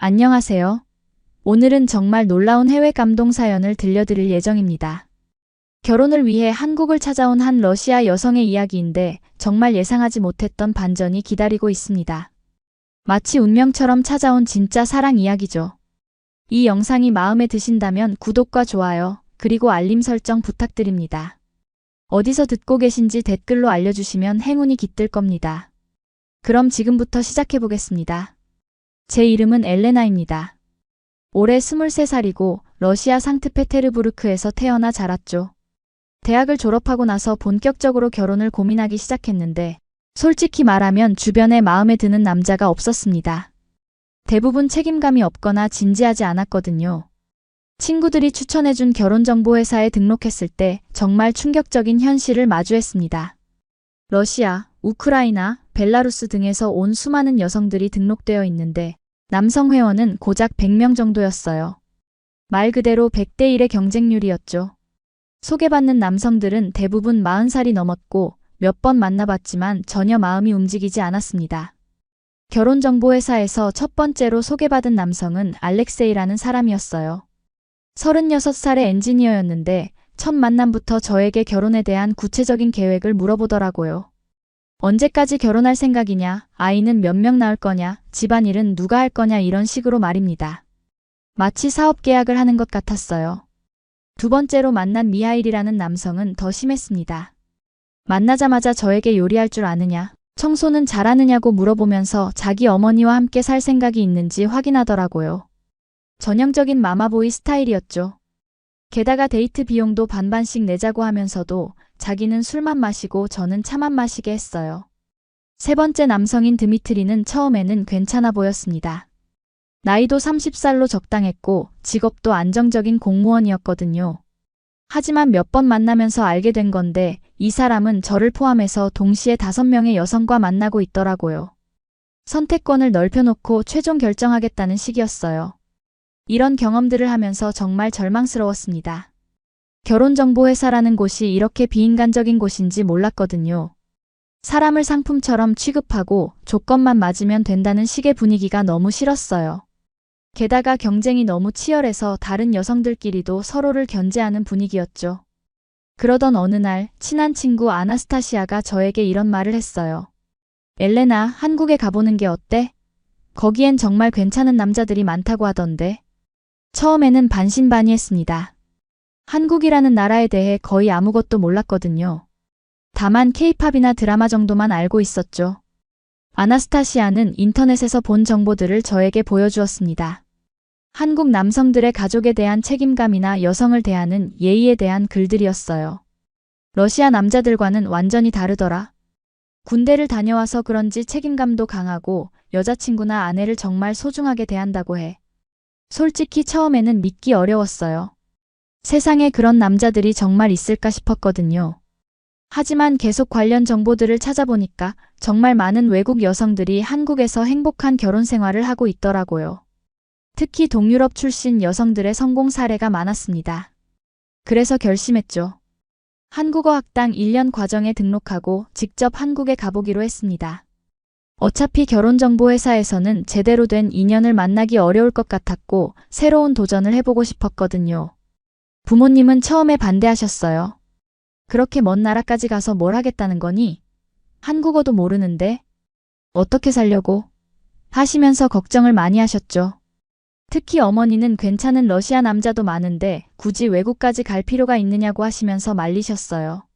안녕하세요. 오늘은 정말 놀라운 해외 감동 사연을 들려드릴 예정입니다. 결혼을 위해 한국을 찾아온 한 러시아 여성의 이야기인데 정말 예상하지 못했던 반전이 기다리고 있습니다. 마치 운명처럼 찾아온 진짜 사랑 이야기죠. 이 영상이 마음에 드신다면 구독과 좋아요, 그리고 알림 설정 부탁드립니다. 어디서 듣고 계신지 댓글로 알려주시면 행운이 깃들 겁니다. 그럼 지금부터 시작해보겠습니다. 제 이름은 엘레나입니다. 올해 23살이고 러시아 상트페테르부르크에서 태어나 자랐죠. 대학을 졸업하고 나서 본격적으로 결혼을 고민하기 시작했는데 솔직히 말하면 주변에 마음에 드는 남자가 없었습니다. 대부분 책임감이 없거나 진지하지 않았거든요. 친구들이 추천해준 결혼정보회사에 등록했을 때 정말 충격적인 현실을 마주했습니다. 러시아, 우크라이나, 벨라루스 등에서 온 수많은 여성들이 등록되어 있는데 남성 회원은 고작 100명 정도였어요. 말 그대로 100대 1의 경쟁률이었죠. 소개받는 남성들은 대부분 40살이 넘었고 몇 번 만나봤지만 전혀 마음이 움직이지 않았습니다. 결혼정보회사에서 첫 번째로 소개받은 남성은 알렉세이라는 사람이었어요. 36살의 엔지니어였는데 첫 만남부터 저에게 결혼에 대한 구체적인 계획을 물어보더라고요. 언제까지 결혼할 생각이냐, 아이는 몇 명 낳을 거냐, 집안일은 누가 할 거냐 이런 식으로 말입니다. 마치 사업 계약을 하는 것 같았어요. 두 번째로 만난 미하일이라는 남성은 더 심했습니다. 만나자마자 저에게 요리할 줄 아느냐, 청소는 잘하느냐고 물어보면서 자기 어머니와 함께 살 생각이 있는지 확인하더라고요. 전형적인 마마보이 스타일이었죠. 게다가 데이트 비용도 반반씩 내자고 하면서도 자기는 술만 마시고 저는 차만 마시게 했어요. 세 번째 남성인 드미트리는 처음에는 괜찮아 보였습니다. 나이도 30살로 적당했고 직업도 안정적인 공무원이었거든요. 하지만 몇 번 만나면서 알게 된 건데 이 사람은 저를 포함해서 동시에 5명의 여성과 만나고 있더라고요. 선택권을 넓혀놓고 최종 결정하겠다는 식이었어요. 이런 경험들을 하면서 정말 절망스러웠습니다. 결혼정보회사라는 곳이 이렇게 비인간적인 곳인지 몰랐거든요. 사람을 상품처럼 취급하고 조건만 맞으면 된다는 식의 분위기가 너무 싫었어요. 게다가 경쟁이 너무 치열해서 다른 여성들끼리도 서로를 견제하는 분위기였죠. 그러던 어느 날 친한 친구 아나스타시아가 저에게 이런 말을 했어요. 엘레나, 한국에 가보는 게 어때? 거기엔 정말 괜찮은 남자들이 많다고 하던데. 처음에는 반신반의했습니다. 한국이라는 나라에 대해 거의 아무것도 몰랐거든요. 다만 케이팝이나 드라마 정도만 알고 있었죠. 아나스타시아는 인터넷에서 본 정보들을 저에게 보여주었습니다. 한국 남성들의 가족에 대한 책임감이나 여성을 대하는 예의에 대한 글들이었어요. 러시아 남자들과는 완전히 다르더라. 군대를 다녀와서 그런지 책임감도 강하고 여자친구나 아내를 정말 소중하게 대한다고 해. 솔직히 처음에는 믿기 어려웠어요. 세상에 그런 남자들이 정말 있을까 싶었거든요. 하지만 계속 관련 정보들을 찾아보니까 정말 많은 외국 여성들이 한국에서 행복한 결혼 생활을 하고 있더라고요. 특히 동유럽 출신 여성들의 성공 사례가 많았습니다. 그래서 결심했죠. 한국어 학당 1년 과정에 등록하고 직접 한국에 가보기로 했습니다. 어차피 결혼정보회사에서는 제대로 된 인연을 만나기 어려울 것 같았고 새로운 도전을 해보고 싶었거든요. 부모님은 처음에 반대하셨어요. 그렇게 먼 나라까지 가서 뭘 하겠다는 거니? 한국어도 모르는데? 어떻게 살려고? 하시면서 걱정을 많이 하셨죠. 특히 어머니는 괜찮은 러시아 남자도 많은데 굳이 외국까지 갈 필요가 있느냐고 하시면서 말리셨어요.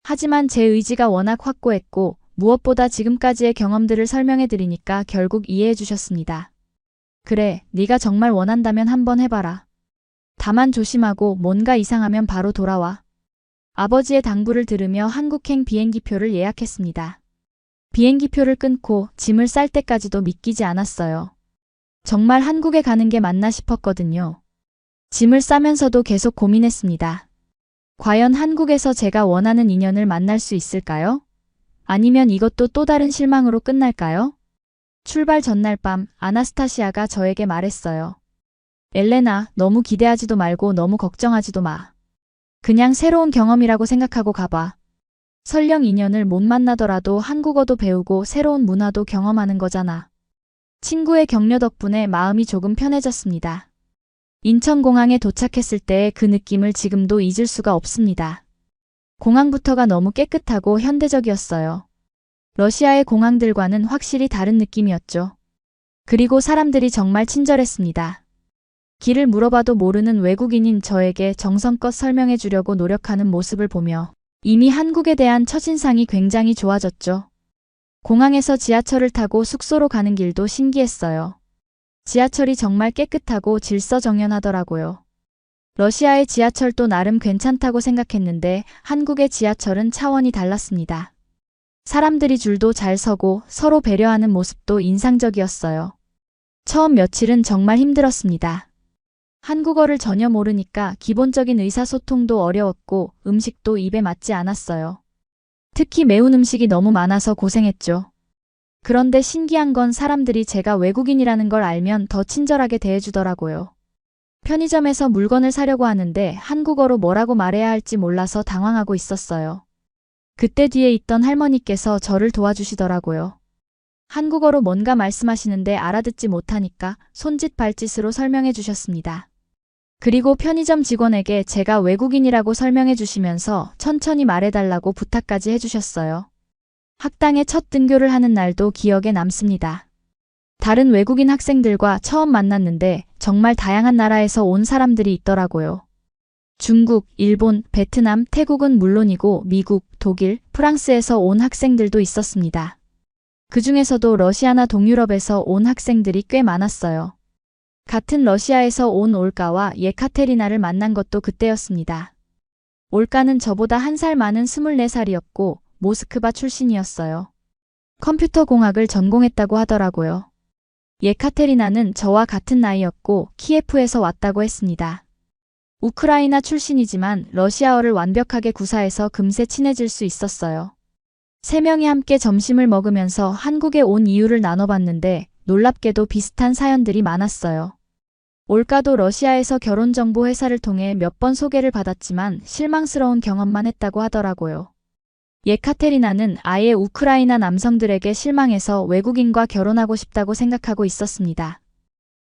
하지만 제 의지가 워낙 확고했고 무엇보다 지금까지의 경험들을 설명해 드리니까 결국 이해해 주셨습니다. 그래, 네가 정말 원한다면 한번 해봐라. 다만 조심하고 뭔가 이상하면 바로 돌아와. 아버지의 당부를 들으며 한국행 비행기표를 예약했습니다. 비행기표를 끊고 짐을 쌀 때까지도 믿기지 않았어요. 정말 한국에 가는 게 맞나 싶었거든요. 짐을 싸면서도 계속 고민했습니다. 과연 한국에서 제가 원하는 인연을 만날 수 있을까요? 아니면 이것도 또 다른 실망으로 끝날까요? 출발 전날 밤 아나스타시아가 저에게 말했어요. 엘레나, 너무 기대하지도 말고 너무 걱정하지도 마. 그냥 새로운 경험이라고 생각하고 가봐. 설령 인연을 못 만나더라도 한국어도 배우고 새로운 문화도 경험하는 거잖아. 친구의 격려 덕분에 마음이 조금 편해졌습니다. 인천공항에 도착했을 때의 그 느낌을 지금도 잊을 수가 없습니다. 공항부터가 너무 깨끗하고 현대적이었어요. 러시아의 공항들과는 확실히 다른 느낌이었죠. 그리고 사람들이 정말 친절했습니다. 길을 물어봐도 모르는 외국인인 저에게 정성껏 설명해 주려고 노력하는 모습을 보며 이미 한국에 대한 첫인상이 굉장히 좋아졌죠. 공항에서 지하철을 타고 숙소로 가는 길도 신기했어요. 지하철이 정말 깨끗하고 질서정연하더라고요. 러시아의 지하철도 나름 괜찮다고 생각했는데 한국의 지하철은 차원이 달랐습니다. 사람들이 줄도 잘 서고 서로 배려하는 모습도 인상적이었어요. 처음 며칠은 정말 힘들었습니다. 한국어를 전혀 모르니까 기본적인 의사소통도 어려웠고 음식도 입에 맞지 않았어요. 특히 매운 음식이 너무 많아서 고생했죠. 그런데 신기한 건 사람들이 제가 외국인이라는 걸 알면 더 친절하게 대해주더라고요. 편의점에서 물건을 사려고 하는데 한국어로 뭐라고 말해야 할지 몰라서 당황하고 있었어요. 그때 뒤에 있던 할머니께서 저를 도와주시더라고요. 한국어로 뭔가 말씀하시는데 알아듣지 못하니까 손짓 발짓으로 설명해 주셨습니다. 그리고 편의점 직원에게 제가 외국인이라고 설명해 주시면서 천천히 말해달라고 부탁까지 해주셨어요. 학당에 첫 등교를 하는 날도 기억에 남습니다. 다른 외국인 학생들과 처음 만났는데 정말 다양한 나라에서 온 사람들이 있더라고요. 중국, 일본, 베트남, 태국은 물론이고 미국, 독일, 프랑스에서 온 학생들도 있었습니다. 그 중에서도 러시아나 동유럽에서 온 학생들이 꽤 많았어요. 같은 러시아에서 온 올가와 예카테리나를 만난 것도 그때였습니다. 올가는 저보다 한 살 많은 24살이었고 모스크바 출신이었어요. 컴퓨터 공학을 전공했다고 하더라고요. 예카테리나는 저와 같은 나이였고 키예프에서 왔다고 했습니다. 우크라이나 출신이지만 러시아어를 완벽하게 구사해서 금세 친해질 수 있었어요. 세 명이 함께 점심을 먹으면서 한국에 온 이유를 나눠봤는데 놀랍게도 비슷한 사연들이 많았어요. 올가도 러시아에서 결혼정보 회사를 통해 몇 번 소개를 받았지만 실망스러운 경험만 했다고 하더라고요. 예카테리나는 아예 우크라이나 남성들에게 실망해서 외국인과 결혼하고 싶다고 생각하고 있었습니다.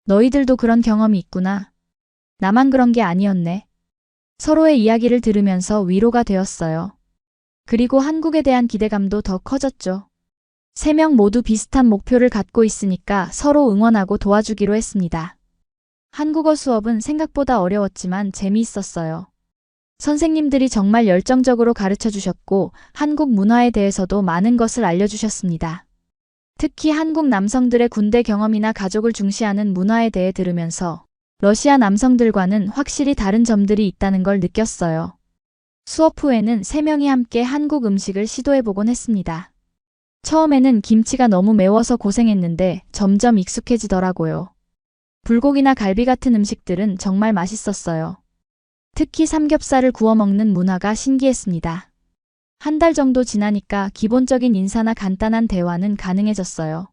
너희들도 그런 경험이 있구나. 나만 그런 게 아니었네. 서로의 이야기를 들으면서 위로가 되었어요. 그리고 한국에 대한 기대감도 더 커졌죠. 세 명 모두 비슷한 목표를 갖고 있으니까 서로 응원하고 도와주기로 했습니다. 한국어 수업은 생각보다 어려웠지만 재미있었어요. 선생님들이 정말 열정적으로 가르쳐 주셨고 한국 문화에 대해서도 많은 것을 알려주셨습니다. 특히 한국 남성들의 군대 경험이나 가족을 중시하는 문화에 대해 들으면서 러시아 남성들과는 확실히 다른 점들이 있다는 걸 느꼈어요. 수업 후에는 세 명이 함께 한국 음식을 시도해보곤 했습니다. 처음에는 김치가 너무 매워서 고생했는데 점점 익숙해지더라고요. 불고기나 갈비 같은 음식들은 정말 맛있었어요. 특히 삼겹살을 구워 먹는 문화가 신기했습니다. 한 달 정도 지나니까 기본적인 인사나 간단한 대화는 가능해졌어요.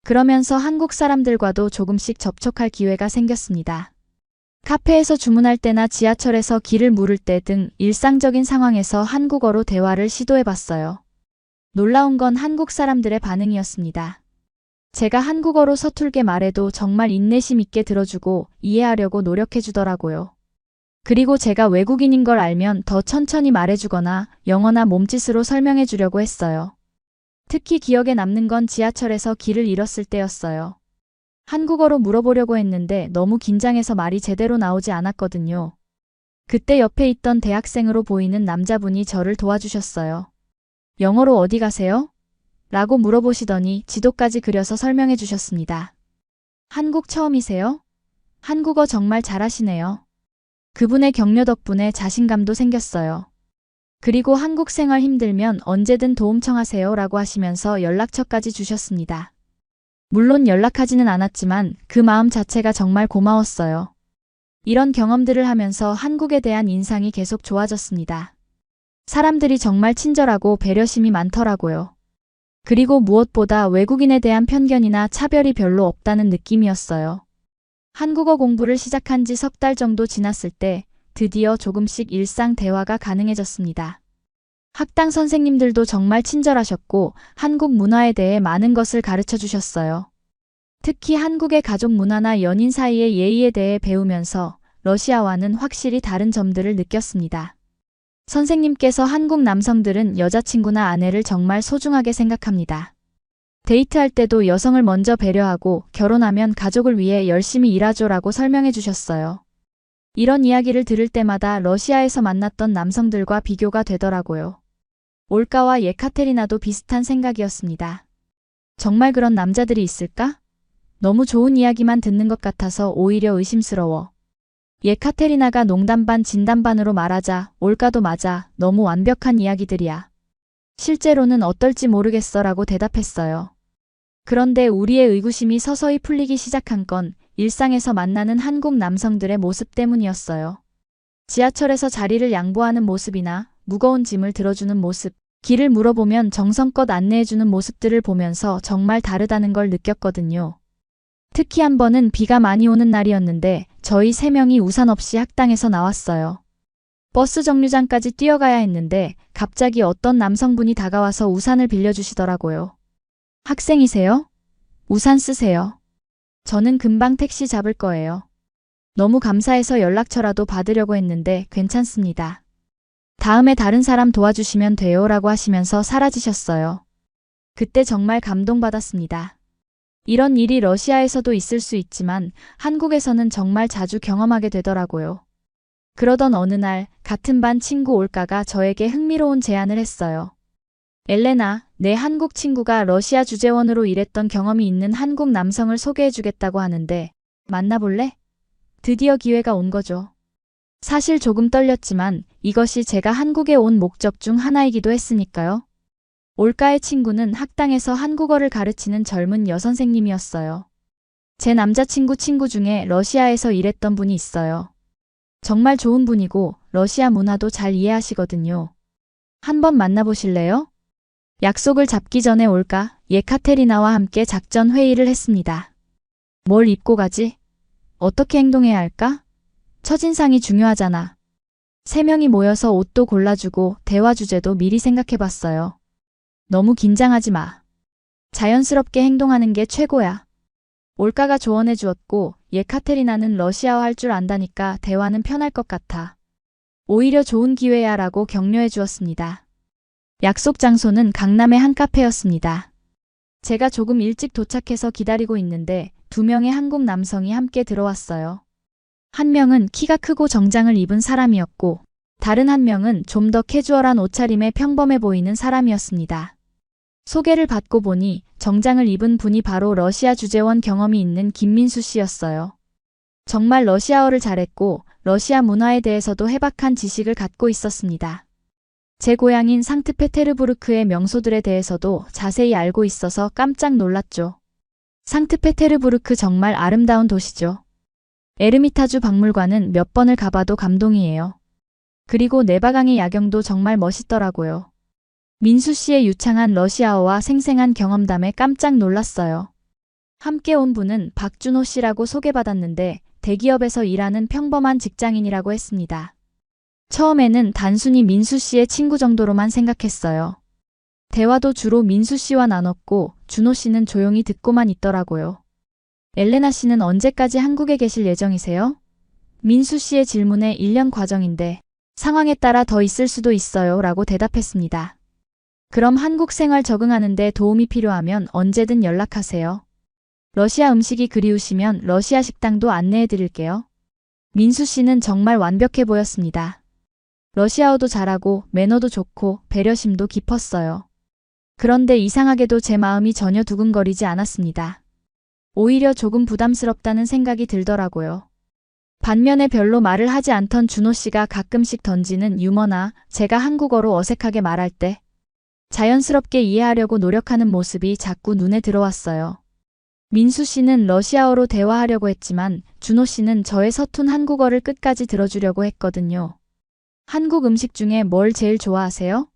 그러면서 한국 사람들과도 조금씩 접촉할 기회가 생겼습니다. 카페에서 주문할 때나 지하철에서 길을 물을 때 등 일상적인 상황에서 한국어로 대화를 시도해봤어요. 놀라운 건 한국 사람들의 반응이었습니다. 제가 한국어로 서툴게 말해도 정말 인내심 있게 들어주고 이해하려고 노력해주더라고요. 그리고 제가 외국인인 걸 알면 더 천천히 말해주거나 영어나 몸짓으로 설명해주려고 했어요. 특히 기억에 남는 건 지하철에서 길을 잃었을 때였어요. 한국어로 물어보려고 했는데 너무 긴장해서 말이 제대로 나오지 않았거든요. 그때 옆에 있던 대학생으로 보이는 남자분이 저를 도와주셨어요. 영어로 어디 가세요? 라고 물어보시더니 지도까지 그려서 설명해 주셨습니다. 한국 처음이세요? 한국어 정말 잘하시네요. 그분의 격려 덕분에 자신감도 생겼어요. 그리고 한국 생활 힘들면 언제든 도움 청하세요 라고 하시면서 연락처까지 주셨습니다. 물론 연락하지는 않았지만 그 마음 자체가 정말 고마웠어요. 이런 경험들을 하면서 한국에 대한 인상이 계속 좋아졌습니다. 사람들이 정말 친절하고 배려심이 많더라고요. 그리고 무엇보다 외국인에 대한 편견이나 차별이 별로 없다는 느낌이었어요. 한국어 공부를 시작한 지 석 달 정도 지났을 때 드디어 조금씩 일상 대화가 가능해졌습니다. 학당 선생님들도 정말 친절하셨고 한국 문화에 대해 많은 것을 가르쳐 주셨어요. 특히 한국의 가족 문화나 연인 사이의 예의에 대해 배우면서 러시아와는 확실히 다른 점들을 느꼈습니다. 선생님께서 한국 남성들은 여자친구나 아내를 정말 소중하게 생각합니다. 데이트할 때도 여성을 먼저 배려하고 결혼하면 가족을 위해 열심히 일하죠라고 설명해 주셨어요. 이런 이야기를 들을 때마다 러시아에서 만났던 남성들과 비교가 되더라고요. 올가와 예카테리나도 비슷한 생각이었습니다. 정말 그런 남자들이 있을까? 너무 좋은 이야기만 듣는 것 같아서 오히려 의심스러워. 예카테리나가 농담 반 진담 반으로 말하자 올가도 맞아. 너무 완벽한 이야기들이야. 실제로는 어떨지 모르겠어 라고 대답했어요. 그런데 우리의 의구심이 서서히 풀리기 시작한 건 일상에서 만나는 한국 남성들의 모습 때문이었어요. 지하철에서 자리를 양보하는 모습이나 무거운 짐을 들어주는 모습, 길을 물어보면 정성껏 안내해주는 모습들을 보면서 정말 다르다는 걸 느꼈거든요. 특히 한 번은 비가 많이 오는 날이었는데 저희 3명이 우산 없이 학당에서 나왔어요. 버스 정류장까지 뛰어가야 했는데 갑자기 어떤 남성분이 다가와서 우산을 빌려주시더라고요. 학생이세요? 우산 쓰세요. 저는 금방 택시 잡을 거예요. 너무 감사해서 연락처라도 받으려고 했는데 괜찮습니다. 다음에 다른 사람 도와주시면 돼요 라고 하시면서 사라지셨어요. 그때 정말 감동받았습니다. 이런 일이 러시아에서도 있을 수 있지만 한국에서는 정말 자주 경험하게 되더라고요. 그러던 어느 날 같은 반 친구 올가가 저에게 흥미로운 제안을 했어요. 엘레나, 내 한국 친구가 러시아 주재원으로 일했던 경험이 있는 한국 남성을 소개해주겠다고 하는데 만나볼래? 드디어 기회가 온 거죠. 사실 조금 떨렸지만 이것이 제가 한국에 온 목적 중 하나이기도 했으니까요. 올가의 친구는 학당에서 한국어를 가르치는 젊은 여선생님이었어요. 제 남자친구 친구 중에 러시아에서 일했던 분이 있어요. 정말 좋은 분이고 러시아 문화도 잘 이해하시거든요. 한번 만나보실래요? 약속을 잡기 전에 올가, 예카테리나와 함께 작전 회의를 했습니다. 뭘 입고 가지? 어떻게 행동해야 할까? 첫인상이 중요하잖아. 3명이 모여서 옷도 골라주고 대화 주제도 미리 생각해봤어요. 너무 긴장하지 마. 자연스럽게 행동하는 게 최고야. 올가가 조언해 주었고 예카테리나는 러시아어 할 줄 안다니까 대화는 편할 것 같아. 오히려 좋은 기회야 라고 격려해 주었습니다. 약속 장소는 강남의 한 카페였습니다. 제가 조금 일찍 도착해서 기다리고 있는데 2명의 한국 남성이 함께 들어왔어요. 한 명은 키가 크고 정장을 입은 사람이었고 다른 한 명은 좀 더 캐주얼한 옷차림에 평범해 보이는 사람이었습니다. 소개를 받고 보니 정장을 입은 분이 바로 러시아 주재원 경험이 있는 김민수 씨였어요. 정말 러시아어를 잘했고 러시아 문화에 대해서도 해박한 지식을 갖고 있었습니다. 제 고향인 상트페테르부르크의 명소들에 대해서도 자세히 알고 있어서 깜짝 놀랐죠. 상트페테르부르크 정말 아름다운 도시죠. 에르미타주 박물관은 몇 번을 가봐도 감동이에요. 그리고 네바강의 야경도 정말 멋있더라고요. 민수 씨의 유창한 러시아어와 생생한 경험담에 깜짝 놀랐어요. 함께 온 분은 박준호 씨라고 소개받았는데 대기업에서 일하는 평범한 직장인이라고 했습니다. 처음에는 단순히 민수 씨의 친구 정도로만 생각했어요. 대화도 주로 민수 씨와 나눴고 준호 씨는 조용히 듣고만 있더라고요. 엘레나 씨는 언제까지 한국에 계실 예정이세요? 민수 씨의 질문에 1년 과정인데 상황에 따라 더 있을 수도 있어요 라고 대답했습니다. 그럼 한국 생활 적응하는 데 도움이 필요하면 언제든 연락하세요. 러시아 음식이 그리우시면 러시아 식당도 안내해 드릴게요. 민수 씨는 정말 완벽해 보였습니다. 러시아어도 잘하고 매너도 좋고 배려심도 깊었어요. 그런데 이상하게도 제 마음이 전혀 두근거리지 않았습니다. 오히려 조금 부담스럽다는 생각이 들더라고요. 반면에 별로 말을 하지 않던 준호 씨가 가끔씩 던지는 유머나 제가 한국어로 어색하게 말할 때 자연스럽게 이해하려고 노력하는 모습이 자꾸 눈에 들어왔어요. 민수 씨는 러시아어로 대화하려고 했지만 준호 씨는 저의 서툰 한국어를 끝까지 들어주려고 했거든요. 한국 음식 중에 뭘 제일 좋아하세요?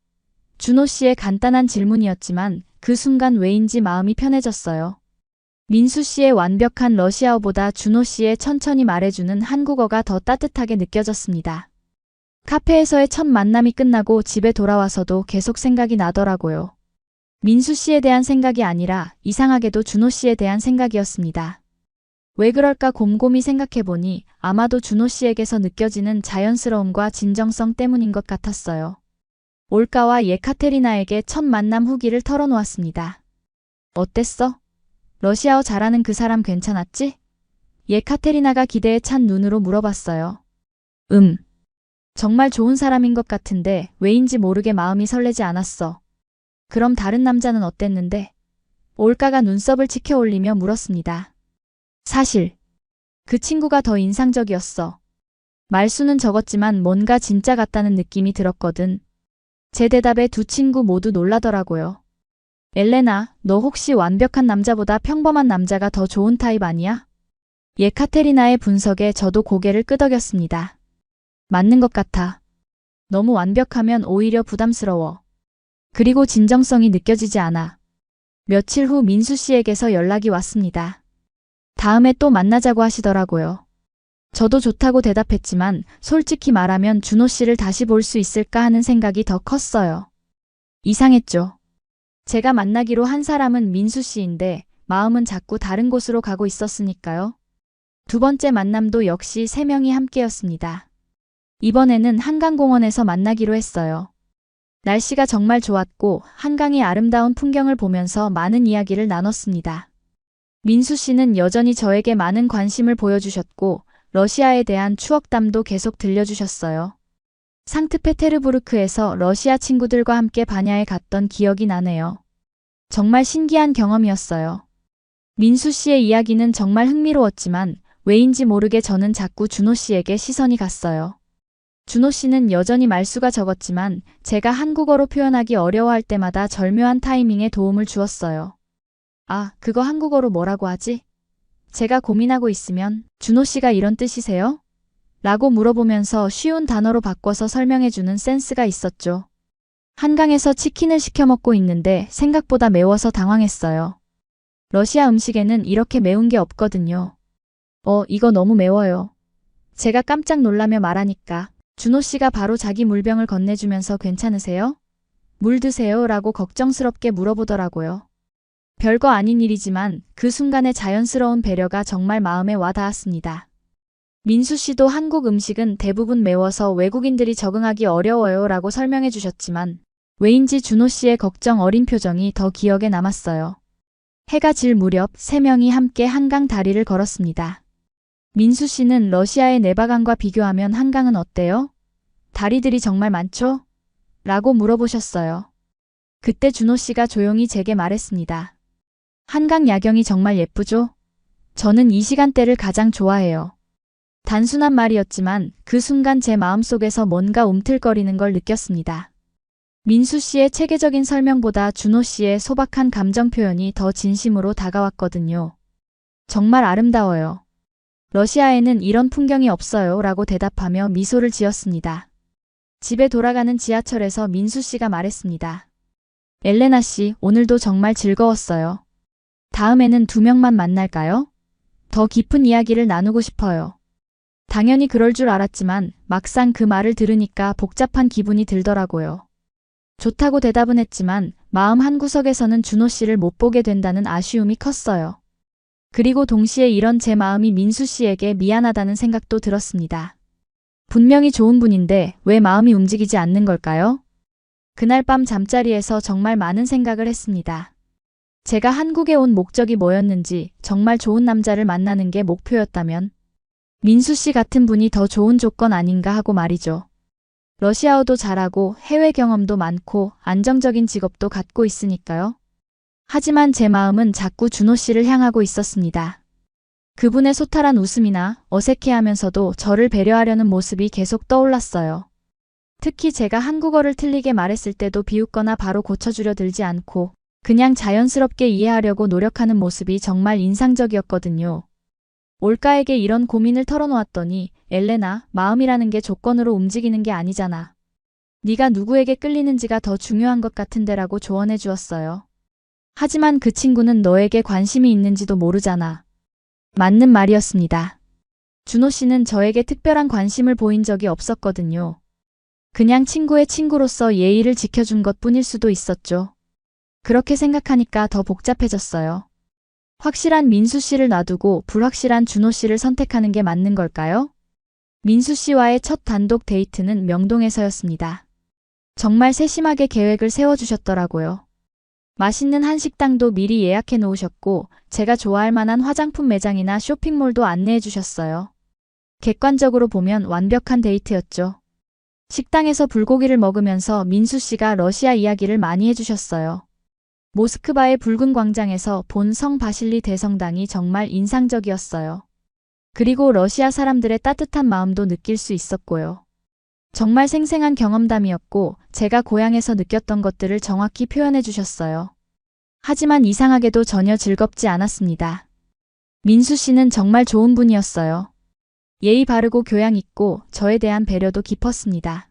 준호 씨의 간단한 질문이었지만 그 순간 왜인지 마음이 편해졌어요. 민수 씨의 완벽한 러시아어보다 준호 씨의 천천히 말해주는 한국어가 더 따뜻하게 느껴졌습니다. 카페에서의 첫 만남이 끝나고 집에 돌아와서도 계속 생각이 나더라고요. 민수 씨에 대한 생각이 아니라 이상하게도 준호 씨에 대한 생각이었습니다. 왜 그럴까 곰곰이 생각해보니 아마도 준호 씨에게서 느껴지는 자연스러움과 진정성 때문인 것 같았어요. 올가와 예카테리나에게 첫 만남 후기를 털어놓았습니다. 어땠어? 러시아어 잘하는 그 사람 괜찮았지? 예카테리나가 기대에 찬 눈으로 물어봤어요. 정말 좋은 사람인 것 같은데 왜인지 모르게 마음이 설레지 않았어. 그럼 다른 남자는 어땠는데? 올가가 눈썹을 치켜 올리며 물었습니다. 사실 그 친구가 더 인상적이었어. 말수는 적었지만 뭔가 진짜 같다는 느낌이 들었거든. 제 대답에 두 친구 모두 놀라더라고요. 엘레나, 너 혹시 완벽한 남자보다 평범한 남자가 더 좋은 타입 아니야? 예카테리나의 분석에 저도 고개를 끄덕였습니다. 맞는 것 같아. 너무 완벽하면 오히려 부담스러워. 그리고 진정성이 느껴지지 않아. 며칠 후 민수 씨에게서 연락이 왔습니다. 다음에 또 만나자고 하시더라고요. 저도 좋다고 대답했지만 솔직히 말하면 준호 씨를 다시 볼 수 있을까 하는 생각이 더 컸어요. 이상했죠. 제가 만나기로 한 사람은 민수 씨인데 마음은 자꾸 다른 곳으로 가고 있었으니까요. 두 번째 만남도 역시 3명이 함께였습니다. 이번에는 한강공원에서 만나기로 했어요. 날씨가 정말 좋았고 한강의 아름다운 풍경을 보면서 많은 이야기를 나눴습니다. 민수 씨는 여전히 저에게 많은 관심을 보여주셨고 러시아에 대한 추억담도 계속 들려주셨어요. 상트페테르부르크에서 러시아 친구들과 함께 바냐에 갔던 기억이 나네요. 정말 신기한 경험이었어요. 민수 씨의 이야기는 정말 흥미로웠지만 왜인지 모르게 저는 자꾸 준호 씨에게 시선이 갔어요. 준호 씨는 여전히 말수가 적었지만 제가 한국어로 표현하기 어려워할 때마다 절묘한 타이밍에 도움을 주었어요. 아, 그거 한국어로 뭐라고 하지? 제가 고민하고 있으면 준호 씨가 이런 뜻이세요? 라고 물어보면서 쉬운 단어로 바꿔서 설명해주는 센스가 있었죠. 한강에서 치킨을 시켜 먹고 있는데 생각보다 매워서 당황했어요. 러시아 음식에는 이렇게 매운 게 없거든요. 이거 너무 매워요. 제가 깜짝 놀라며 말하니까 준호 씨가 바로 자기 물병을 건네주면서 괜찮으세요? 물 드세요? 라고 걱정스럽게 물어보더라고요. 별거 아닌 일이지만 그 순간의 자연스러운 배려가 정말 마음에 와 닿았습니다. 민수 씨도 한국 음식은 대부분 매워서 외국인들이 적응하기 어려워요 라고 설명해 주셨지만 왜인지 준호 씨의 걱정 어린 표정이 더 기억에 남았어요. 해가 질 무렵 3명이 함께 한강 다리를 걸었습니다. 민수 씨는 러시아의 네바강과 비교하면 한강은 어때요? 다리들이 정말 많죠? 라고 물어보셨어요. 그때 준호 씨가 조용히 제게 말했습니다. 한강 야경이 정말 예쁘죠? 저는 이 시간대를 가장 좋아해요. 단순한 말이었지만 그 순간 제 마음속에서 뭔가 움틀거리는 걸 느꼈습니다. 민수 씨의 체계적인 설명보다 준호 씨의 소박한 감정 표현이 더 진심으로 다가왔거든요. 정말 아름다워요. 러시아에는 이런 풍경이 없어요 라고 대답하며 미소를 지었습니다. 집에 돌아가는 지하철에서 민수 씨가 말했습니다. 엘레나 씨, 오늘도 정말 즐거웠어요. 다음에는 2명만 만날까요? 더 깊은 이야기를 나누고 싶어요. 당연히 그럴 줄 알았지만 막상 그 말을 들으니까 복잡한 기분이 들더라고요. 좋다고 대답은 했지만 마음 한구석에서는 준호 씨를 못 보게 된다는 아쉬움이 컸어요. 그리고 동시에 이런 제 마음이 민수 씨에게 미안하다는 생각도 들었습니다. 분명히 좋은 분인데 왜 마음이 움직이지 않는 걸까요? 그날 밤 잠자리에서 정말 많은 생각을 했습니다. 제가 한국에 온 목적이 뭐였는지, 정말 좋은 남자를 만나는 게 목표였다면 민수 씨 같은 분이 더 좋은 조건 아닌가 하고 말이죠. 러시아어도 잘하고 해외 경험도 많고 안정적인 직업도 갖고 있으니까요. 하지만 제 마음은 자꾸 준호 씨를 향하고 있었습니다. 그분의 소탈한 웃음이나 어색해하면서도 저를 배려하려는 모습이 계속 떠올랐어요. 특히 제가 한국어를 틀리게 말했을 때도 비웃거나 바로 고쳐주려 들지 않고 그냥 자연스럽게 이해하려고 노력하는 모습이 정말 인상적이었거든요. 올가에게 이런 고민을 털어놓았더니 엘레나, 마음이라는 게 조건으로 움직이는 게 아니잖아. 네가 누구에게 끌리는지가 더 중요한 것 같은데라고 조언해 주었어요. 하지만 그 친구는 너에게 관심이 있는지도 모르잖아. 맞는 말이었습니다. 준호 씨는 저에게 특별한 관심을 보인 적이 없었거든요. 그냥 친구의 친구로서 예의를 지켜준 것 뿐일 수도 있었죠. 그렇게 생각하니까 더 복잡해졌어요. 확실한 민수 씨를 놔두고 불확실한 준호 씨를 선택하는 게 맞는 걸까요? 민수 씨와의 첫 단독 데이트는 명동에서였습니다. 정말 세심하게 계획을 세워주셨더라고요. 맛있는 한식당도 미리 예약해 놓으셨고 제가 좋아할 만한 화장품 매장이나 쇼핑몰도 안내해 주셨어요. 객관적으로 보면 완벽한 데이트였죠. 식당에서 불고기를 먹으면서 민수 씨가 러시아 이야기를 많이 해주셨어요. 모스크바의 붉은 광장에서 본 성 바실리 대성당이 정말 인상적이었어요. 그리고 러시아 사람들의 따뜻한 마음도 느낄 수 있었고요. 정말 생생한 경험담이었고 제가 고향에서 느꼈던 것들을 정확히 표현해 주셨어요. 하지만 이상하게도 전혀 즐겁지 않았습니다. 민수 씨는 정말 좋은 분이었어요. 예의 바르고 교양 있고 저에 대한 배려도 깊었습니다.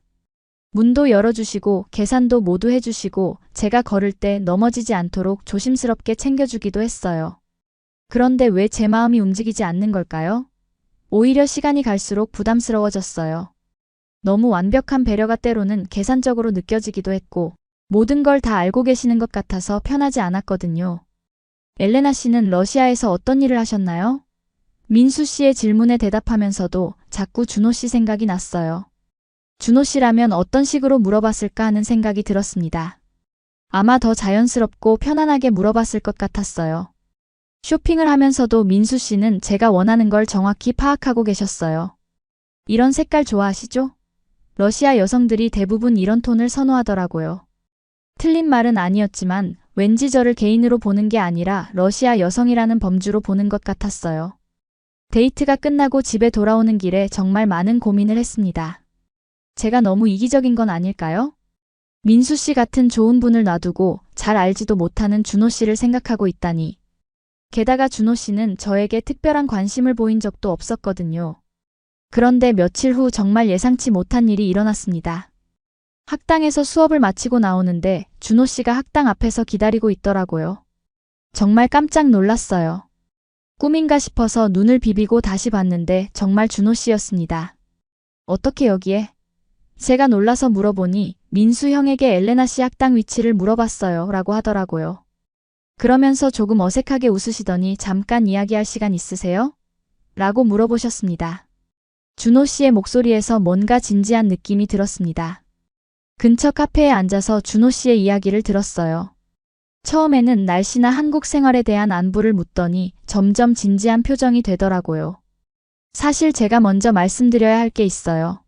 문도 열어주시고 계산도 모두 해주시고 제가 걸을 때 넘어지지 않도록 조심스럽게 챙겨주기도 했어요. 그런데 왜 제 마음이 움직이지 않는 걸까요? 오히려 시간이 갈수록 부담스러워졌어요. 너무 완벽한 배려가 때로는 계산적으로 느껴지기도 했고 모든 걸 다 알고 계시는 것 같아서 편하지 않았거든요. 엘레나 씨는 러시아에서 어떤 일을 하셨나요? 민수 씨의 질문에 대답하면서도 자꾸 준호 씨 생각이 났어요. 준호 씨라면 어떤 식으로 물어봤을까 하는 생각이 들었습니다. 아마 더 자연스럽고 편안하게 물어봤을 것 같았어요. 쇼핑을 하면서도 민수 씨는 제가 원하는 걸 정확히 파악하고 계셨어요. 이런 색깔 좋아하시죠? 러시아 여성들이 대부분 이런 톤을 선호하더라고요. 틀린 말은 아니었지만 왠지 저를 개인으로 보는 게 아니라 러시아 여성이라는 범주로 보는 것 같았어요. 데이트가 끝나고 집에 돌아오는 길에 정말 많은 고민을 했습니다. 제가 너무 이기적인 건 아닐까요? 민수 씨 같은 좋은 분을 놔두고 잘 알지도 못하는 준호 씨를 생각하고 있다니. 게다가 준호 씨는 저에게 특별한 관심을 보인 적도 없었거든요. 그런데 며칠 후 정말 예상치 못한 일이 일어났습니다. 학당에서 수업을 마치고 나오는데 준호 씨가 학당 앞에서 기다리고 있더라고요. 정말 깜짝 놀랐어요. 꿈인가 싶어서 눈을 비비고 다시 봤는데 정말 준호 씨였습니다. 어떻게 여기에? 제가 놀라서 물어보니 민수 형에게 엘레나 씨 학당 위치를 물어봤어요 라고 하더라고요. 그러면서 조금 어색하게 웃으시더니 잠깐 이야기할 시간 있으세요? 라고 물어보셨습니다. 준호 씨의 목소리에서 뭔가 진지한 느낌이 들었습니다. 근처 카페에 앉아서 준호 씨의 이야기를 들었어요. 처음에는 날씨나 한국 생활에 대한 안부를 묻더니 점점 진지한 표정이 되더라고요. 사실 제가 먼저 말씀드려야 할 게 있어요.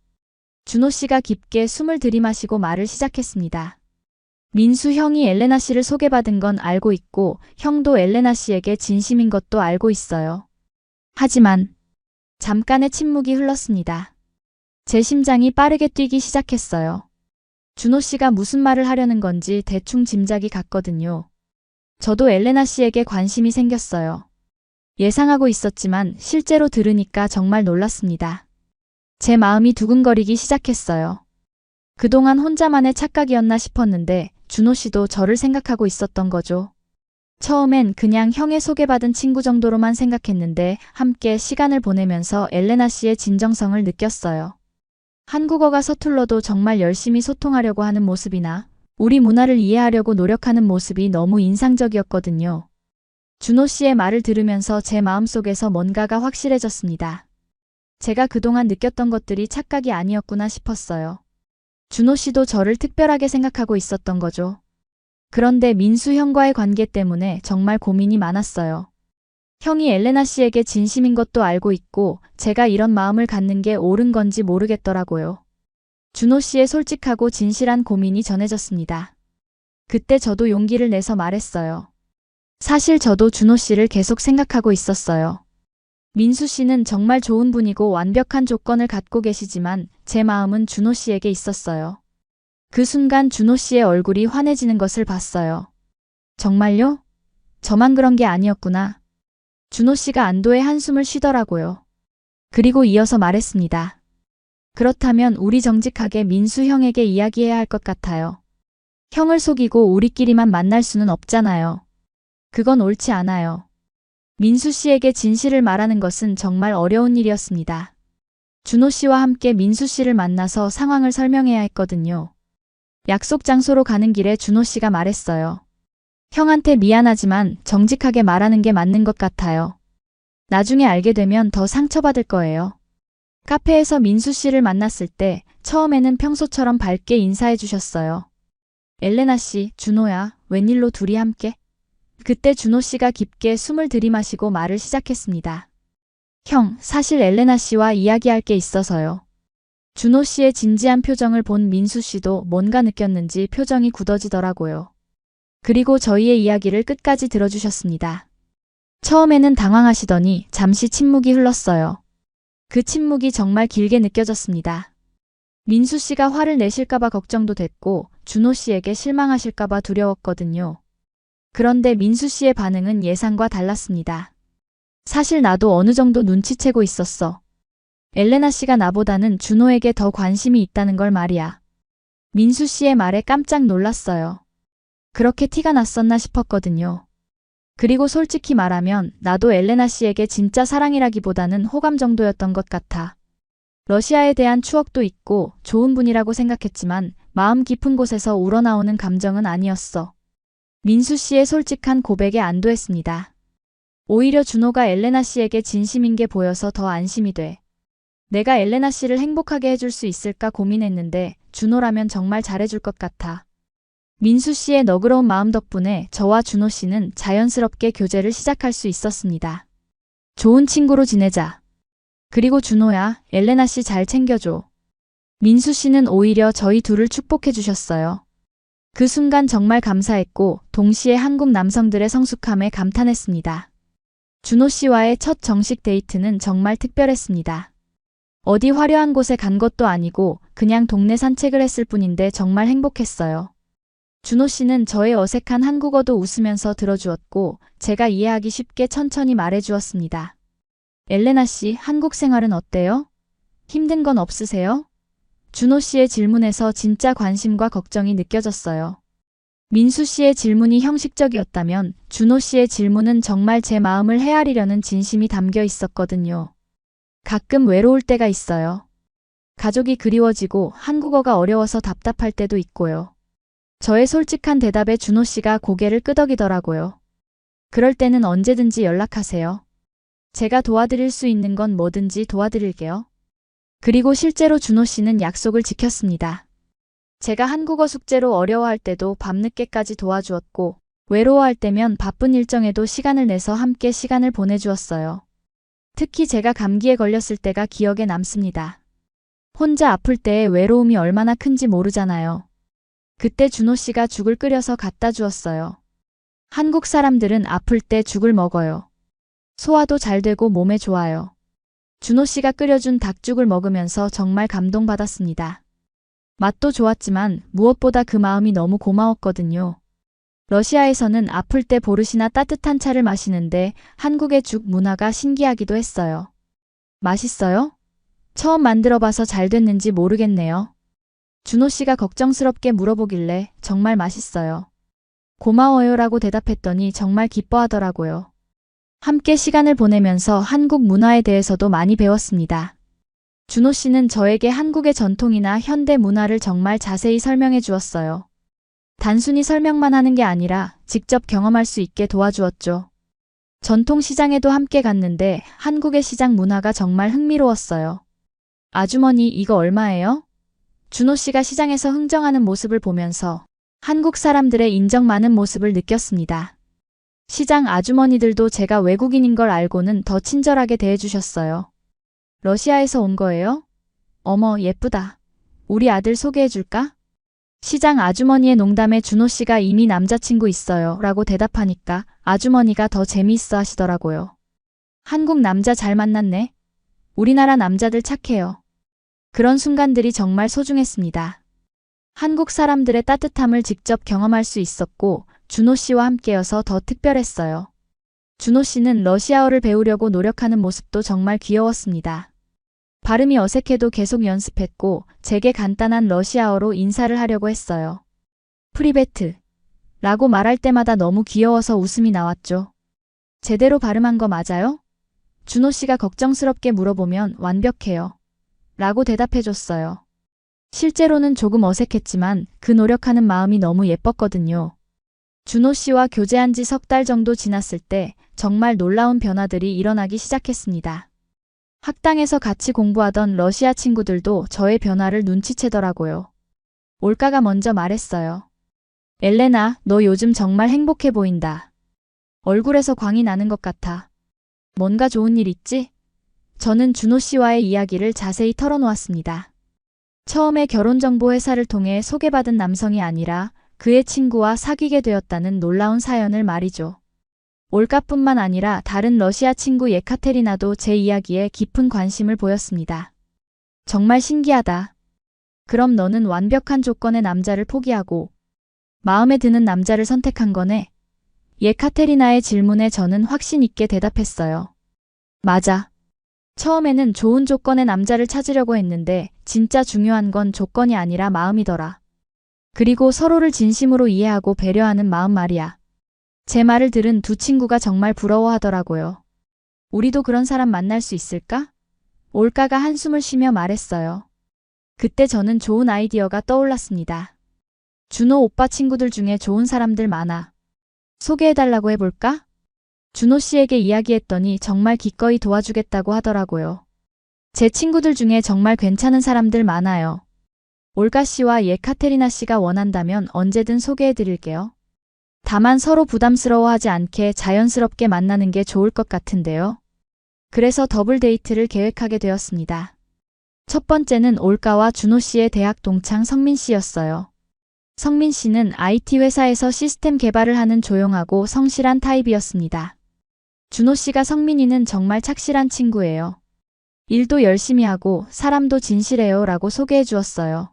준호 씨가 깊게 숨을 들이마시고 말을 시작했습니다. 민수 형이 엘레나 씨를 소개받은 건 알고 있고 형도 엘레나 씨에게 진심인 것도 알고 있어요. 하지만 잠깐의 침묵이 흘렀습니다. 제 심장이 빠르게 뛰기 시작했어요. 준호 씨가 무슨 말을 하려는 건지 대충 짐작이 갔거든요. 저도 엘레나 씨에게 관심이 생겼어요. 예상하고 있었지만 실제로 들으니까 정말 놀랐습니다. 제 마음이 두근거리기 시작했어요. 그동안 혼자만의 착각이었나 싶었는데 준호 씨도 저를 생각하고 있었던 거죠. 처음엔 그냥 형의 소개받은 친구 정도로만 생각했는데 함께 시간을 보내면서 엘레나 씨의 진정성을 느꼈어요. 한국어가 서툴러도 정말 열심히 소통하려고 하는 모습이나 우리 문화를 이해하려고 노력하는 모습이 너무 인상적이었거든요. 준호 씨의 말을 들으면서 제 마음속에서 뭔가가 확실해졌습니다. 제가 그동안 느꼈던 것들이 착각이 아니었구나 싶었어요. 준호 씨도 저를 특별하게 생각하고 있었던 거죠. 그런데 민수 형과의 관계 때문에 정말 고민이 많았어요. 형이 엘레나 씨에게 진심인 것도 알고 있고 제가 이런 마음을 갖는 게 옳은 건지 모르겠더라고요. 준호 씨의 솔직하고 진실한 고민이 전해졌습니다. 그때 저도 용기를 내서 말했어요. 사실 저도 준호 씨를 계속 생각하고 있었어요. 민수 씨는 정말 좋은 분이고 완벽한 조건을 갖고 계시지만 제 마음은 준호 씨에게 있었어요. 그 순간 준호 씨의 얼굴이 환해지는 것을 봤어요. 정말요? 저만 그런 게 아니었구나. 준호 씨가 안도의 한숨을 쉬더라고요. 그리고 이어서 말했습니다. 그렇다면 우리 정직하게 민수 형에게 이야기해야 할 것 같아요. 형을 속이고 우리끼리만 만날 수는 없잖아요. 그건 옳지 않아요. 민수 씨에게 진실을 말하는 것은 정말 어려운 일이었습니다. 준호 씨와 함께 민수 씨를 만나서 상황을 설명해야 했거든요. 약속 장소로 가는 길에 준호 씨가 말했어요. 형한테 미안하지만 정직하게 말하는 게 맞는 것 같아요. 나중에 알게 되면 더 상처받을 거예요. 카페에서 민수 씨를 만났을 때 처음에는 평소처럼 밝게 인사해 주셨어요. 엘레나 씨, 준호야, 웬일로 둘이 함께? 그때 준호 씨가 깊게 숨을 들이마시고 말을 시작했습니다. 형, 사실 엘레나 씨와 이야기할 게 있어서요. 준호 씨의 진지한 표정을 본 민수 씨도 뭔가 느꼈는지 표정이 굳어지더라고요. 그리고 저희의 이야기를 끝까지 들어주셨습니다. 처음에는 당황하시더니 잠시 침묵이 흘렀어요. 그 침묵이 정말 길게 느껴졌습니다. 민수 씨가 화를 내실까봐 걱정도 됐고 준호 씨에게 실망하실까봐 두려웠거든요. 그런데 민수 씨의 반응은 예상과 달랐습니다. 사실 나도 어느 정도 눈치채고 있었어. 엘레나 씨가 나보다는 준호에게 더 관심이 있다는 걸 말이야. 민수 씨의 말에 깜짝 놀랐어요. 그렇게 티가 났었나 싶었거든요. 그리고 솔직히 말하면 나도 엘레나 씨에게 진짜 사랑이라기보다는 호감 정도였던 것 같아. 러시아에 대한 추억도 있고 좋은 분이라고 생각했지만 마음 깊은 곳에서 우러나오는 감정은 아니었어. 민수 씨의 솔직한 고백에 안도했습니다. 오히려 준호가 엘레나 씨에게 진심인 게 보여서 더 안심이 돼. 내가 엘레나 씨를 행복하게 해줄 수 있을까 고민했는데 준호라면 정말 잘해줄 것 같아. 민수 씨의 너그러운 마음 덕분에 저와 준호 씨는 자연스럽게 교제를 시작할 수 있었습니다. 좋은 친구로 지내자. 그리고 준호야, 엘레나 씨 잘 챙겨줘. 민수 씨는 오히려 저희 둘을 축복해 주셨어요. 그 순간 정말 감사했고 동시에 한국 남성들의 성숙함에 감탄했습니다. 준호 씨와의 첫 정식 데이트는 정말 특별했습니다. 어디 화려한 곳에 간 것도 아니고 그냥 동네 산책을 했을 뿐인데 정말 행복했어요. 준호 씨는 저의 어색한 한국어도 웃으면서 들어주었고 제가 이해하기 쉽게 천천히 말해주었습니다. 엘레나 씨, 한국 생활은 어때요? 힘든 건 없으세요? 준호 씨의 질문에서 진짜 관심과 걱정이 느껴졌어요. 민수 씨의 질문이 형식적이었다면 준호 씨의 질문은 정말 제 마음을 헤아리려는 진심이 담겨 있었거든요. 가끔 외로울 때가 있어요. 가족이 그리워지고 한국어가 어려워서 답답할 때도 있고요. 저의 솔직한 대답에 준호 씨가 고개를 끄덕이더라고요. 그럴 때는 언제든지 연락하세요. 제가 도와드릴 수 있는 건 뭐든지 도와드릴게요. 그리고 실제로 준호 씨는 약속을 지켰습니다. 제가 한국어 숙제로 어려워할 때도 밤늦게까지 도와주었고 외로워할 때면 바쁜 일정에도 시간을 내서 함께 시간을 보내주었어요. 특히 제가 감기에 걸렸을 때가 기억에 남습니다. 혼자 아플 때의 외로움이 얼마나 큰지 모르잖아요. 그때 준호 씨가 죽을 끓여서 갖다 주었어요. 한국 사람들은 아플 때 죽을 먹어요. 소화도 잘 되고 몸에 좋아요. 준호 씨가 끓여준 닭죽을 먹으면서 정말 감동받았습니다. 맛도 좋았지만 무엇보다 그 마음이 너무 고마웠거든요. 러시아에서는 아플 때 보르시나 따뜻한 차를 마시는데 한국의 죽 문화가 신기하기도 했어요. 맛있어요? 처음 만들어봐서 잘 됐는지 모르겠네요. 준호 씨가 걱정스럽게 물어보길래 정말 맛있어요. 고마워요라고 대답했더니 정말 기뻐하더라고요. 함께 시간을 보내면서 한국 문화에 대해서도 많이 배웠습니다. 준호 씨는 저에게 한국의 전통이나 현대 문화를 정말 자세히 설명해 주었어요. 단순히 설명만 하는 게 아니라 직접 경험할 수 있게 도와주었죠. 전통 시장에도 함께 갔는데 한국의 시장 문화가 정말 흥미로웠어요. 아주머니, 이거 얼마예요? 준호 씨가 시장에서 흥정하는 모습을 보면서 한국 사람들의 인정 많은 모습을 느꼈습니다. 시장 아주머니들도 제가 외국인인 걸 알고는 더 친절하게 대해주셨어요. 러시아에서 온 거예요? 어머, 예쁘다. 우리 아들 소개해줄까? 시장 아주머니의 농담에 준호 씨가 이미 남자친구 있어요 라고 대답하니까 아주머니가 더 재미있어 하시더라고요. 한국 남자 잘 만났네. 우리나라 남자들 착해요. 그런 순간들이 정말 소중했습니다. 한국 사람들의 따뜻함을 직접 경험할 수 있었고 준호 씨와 함께여서 더 특별했어요. 준호 씨는 러시아어를 배우려고 노력하는 모습도 정말 귀여웠습니다. 발음이 어색해도 계속 연습했고 제게 간단한 러시아어로 인사를 하려고 했어요. 프리베트 라고 말할 때마다 너무 귀여워서 웃음이 나왔죠. 제대로 발음한 거 맞아요? 준호 씨가 걱정스럽게 물어보면 완벽해요. 라고 대답해줬어요. 실제로는 조금 어색했지만 그 노력하는 마음이 너무 예뻤거든요. 준호 씨와 교제한 지 석 달 정도 지났을 때 정말 놀라운 변화들이 일어나기 시작했습니다. 학당에서 같이 공부하던 러시아 친구들도 저의 변화를 눈치채더라고요. 올가가 먼저 말했어요. 엘레나, 너 요즘 정말 행복해 보인다. 얼굴에서 광이 나는 것 같아. 뭔가 좋은 일 있지? 저는 준호 씨와의 이야기를 자세히 털어놓았습니다. 처음에 결혼정보 회사를 통해 소개받은 남성이 아니라 그의 친구와 사귀게 되었다는 놀라운 사연을 말이죠. 올가뿐만 아니라 다른 러시아 친구 예카테리나도 제 이야기에 깊은 관심을 보였습니다. 정말 신기하다. 그럼 너는 완벽한 조건의 남자를 포기하고 마음에 드는 남자를 선택한 거네? 예카테리나의 질문에 저는 확신 있게 대답했어요. 맞아. 처음에는 좋은 조건의 남자를 찾으려고 했는데 진짜 중요한 건 조건이 아니라 마음이더라. 그리고 서로를 진심으로 이해하고 배려하는 마음 말이야. 제 말을 들은 두 친구가 정말 부러워하더라고요. 우리도 그런 사람 만날 수 있을까? 올가가 한숨을 쉬며 말했어요. 그때 저는 좋은 아이디어가 떠올랐습니다. 준호 오빠 친구들 중에 좋은 사람들 많아. 소개해달라고 해볼까? 준호 씨에게 이야기했더니 정말 기꺼이 도와주겠다고 하더라고요. 제 친구들 중에 정말 괜찮은 사람들 많아요. 올가 씨와 예카테리나 씨가 원한다면 언제든 소개해드릴게요. 다만 서로 부담스러워하지 않게 자연스럽게 만나는 게 좋을 것 같은데요. 그래서 더블 데이트를 계획하게 되었습니다. 첫 번째는 올가와 준호 씨의 대학 동창 성민 씨였어요. 성민 씨는 IT 회사에서 시스템 개발을 하는 조용하고 성실한 타입이었습니다. 준호 씨가 성민이는 정말 착실한 친구예요. 일도 열심히 하고 사람도 진실해요 라고 소개해 주었어요.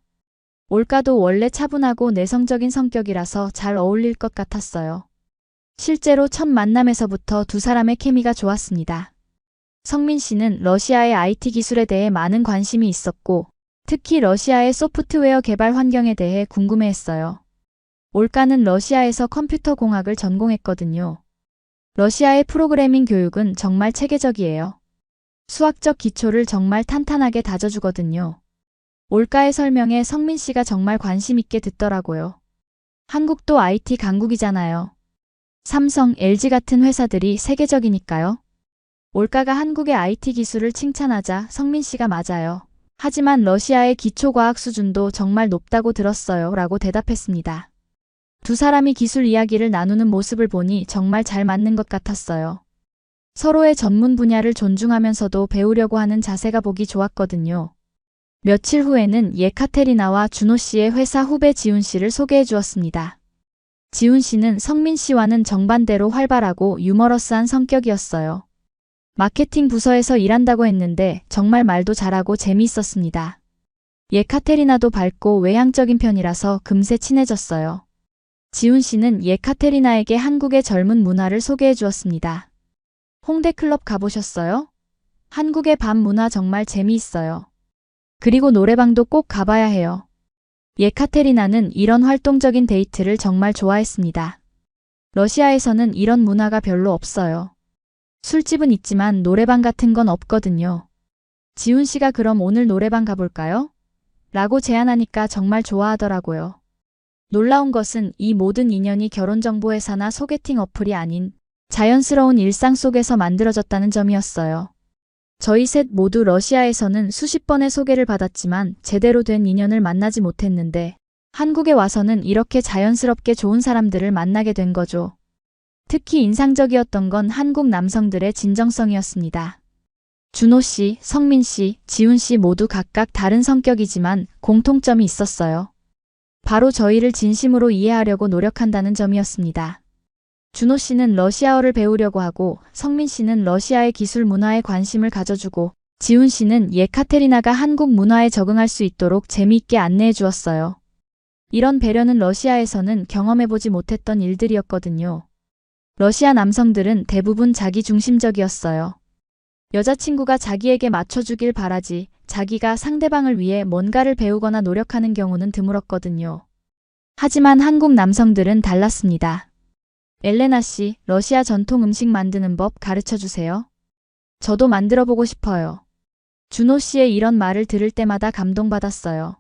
올가도 원래 차분하고 내성적인 성격이라서 잘 어울릴 것 같았어요. 실제로 첫 만남에서부터 두 사람의 케미가 좋았습니다. 성민 씨는 러시아의 IT 기술에 대해 많은 관심이 있었고 특히 러시아의 소프트웨어 개발 환경에 대해 궁금해했어요. 올가는 러시아에서 컴퓨터 공학을 전공했거든요. 러시아의 프로그래밍 교육은 정말 체계적이에요. 수학적 기초를 정말 탄탄하게 다져주거든요. 올가의 설명에 성민 씨가 정말 관심 있게 듣더라고요. 한국도 IT 강국이잖아요. 삼성, LG 같은 회사들이 세계적이니까요. 올가가 한국의 IT 기술을 칭찬하자 성민 씨가 맞아요. 하지만 러시아의 기초과학 수준도 정말 높다고 들었어요 라고 대답했습니다. 두 사람이 기술 이야기를 나누는 모습을 보니 정말 잘 맞는 것 같았어요. 서로의 전문 분야를 존중하면서도 배우려고 하는 자세가 보기 좋았거든요. 며칠 후에는 예카테리나와 준호 씨의 회사 후배 지훈 씨를 소개해 주었습니다. 지훈 씨는 성민 씨와는 정반대로 활발하고 유머러스한 성격이었어요. 마케팅 부서에서 일한다고 했는데 정말 말도 잘하고 재미있었습니다. 예카테리나도 밝고 외향적인 편이라서 금세 친해졌어요. 지훈 씨는 예카테리나에게 한국의 젊은 문화를 소개해 주었습니다. 홍대 클럽 가보셨어요? 한국의 밤 문화 정말 재미있어요. 그리고 노래방도 꼭 가봐야 해요. 예카테리나는 이런 활동적인 데이트를 정말 좋아했습니다. 러시아에서는 이런 문화가 별로 없어요. 술집은 있지만 노래방 같은 건 없거든요. 지훈 씨가 그럼 오늘 노래방 가볼까요? 라고 제안하니까 정말 좋아하더라고요. 놀라운 것은 이 모든 인연이 결혼정보회사나 소개팅 어플이 아닌 자연스러운 일상 속에서 만들어졌다는 점이었어요. 저희 셋 모두 러시아에서는 수십 번의 소개를 받았지만 제대로 된 인연을 만나지 못했는데 한국에 와서는 이렇게 자연스럽게 좋은 사람들을 만나게 된 거죠. 특히 인상적이었던 건 한국 남성들의 진정성이었습니다. 준호 씨, 성민 씨, 지훈 씨 모두 각각 다른 성격이지만 공통점이 있었어요. 바로 저희를 진심으로 이해하려고 노력한다는 점이었습니다. 준호 씨는 러시아어를 배우려고 하고 성민 씨는 러시아의 기술 문화에 관심을 가져주고 지훈 씨는 예카테리나가 한국 문화에 적응할 수 있도록 재미있게 안내해 주었어요. 이런 배려는 러시아에서는 경험해보지 못했던 일들이었거든요. 러시아 남성들은 대부분 자기중심적이었어요. 여자친구가 자기에게 맞춰주길 바라지 자기가 상대방을 위해 뭔가를 배우거나 노력하는 경우는 드물었거든요. 하지만 한국 남성들은 달랐습니다. 엘레나 씨, 러시아 전통 음식 만드는 법 가르쳐 주세요. 저도 만들어 보고 싶어요. 준호 씨의 이런 말을 들을 때마다 감동받았어요.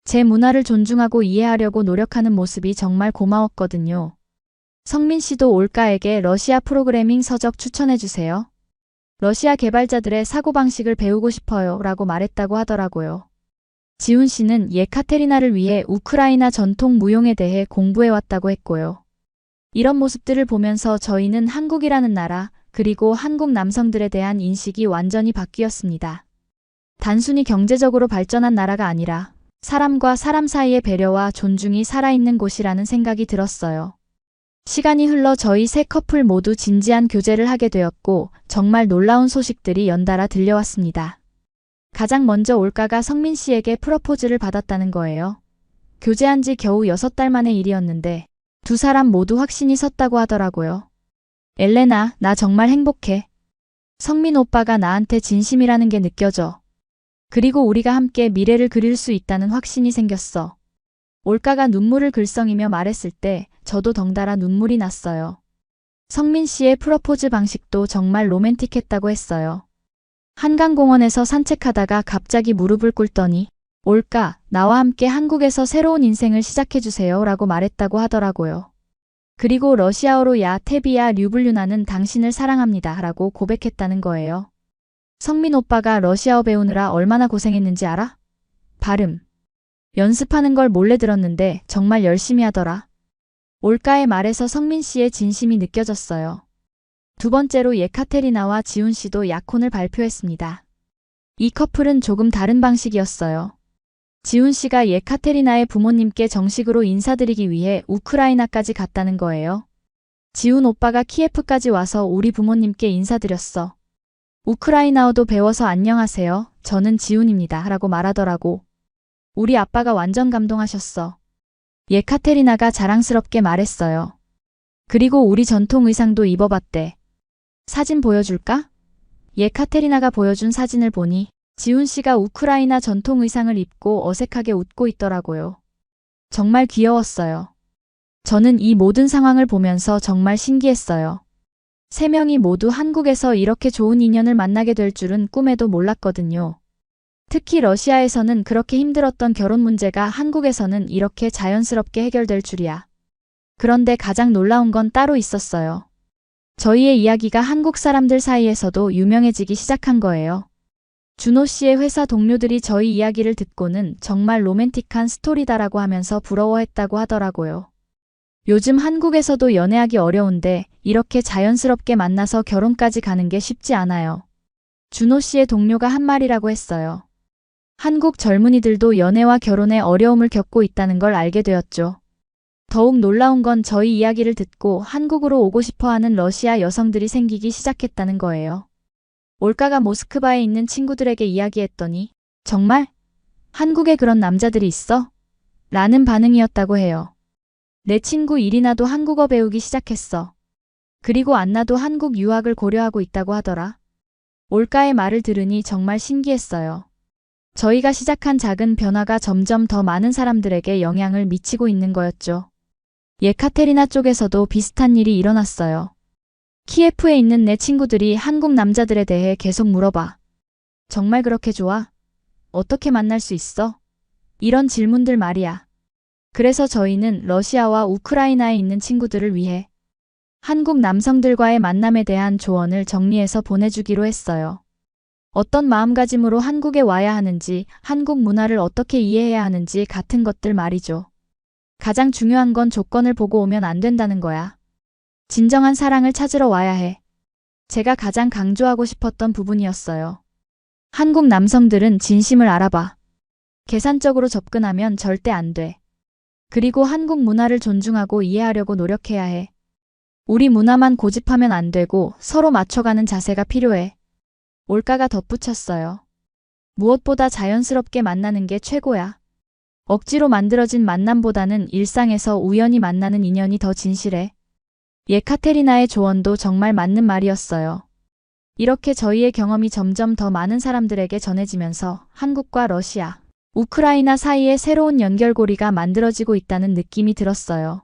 제 문화를 존중하고 이해하려고 노력하는 모습이 정말 고마웠거든요. 성민 씨도 올가에게 러시아 프로그래밍 서적 추천해주세요. 러시아 개발자들의 사고방식을 배우고 싶어요 라고 말했다고 하더라고요. 지훈 씨는 예카테리나를 위해 우크라이나 전통 무용에 대해 공부해왔다고 했고요. 이런 모습들을 보면서 저희는 한국이라는 나라, 그리고 한국 남성들에 대한 인식이 완전히 바뀌었습니다. 단순히 경제적으로 발전한 나라가 아니라 사람과 사람 사이의 배려와 존중이 살아있는 곳이라는 생각이 들었어요. 시간이 흘러 저희 세 커플 모두 진지한 교제를 하게 되었고 정말 놀라운 소식들이 연달아 들려왔습니다. 가장 먼저 올가가 성민 씨에게 프러포즈를 받았다는 거예요. 교제한 지 겨우 6달 만의 일이었는데 두 사람 모두 확신이 섰다고 하더라고요. 엘레나, 나 정말 행복해. 성민 오빠가 나한테 진심이라는 게 느껴져. 그리고 우리가 함께 미래를 그릴 수 있다는 확신이 생겼어. 올가가 눈물을 글썽이며 말했을 때 저도 덩달아 눈물이 났어요. 성민 씨의 프러포즈 방식도 정말 로맨틱했다고 했어요. 한강공원에서 산책하다가 갑자기 무릎을 꿇더니 올가, 나와 함께 한국에서 새로운 인생을 시작해주세요 라고 말했다고 하더라고요. 그리고 러시아어로 야 테비야 류블류나는 당신을 사랑합니다 라고 고백했다는 거예요. 성민 오빠가 러시아어 배우느라 얼마나 고생했는지 알아? 발음. 연습하는 걸 몰래 들었는데 정말 열심히 하더라. 올가의 말에서 성민 씨의 진심이 느껴졌어요. 두 번째로 예카테리나와 지훈 씨도 약혼을 발표했습니다. 이 커플은 조금 다른 방식이었어요. 지훈 씨가 예카테리나의 부모님께 정식으로 인사드리기 위해 우크라이나까지 갔다는 거예요. 지훈 오빠가 키예프까지 와서 우리 부모님께 인사드렸어. 우크라이나어도 배워서 안녕하세요. 저는 지훈입니다. 라고 말하더라고. 우리 아빠가 완전 감동하셨어. 예카테리나가 자랑스럽게 말했어요. 그리고 우리 전통 의상도 입어봤대. 사진 보여줄까? 예카테리나가 보여준 사진을 보니 지훈 씨가 우크라이나 전통 의상을 입고 어색하게 웃고 있더라고요. 정말 귀여웠어요. 저는 이 모든 상황을 보면서 정말 신기했어요. 세 명이 모두 한국에서 이렇게 좋은 인연을 만나게 될 줄은 꿈에도 몰랐거든요. 특히 러시아에서는 그렇게 힘들었던 결혼 문제가 한국에서는 이렇게 자연스럽게 해결될 줄이야. 그런데 가장 놀라운 건 따로 있었어요. 저희의 이야기가 한국 사람들 사이에서도 유명해지기 시작한 거예요. 준호 씨의 회사 동료들이 저희 이야기를 듣고는 정말 로맨틱한 스토리다라고 하면서 부러워했다고 하더라고요. 요즘 한국에서도 연애하기 어려운데 이렇게 자연스럽게 만나서 결혼까지 가는 게 쉽지 않아요. 준호 씨의 동료가 한 말이라고 했어요. 한국 젊은이들도 연애와 결혼에 어려움을 겪고 있다는 걸 알게 되었죠. 더욱 놀라운 건 저희 이야기를 듣고 한국으로 오고 싶어하는 러시아 여성들이 생기기 시작했다는 거예요. 올가가 모스크바에 있는 친구들에게 이야기했더니 정말? 한국에 그런 남자들이 있어? 라는 반응이었다고 해요. 내 친구 이리나도 한국어 배우기 시작했어. 그리고 안나도 한국 유학을 고려하고 있다고 하더라. 올가의 말을 들으니 정말 신기했어요. 저희가 시작한 작은 변화가 점점 더 많은 사람들에게 영향을 미치고 있는 거였죠. 예카테리나 쪽에서도 비슷한 일이 일어났어요. 키예프에 있는 내 친구들이 한국 남자들에 대해 계속 물어봐. 정말 그렇게 좋아? 어떻게 만날 수 있어? 이런 질문들 말이야. 그래서 저희는 러시아와 우크라이나에 있는 친구들을 위해 한국 남성들과의 만남에 대한 조언을 정리해서 보내주기로 했어요. 어떤 마음가짐으로 한국에 와야 하는지, 한국 문화를 어떻게 이해해야 하는지 같은 것들 말이죠. 가장 중요한 건 조건을 보고 오면 안 된다는 거야. 진정한 사랑을 찾으러 와야 해. 제가 가장 강조하고 싶었던 부분이었어요. 한국 남성들은 진심을 알아봐. 계산적으로 접근하면 절대 안 돼. 그리고 한국 문화를 존중하고 이해하려고 노력해야 해. 우리 문화만 고집하면 안 되고 서로 맞춰가는 자세가 필요해. 올가가 덧붙였어요. 무엇보다 자연스럽게 만나는 게 최고야. 억지로 만들어진 만남보다는 일상에서 우연히 만나는 인연이 더 진실해. 예카테리나의 조언도 정말 맞는 말이었어요. 이렇게 저희의 경험이 점점 더 많은 사람들에게 전해지면서 한국과 러시아, 우크라이나 사이에 새로운 연결고리가 만들어지고 있다는 느낌이 들었어요.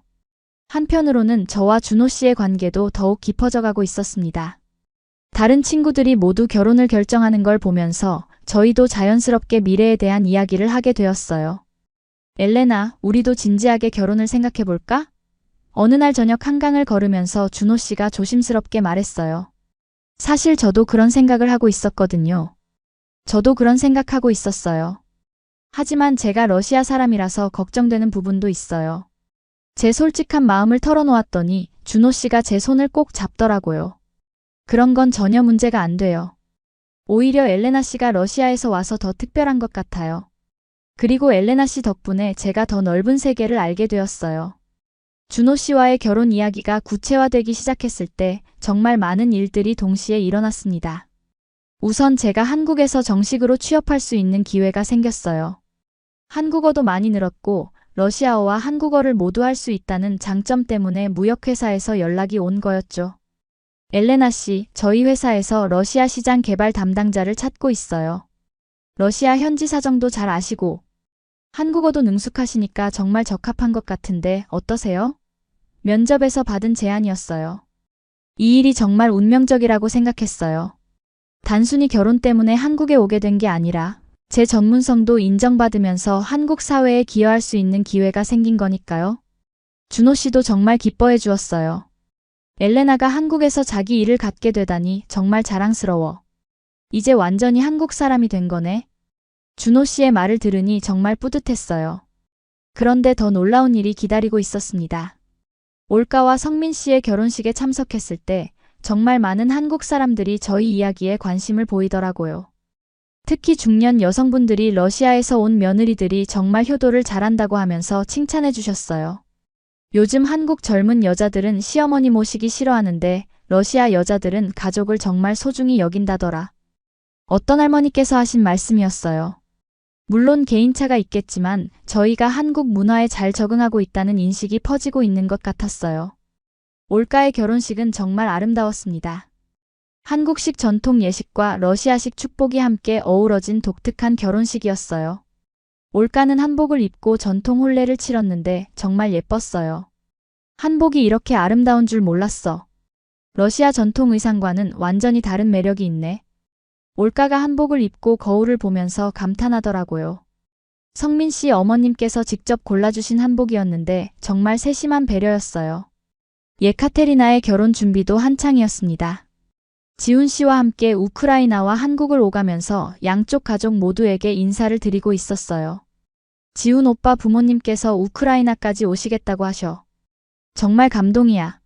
한편으로는 저와 준호 씨의 관계도 더욱 깊어져가고 있었습니다. 다른 친구들이 모두 결혼을 결정하는 걸 보면서 저희도 자연스럽게 미래에 대한 이야기를 하게 되었어요. 엘레나, 우리도 진지하게 결혼을 생각해볼까? 어느 날 저녁 한강을 걸으면서 준호 씨가 조심스럽게 말했어요. 사실 저도 그런 생각을 하고 있었거든요. 저도 그런 생각하고 있었어요. 하지만 제가 러시아 사람이라서 걱정되는 부분도 있어요. 제 솔직한 마음을 털어놓았더니 준호 씨가 제 손을 꼭 잡더라고요. 그런 건 전혀 문제가 안 돼요. 오히려 엘레나 씨가 러시아에서 와서 더 특별한 것 같아요. 그리고 엘레나 씨 덕분에 제가 더 넓은 세계를 알게 되었어요. 준호 씨와의 결혼 이야기가 구체화되기 시작했을 때 정말 많은 일들이 동시에 일어났습니다. 우선 제가 한국에서 정식으로 취업할 수 있는 기회가 생겼어요. 한국어도 많이 늘었고 러시아어와 한국어를 모두 할 수 있다는 장점 때문에 무역회사에서 연락이 온 거였죠. 엘레나 씨, 저희 회사에서 러시아 시장 개발 담당자를 찾고 있어요. 러시아 현지 사정도 잘 아시고 한국어도 능숙하시니까 정말 적합한 것 같은데 어떠세요? 면접에서 받은 제안이었어요. 이 일이 정말 운명적이라고 생각했어요. 단순히 결혼 때문에 한국에 오게 된 게 아니라 제 전문성도 인정받으면서 한국 사회에 기여할 수 있는 기회가 생긴 거니까요. 준호 씨도 정말 기뻐해 주었어요. 엘레나가 한국에서 자기 일을 갖게 되다니 정말 자랑스러워. 이제 완전히 한국 사람이 된 거네. 준호 씨의 말을 들으니 정말 뿌듯했어요. 그런데 더 놀라운 일이 기다리고 있었습니다. 올가와 성민 씨의 결혼식에 참석했을 때 정말 많은 한국 사람들이 저희 이야기에 관심을 보이더라고요. 특히 중년 여성분들이 러시아에서 온 며느리들이 정말 효도를 잘한다고 하면서 칭찬해 주셨어요. 요즘 한국 젊은 여자들은 시어머니 모시기 싫어하는데 러시아 여자들은 가족을 정말 소중히 여긴다더라. 어떤 할머니께서 하신 말씀이었어요. 물론 개인차가 있겠지만 저희가 한국 문화에 잘 적응하고 있다는 인식이 퍼지고 있는 것 같았어요. 올가의 결혼식은 정말 아름다웠습니다. 한국식 전통 예식과 러시아식 축복이 함께 어우러진 독특한 결혼식이었어요. 올가는 한복을 입고 전통 혼례를 치렀는데 정말 예뻤어요. 한복이 이렇게 아름다운 줄 몰랐어. 러시아 전통 의상과는 완전히 다른 매력이 있네. 올가가 한복을 입고 거울을 보면서 감탄하더라고요. 성민 씨 어머님께서 직접 골라주신 한복이었는데 정말 세심한 배려였어요. 예카테리나의 결혼 준비도 한창이었습니다. 지훈 씨와 함께 우크라이나와 한국을 오가면서 양쪽 가족 모두에게 인사를 드리고 있었어요. 지훈 오빠 부모님께서 우크라이나까지 오시겠다고 하셔. 정말 감동이야.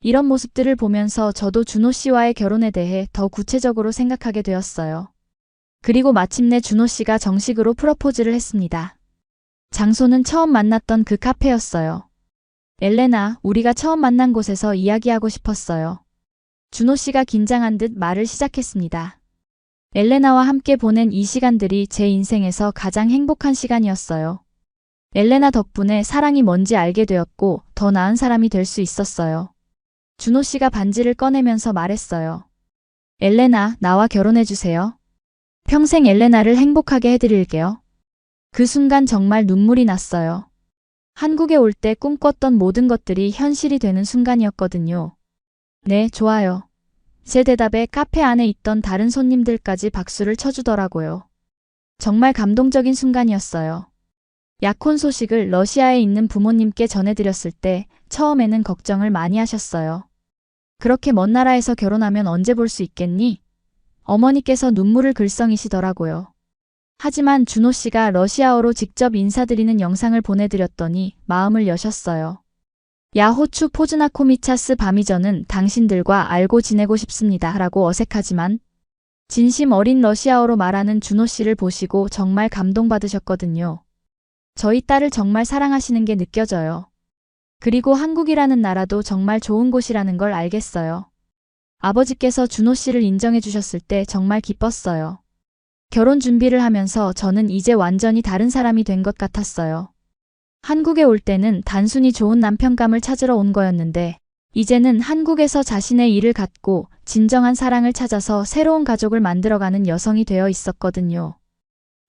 이런 모습들을 보면서 저도 준호 씨와의 결혼에 대해 더 구체적으로 생각하게 되었어요. 그리고 마침내 준호 씨가 정식으로 프러포즈를 했습니다. 장소는 처음 만났던 그 카페였어요. 엘레나, 우리가 처음 만난 곳에서 이야기하고 싶었어요. 준호 씨가 긴장한 듯 말을 시작했습니다. 엘레나와 함께 보낸 이 시간들이 제 인생에서 가장 행복한 시간이었어요. 엘레나 덕분에 사랑이 뭔지 알게 되었고 더 나은 사람이 될 수 있었어요. 준호 씨가 반지를 꺼내면서 말했어요. 엘레나, 나와 결혼해주세요. 평생 엘레나를 행복하게 해드릴게요. 그 순간 정말 눈물이 났어요. 한국에 올 때 꿈꿨던 모든 것들이 현실이 되는 순간이었거든요. 네, 좋아요. 제 대답에 카페 안에 있던 다른 손님들까지 박수를 쳐주더라고요. 정말 감동적인 순간이었어요. 약혼 소식을 러시아에 있는 부모님께 전해드렸을 때 처음에는 걱정을 많이 하셨어요. 그렇게 먼 나라에서 결혼하면 언제 볼 수 있겠니? 어머니께서 눈물을 글썽이시더라고요. 하지만 준호 씨가 러시아어로 직접 인사드리는 영상을 보내드렸더니 마음을 여셨어요. 야 호추 포즈나코미차스 밤이저는 당신들과 알고 지내고 싶습니다. 라고 어색하지만 진심 어린 러시아어로 말하는 준호 씨를 보시고 정말 감동받으셨거든요. 저희 딸을 정말 사랑하시는 게 느껴져요. 그리고 한국이라는 나라도 정말 좋은 곳이라는 걸 알겠어요. 아버지께서 준호 씨를 인정해 주셨을 때 정말 기뻤어요. 결혼 준비를 하면서 저는 이제 완전히 다른 사람이 된 것 같았어요. 한국에 올 때는 단순히 좋은 남편감을 찾으러 온 거였는데 이제는 한국에서 자신의 일을 갖고 진정한 사랑을 찾아서 새로운 가족을 만들어가는 여성이 되어 있었거든요.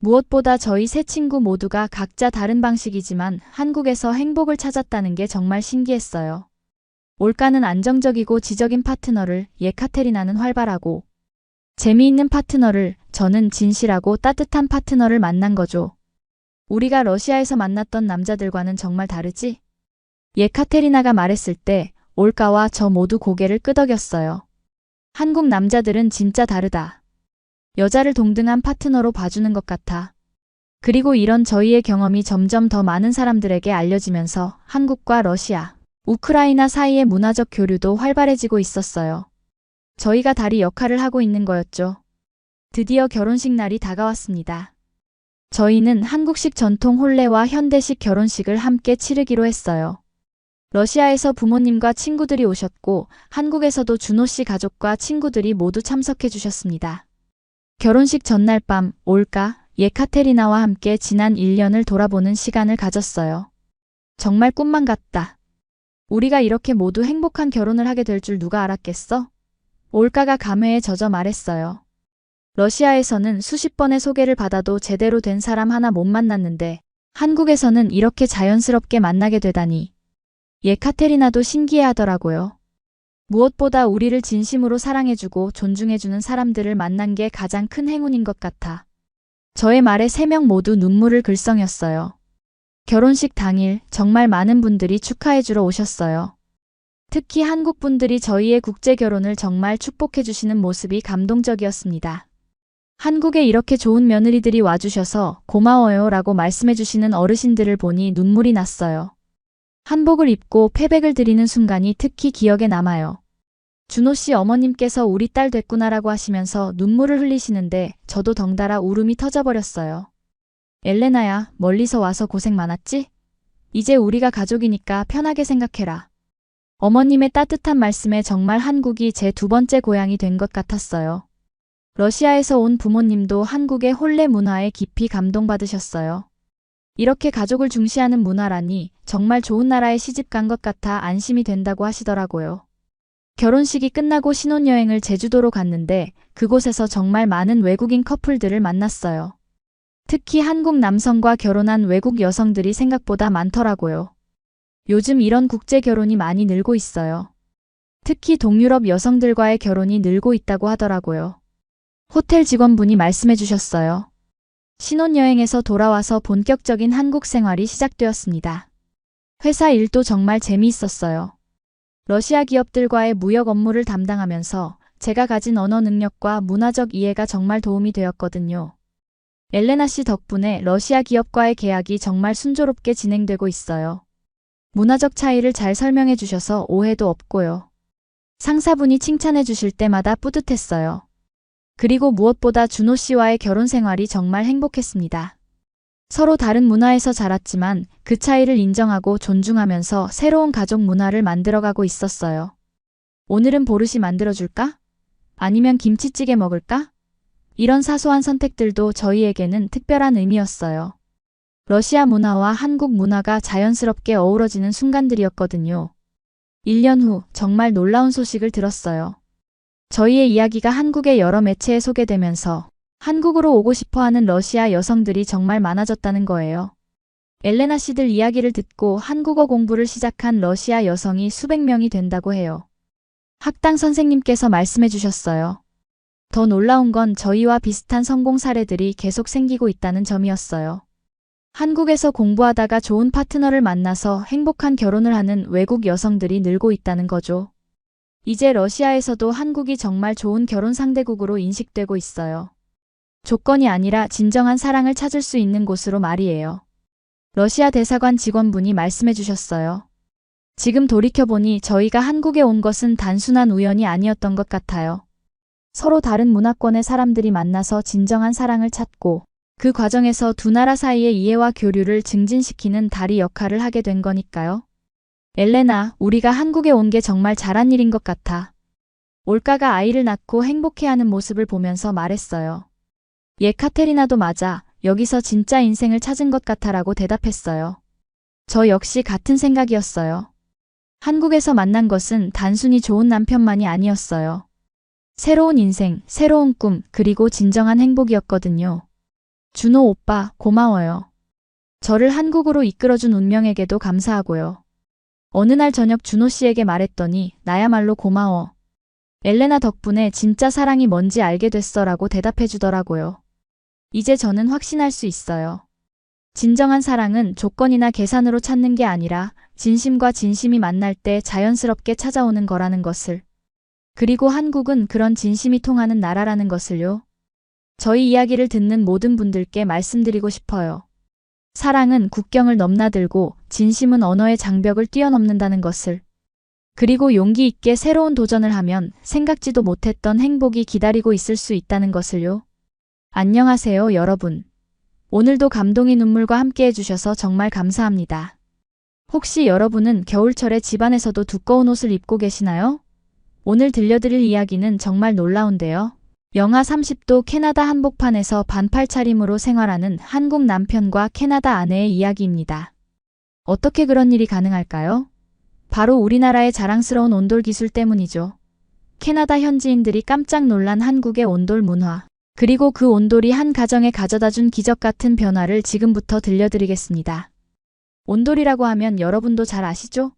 무엇보다 저희 세 친구 모두가 각자 다른 방식이지만 한국에서 행복을 찾았다는 게 정말 신기했어요. 올가는 안정적이고 지적인 파트너를, 예카테리나는 활발하고 재미있는 파트너를, 저는 진실하고 따뜻한 파트너를 만난 거죠. 우리가 러시아에서 만났던 남자들과는 정말 다르지? 예카테리나가 말했을 때 올가와 저 모두 고개를 끄덕였어요. 한국 남자들은 진짜 다르다. 여자를 동등한 파트너로 봐주는 것 같아. 그리고 이런 저희의 경험이 점점 더 많은 사람들에게 알려지면서 한국과 러시아, 우크라이나 사이의 문화적 교류도 활발해지고 있었어요. 저희가 다리 역할을 하고 있는 거였죠. 드디어 결혼식 날이 다가왔습니다. 저희는 한국식 전통 혼례와 현대식 결혼식을 함께 치르기로 했어요. 러시아에서 부모님과 친구들이 오셨고 한국에서도 준호 씨 가족과 친구들이 모두 참석해 주셨습니다. 결혼식 전날 밤 올가, 예카테리나와 함께 지난 1년을 돌아보는 시간을 가졌어요. 정말 꿈만 같다. 우리가 이렇게 모두 행복한 결혼을 하게 될 줄 누가 알았겠어? 올가가 감회에 젖어 말했어요. 러시아에서는 수십 번의 소개를 받아도 제대로 된 사람 하나 못 만났는데 한국에서는 이렇게 자연스럽게 만나게 되다니. 예카테리나도 신기해하더라고요. 무엇보다 우리를 진심으로 사랑해주고 존중해주는 사람들을 만난 게 가장 큰 행운인 것 같아. 저의 말에 3명 모두 눈물을 글썽였어요. 결혼식 당일 정말 많은 분들이 축하해주러 오셨어요. 특히 한국 분들이 저희의 국제 결혼을 정말 축복해주시는 모습이 감동적이었습니다. 한국에 이렇게 좋은 며느리들이 와주셔서 고마워요 라고 말씀해주시는 어르신들을 보니 눈물이 났어요. 한복을 입고 패백을 드리는 순간이 특히 기억에 남아요. 준호 씨 어머님께서 우리 딸 됐구나라고 하시면서 눈물을 흘리시는데 저도 덩달아 울음이 터져버렸어요. 엘레나야, 멀리서 와서 고생 많았지? 이제 우리가 가족이니까 편하게 생각해라. 어머님의 따뜻한 말씀에 정말 한국이 제 2번째 고향이 된 것 같았어요. 러시아에서 온 부모님도 한국의 혼례 문화에 깊이 감동받으셨어요. 이렇게 가족을 중시하는 문화라니 정말 좋은 나라에 시집 간 것 같아 안심이 된다고 하시더라고요. 결혼식이 끝나고 신혼여행을 제주도로 갔는데 그곳에서 정말 많은 외국인 커플들을 만났어요. 특히 한국 남성과 결혼한 외국 여성들이 생각보다 많더라고요. 요즘 이런 국제 결혼이 많이 늘고 있어요. 특히 동유럽 여성들과의 결혼이 늘고 있다고 하더라고요. 호텔 직원분이 말씀해 주셨어요. 신혼여행에서 돌아와서 본격적인 한국 생활이 시작되었습니다. 회사 일도 정말 재미있었어요. 러시아 기업들과의 무역 업무를 담당하면서 제가 가진 언어 능력과 문화적 이해가 정말 도움이 되었거든요. 엘레나 씨 덕분에 러시아 기업과의 계약이 정말 순조롭게 진행되고 있어요. 문화적 차이를 잘 설명해 주셔서 오해도 없고요. 상사분이 칭찬해 주실 때마다 뿌듯했어요. 그리고 무엇보다 준호 씨와의 결혼 생활이 정말 행복했습니다. 서로 다른 문화에서 자랐지만 그 차이를 인정하고 존중하면서 새로운 가족 문화를 만들어가고 있었어요. 오늘은 보르시 만들어줄까? 아니면 김치찌개 먹을까? 이런 사소한 선택들도 저희에게는 특별한 의미였어요. 러시아 문화와 한국 문화가 자연스럽게 어우러지는 순간들이었거든요. 1년 후 정말 놀라운 소식을 들었어요. 저희의 이야기가 한국의 여러 매체에 소개되면서 한국으로 오고 싶어하는 러시아 여성들이 정말 많아졌다는 거예요. 엘레나 씨들 이야기를 듣고 한국어 공부를 시작한 러시아 여성이 수백 명이 된다고 해요. 학당 선생님께서 말씀해 주셨어요. 더 놀라운 건 저희와 비슷한 성공 사례들이 계속 생기고 있다는 점이었어요. 한국에서 공부하다가 좋은 파트너를 만나서 행복한 결혼을 하는 외국 여성들이 늘고 있다는 거죠. 이제 러시아에서도 한국이 정말 좋은 결혼 상대국으로 인식되고 있어요. 조건이 아니라 진정한 사랑을 찾을 수 있는 곳으로 말이에요. 러시아 대사관 직원분이 말씀해 주셨어요. 지금 돌이켜보니 저희가 한국에 온 것은 단순한 우연이 아니었던 것 같아요. 서로 다른 문화권의 사람들이 만나서 진정한 사랑을 찾고 그 과정에서 두 나라 사이의 이해와 교류를 증진시키는 다리 역할을 하게 된 거니까요. 엘레나, 우리가 한국에 온 게 정말 잘한 일인 것 같아. 올가가 아이를 낳고 행복해하는 모습을 보면서 말했어요. 예카테리나도 맞아. 여기서 진짜 인생을 찾은 것 같아라고 대답했어요. 저 역시 같은 생각이었어요. 한국에서 만난 것은 단순히 좋은 남편만이 아니었어요. 새로운 인생, 새로운 꿈, 그리고 진정한 행복이었거든요. 준호 오빠, 고마워요. 저를 한국으로 이끌어준 운명에게도 감사하고요. 어느 날 저녁 준호 씨에게 말했더니 나야말로 고마워. 엘레나 덕분에 진짜 사랑이 뭔지 알게 됐어라고 대답해 주더라고요. 이제 저는 확신할 수 있어요. 진정한 사랑은 조건이나 계산으로 찾는 게 아니라 진심과 진심이 만날 때 자연스럽게 찾아오는 거라는 것을. 그리고 한국은 그런 진심이 통하는 나라라는 것을요. 저희 이야기를 듣는 모든 분들께 말씀드리고 싶어요. 사랑은 국경을 넘나들고 진심은 언어의 장벽을 뛰어넘는다는 것을. 그리고 용기 있게 새로운 도전을 하면 생각지도 못했던 행복이 기다리고 있을 수 있다는 것을요. 안녕하세요, 여러분. 오늘도 감동의 눈물과 함께 해주셔서 정말 감사합니다. 혹시 여러분은 겨울철에 집안에서도 두꺼운 옷을 입고 계시나요? 오늘 들려드릴 이야기는 정말 놀라운데요. 영하 30도 캐나다 한복판에서 반팔 차림으로 생활하는 한국 남편과 캐나다 아내의 이야기입니다. 어떻게 그런 일이 가능할까요? 바로 우리나라의 자랑스러운 온돌 기술 때문이죠. 캐나다 현지인들이 깜짝 놀란 한국의 온돌 문화. 그리고 그 온돌이 한 가정에 가져다준 기적 같은 변화를 지금부터 들려드리겠습니다. 온돌이라고 하면 여러분도 잘 아시죠?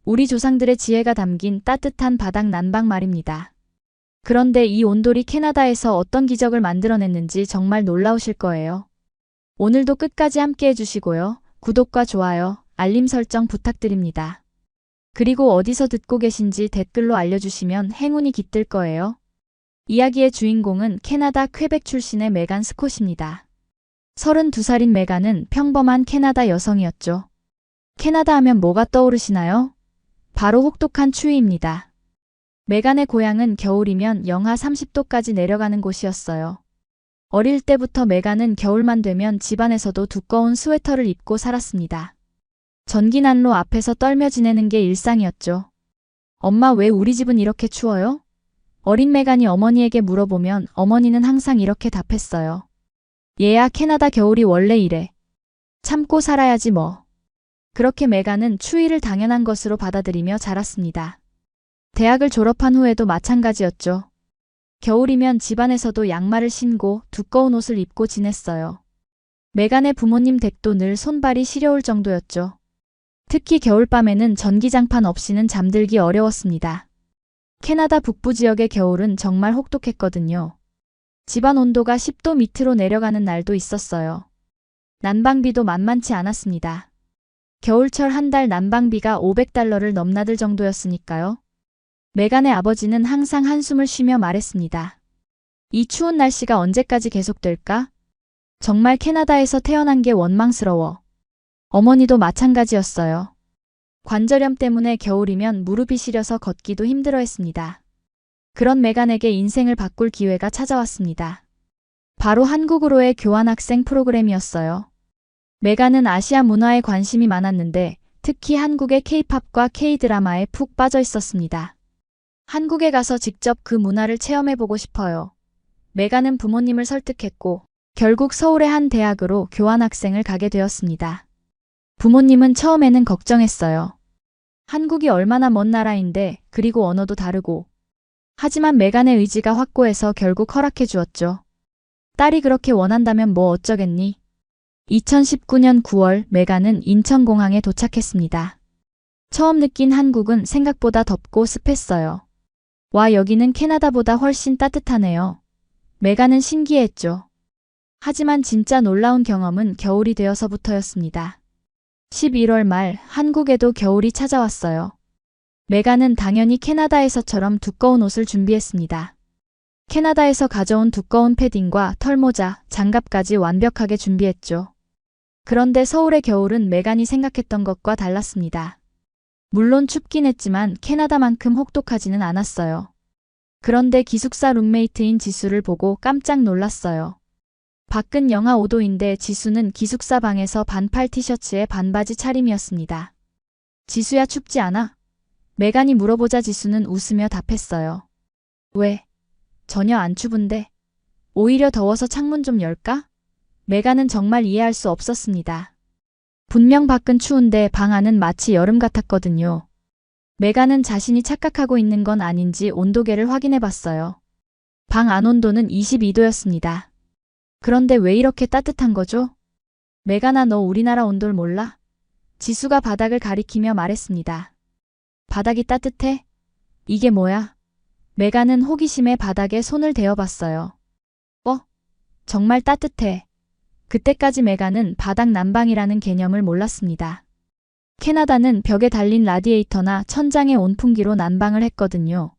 우리 조상들의 지혜가 담긴 따뜻한 바닥 난방 말입니다. 그런데 이 온돌이 캐나다에서 어떤 기적을 만들어냈는지 정말 놀라우실 거예요. 오늘도 끝까지 함께 해주시고요. 구독과 좋아요, 알림 설정 부탁드립니다. 그리고 어디서 듣고 계신지 댓글로 알려주시면 행운이 깃들 거예요. 이야기의 주인공은 캐나다 퀘벡 출신의 메간 스콧입니다. 32살인 메간은 평범한 캐나다 여성이었죠. 캐나다 하면 뭐가 떠오르시나요? 바로 혹독한 추위입니다. 메간의 고향은 겨울이면 영하 30도까지 내려가는 곳이었어요. 어릴 때부터 메간은 겨울만 되면 집안에서도 두꺼운 스웨터를 입고 살았습니다. 전기난로 앞에서 떨며 지내는 게 일상이었죠. 엄마, 왜 우리 집은 이렇게 추워요? 어린 메간이 어머니에게 물어보면 어머니는 항상 이렇게 답했어요. 얘야, 캐나다 겨울이 원래 이래. 참고 살아야지 뭐. 그렇게 메간은 추위를 당연한 것으로 받아들이며 자랐습니다. 대학을 졸업한 후에도 마찬가지였죠. 겨울이면 집안에서도 양말을 신고 두꺼운 옷을 입고 지냈어요. 메간의 부모님 댁도 늘 손발이 시려울 정도였죠. 특히 겨울밤에는 전기장판 없이는 잠들기 어려웠습니다. 캐나다 북부 지역의 겨울은 정말 혹독했거든요. 집안 온도가 10도 밑으로 내려가는 날도 있었어요. 난방비도 만만치 않았습니다. 겨울철 한 달 난방비가 $500를 넘나들 정도였으니까요. 메간의 아버지는 항상 한숨을 쉬며 말했습니다. 이 추운 날씨가 언제까지 계속될까? 정말 캐나다에서 태어난 게 원망스러워. 어머니도 마찬가지였어요. 관절염 때문에 겨울이면 무릎이 시려서 걷기도 힘들어했습니다. 그런 메간에게 인생을 바꿀 기회가 찾아왔습니다. 바로 한국으로의 교환학생 프로그램이었어요. 메간은 아시아 문화에 관심이 많았는데 특히 한국의 K-팝과 K-드라마에 푹 빠져 있었습니다. 한국에 가서 직접 그 문화를 체험해보고 싶어요. 메간은 부모님을 설득했고 결국 서울의 한 대학으로 교환학생을 가게 되었습니다. 부모님은 처음에는 걱정했어요. 한국이 얼마나 먼 나라인데, 그리고 언어도 다르고. 하지만 메간의 의지가 확고해서 결국 허락해 주었죠. 딸이 그렇게 원한다면 뭐 어쩌겠니? 2019년 9월 메간은 인천공항에 도착했습니다. 처음 느낀 한국은 생각보다 덥고 습했어요. 와, 여기는 캐나다보다 훨씬 따뜻하네요. 메간은 신기했죠. 하지만 진짜 놀라운 경험은 겨울이 되어서부터였습니다. 11월 말 한국에도 겨울이 찾아왔어요. 메간은 당연히 캐나다에서처럼 두꺼운 옷을 준비했습니다. 캐나다에서 가져온 두꺼운 패딩과 털모자, 장갑까지 완벽하게 준비했죠. 그런데 서울의 겨울은 메간이 생각했던 것과 달랐습니다. 물론 춥긴 했지만 캐나다만큼 혹독하지는 않았어요. 그런데 기숙사 룸메이트인 지수를 보고 깜짝 놀랐어요. 밖은 영하 5도인데 지수는 기숙사 방에서 반팔 티셔츠에 반바지 차림이었습니다. 지수야, 춥지 않아? 메간이 물어보자 지수는 웃으며 답했어요. 왜? 전혀 안 추운데. 오히려 더워서 창문 좀 열까? 메간은 정말 이해할 수 없었습니다. 분명 밖은 추운데 방 안은 마치 여름 같았거든요. 메간은 자신이 착각하고 있는 건 아닌지 온도계를 확인해 봤어요. 방 안 온도는 22도였습니다. 그런데 왜 이렇게 따뜻한 거죠? 메간아, 너 우리나라 온돌 몰라? 지수가 바닥을 가리키며 말했습니다. 바닥이 따뜻해? 이게 뭐야? 메간은 호기심에 바닥에 손을 대어봤어요. 정말 따뜻해. 그때까지 메간은 바닥 난방이라는 개념을 몰랐습니다. 캐나다는 벽에 달린 라디에이터나 천장의 온풍기로 난방을 했거든요.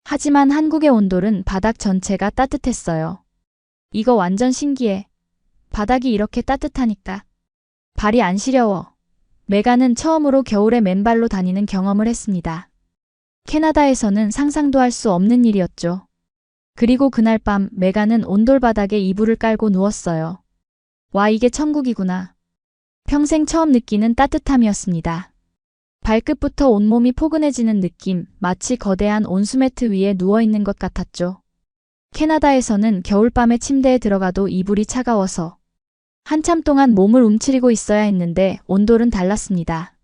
하지만 한국의 온돌은 바닥 전체가 따뜻했어요. 이거 완전 신기해. 바닥이 이렇게 따뜻하니까 발이 안 시려워. 메간은 처음으로 겨울에 맨발로 다니는 경험을 했습니다. 캐나다에서는 상상도 할 수 없는 일이었죠. 그리고 그날 밤 메간은 온돌 바닥에 이불을 깔고 누웠어요. 와, 이게 천국이구나. 평생 처음 느끼는 따뜻함이었습니다. 발끝부터 온몸이 포근해지는 느낌, 마치 거대한 온수매트 위에 누워있는 것 같았죠. 캐나다에서는 겨울밤에 침대에 들어가도 이불이 차가워서 한참 동안 몸을 움츠리고 있어야 했는데 온돌은 달랐습니다.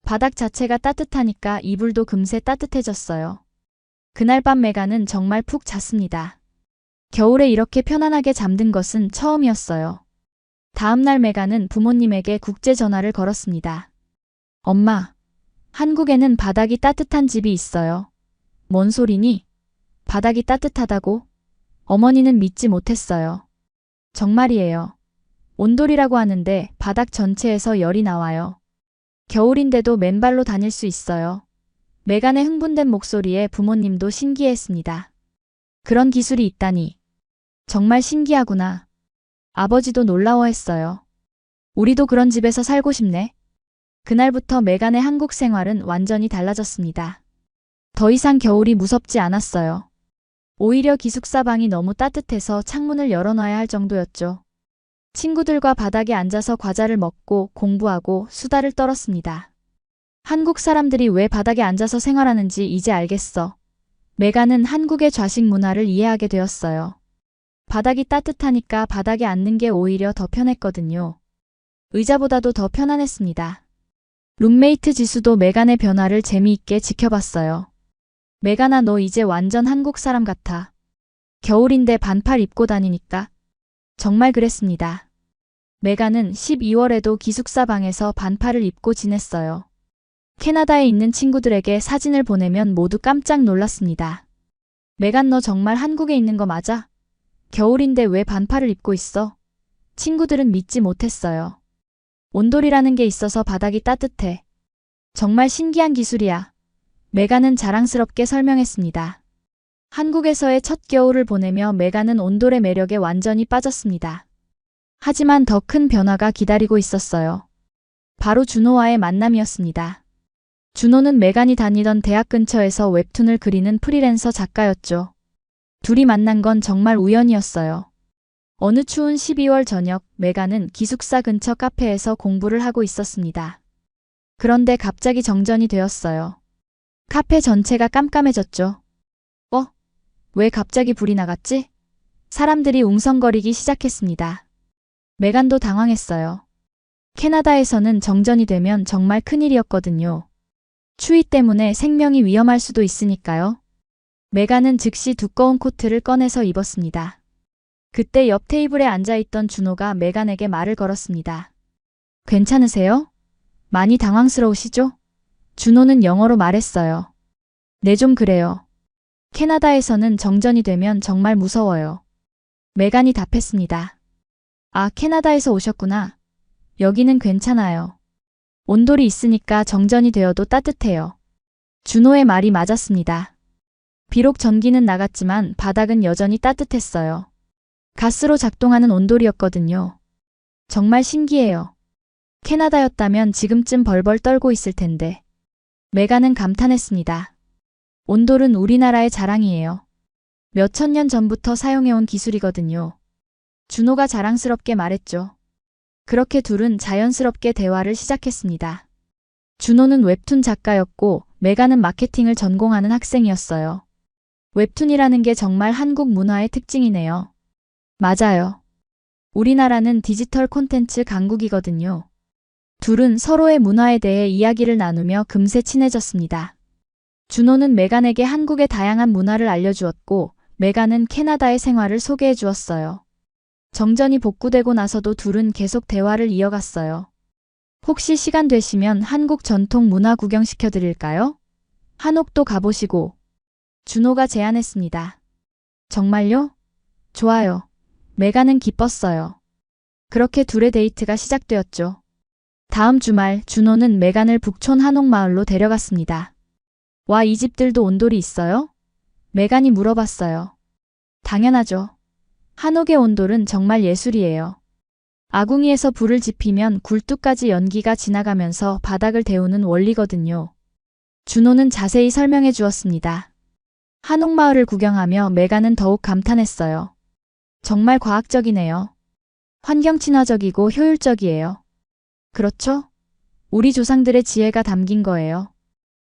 바닥 자체가 따뜻하니까 이불도 금세 따뜻해졌어요. 그날 밤 메간은 정말 푹 잤습니다. 겨울에 이렇게 편안하게 잠든 것은 처음이었어요. 다음날 메간은 부모님에게 국제 전화를 걸었습니다. 엄마, 한국에는 바닥이 따뜻한 집이 있어요. 뭔 소리니? 바닥이 따뜻하다고? 어머니는 믿지 못했어요. 정말이에요. 온돌이라고 하는데 바닥 전체에서 열이 나와요. 겨울인데도 맨발로 다닐 수 있어요. 메간의 흥분된 목소리에 부모님도 신기해했습니다. 그런 기술이 있다니. 정말 신기하구나. 아버지도 놀라워했어요. 우리도 그런 집에서 살고 싶네. 그날부터 메간의 한국 생활은 완전히 달라졌습니다. 더 이상 겨울이 무섭지 않았어요. 오히려 기숙사 방이 너무 따뜻해서 창문을 열어놔야 할 정도였죠. 친구들과 바닥에 앉아서 과자를 먹고 공부하고 수다를 떨었습니다. 한국 사람들이 왜 바닥에 앉아서 생활하는지 이제 알겠어. 메간은 한국의 좌식 문화를 이해하게 되었어요. 바닥이 따뜻하니까 바닥에 앉는 게 오히려 더 편했거든요. 의자보다도 더 편안했습니다. 룸메이트 지수도 메간의 변화를 재미있게 지켜봤어요. 메간아, 너 이제 완전 한국 사람 같아. 겨울인데 반팔 입고 다니니까. 정말 그랬습니다. 메간은 12월에도 기숙사 방에서 반팔을 입고 지냈어요. 캐나다에 있는 친구들에게 사진을 보내면 모두 깜짝 놀랐습니다. 메간, 너 정말 한국에 있는 거 맞아? 겨울인데 왜 반팔을 입고 있어? 친구들은 믿지 못했어요. 온돌이라는 게 있어서 바닥이 따뜻해. 정말 신기한 기술이야. 메간은 자랑스럽게 설명했습니다. 한국에서의 첫 겨울을 보내며 메간은 온돌의 매력에 완전히 빠졌습니다. 하지만 더 큰 변화가 기다리고 있었어요. 바로 준호와의 만남이었습니다. 준호는 메간이 다니던 대학 근처에서 웹툰을 그리는 프리랜서 작가였죠. 둘이 만난 건 정말 우연이었어요. 어느 추운 12월 저녁, 메간은 기숙사 근처 카페에서 공부를 하고 있었습니다. 그런데 갑자기 정전이 되었어요. 카페 전체가 깜깜해졌죠. 왜 갑자기 불이 나갔지? 사람들이 웅성거리기 시작했습니다. 메간도 당황했어요. 캐나다에서는 정전이 되면 정말 큰일이었거든요. 추위 때문에 생명이 위험할 수도 있으니까요. 메간은 즉시 두꺼운 코트를 꺼내서 입었습니다. 그때 옆 테이블에 앉아있던 준호가 메간에게 말을 걸었습니다. 괜찮으세요? 많이 당황스러우시죠? 준호는 영어로 말했어요. 네, 좀 그래요. 캐나다에서는 정전이 되면 정말 무서워요. 메간이 답했습니다. 아, 캐나다에서 오셨구나. 여기는 괜찮아요. 온돌이 있으니까 정전이 되어도 따뜻해요. 준호의 말이 맞았습니다. 비록 전기는 나갔지만 바닥은 여전히 따뜻했어요. 가스로 작동하는 온돌이었거든요. 정말 신기해요. 캐나다였다면 지금쯤 벌벌 떨고 있을 텐데. 메간은 감탄했습니다. 온돌은 우리나라의 자랑이에요. 몇천 년 전부터 사용해온 기술이거든요. 준호가 자랑스럽게 말했죠. 그렇게 둘은 자연스럽게 대화를 시작했습니다. 준호는 웹툰 작가였고 메간은 마케팅을 전공하는 학생이었어요. 웹툰이라는 게 정말 한국 문화의 특징이네요. 맞아요. 우리나라는 디지털 콘텐츠 강국이거든요. 둘은 서로의 문화에 대해 이야기를 나누며 금세 친해졌습니다. 준호는 메간에게 한국의 다양한 문화를 알려주었고 메간은 캐나다의 생활을 소개해 주었어요. 정전이 복구되고 나서도 둘은 계속 대화를 이어갔어요. 혹시 시간 되시면 한국 전통 문화 구경시켜 드릴까요? 한옥도 가보시고. 준호가 제안했습니다. 정말요? 좋아요. 메간은 기뻤어요. 그렇게 둘의 데이트가 시작되었죠. 다음 주말 준호는 메간을 북촌 한옥마을로 데려갔습니다. 와, 이 집들도 온돌이 있어요? 메간이 물어봤어요. 당연하죠. 한옥의 온돌은 정말 예술이에요. 아궁이에서 불을 지피면 굴뚝까지 연기가 지나가면서 바닥을 데우는 원리거든요. 준호는 자세히 설명해 주었습니다. 한옥마을을 구경하며 메간은 더욱 감탄했어요. 정말 과학적이네요. 환경 친화적이고 효율적이에요. 그렇죠? 우리 조상들의 지혜가 담긴 거예요.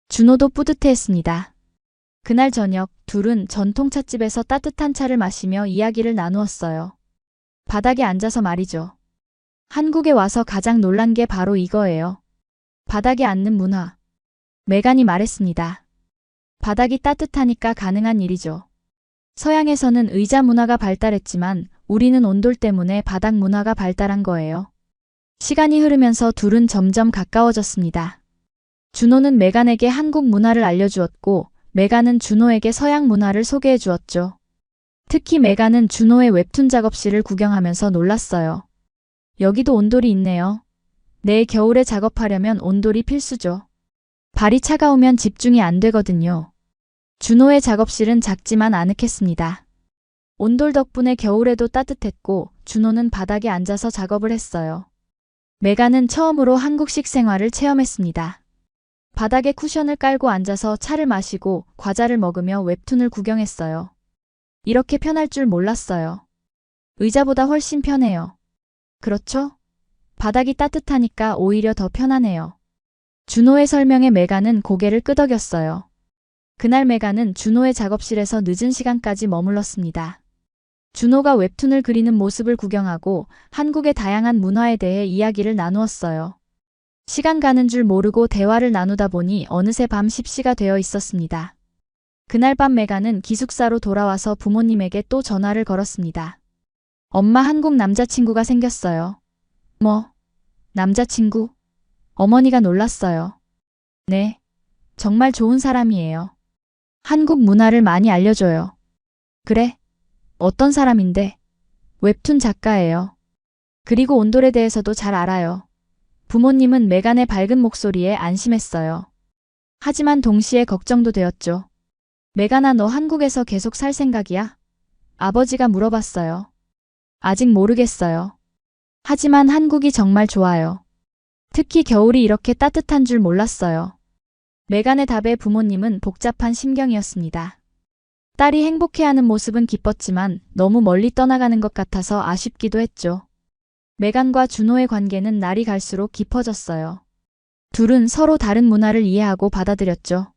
준호도 뿌듯해했습니다. 그날 저녁 둘은 전통 찻집에서 따뜻한 차를 마시며 이야기를 나누었어요. 바닥에 앉아서 말이죠. 한국에 와서 가장 놀란 게 바로 이거예요. 바닥에 앉는 문화. 메간이 말했습니다. 바닥이 따뜻하니까 가능한 일이죠. 서양에서는 의자 문화가 발달했지만 우리는 온돌 때문에 바닥 문화가 발달한 거예요. 시간이 흐르면서 둘은 점점 가까워졌습니다. 준호는 메간에게 한국 문화를 알려주었고 메간은 준호에게 서양 문화를 소개해 주었죠. 특히 메간은 준호의 웹툰 작업실을 구경하면서 놀랐어요. 여기도 온돌이 있네요. 내일 겨울에 작업하려면 온돌이 필수죠. 발이 차가우면 집중이 안 되거든요. 준호의 작업실은 작지만 아늑했습니다. 온돌 덕분에 겨울에도 따뜻했고 준호는 바닥에 앉아서 작업을 했어요. 메간은 처음으로 한국식 생활을 체험했습니다. 바닥에 쿠션을 깔고 앉아서 차를 마시고 과자를 먹으며 웹툰을 구경했어요. 이렇게 편할 줄 몰랐어요. 의자보다 훨씬 편해요. 그렇죠? 바닥이 따뜻하니까 오히려 더 편하네요. 준호의 설명에 메간은 고개를 끄덕였어요. 그날 메간은 준호의 작업실에서 늦은 시간까지 머물렀습니다. 준호가 웹툰을 그리는 모습을 구경하고 한국의 다양한 문화에 대해 이야기를 나누었어요. 시간 가는 줄 모르고 대화를 나누다 보니 어느새 밤 10시가 되어 있었습니다. 그날 밤 메간은 기숙사로 돌아와서 부모님에게 또 전화를 걸었습니다. 엄마, 한국 남자친구가 생겼어요. 뭐? 남자친구? 어머니가 놀랐어요. 네. 정말 좋은 사람이에요. 한국 문화를 많이 알려줘요. 그래? 어떤 사람인데? 웹툰 작가예요. 그리고 온돌에 대해서도 잘 알아요. 부모님은 메간의 밝은 목소리에 안심했어요. 하지만 동시에 걱정도 되었죠. 메간아, 너 한국에서 계속 살 생각이야? 아버지가 물어봤어요. 아직 모르겠어요. 하지만 한국이 정말 좋아요. 특히 겨울이 이렇게 따뜻한 줄 몰랐어요. 메간의 답에 부모님은 복잡한 심경이었습니다. 딸이 행복해하는 모습은 기뻤지만 너무 멀리 떠나가는 것 같아서 아쉽기도 했죠. 메간과 준호의 관계는 날이 갈수록 깊어졌어요. 둘은 서로 다른 문화를 이해하고 받아들였죠.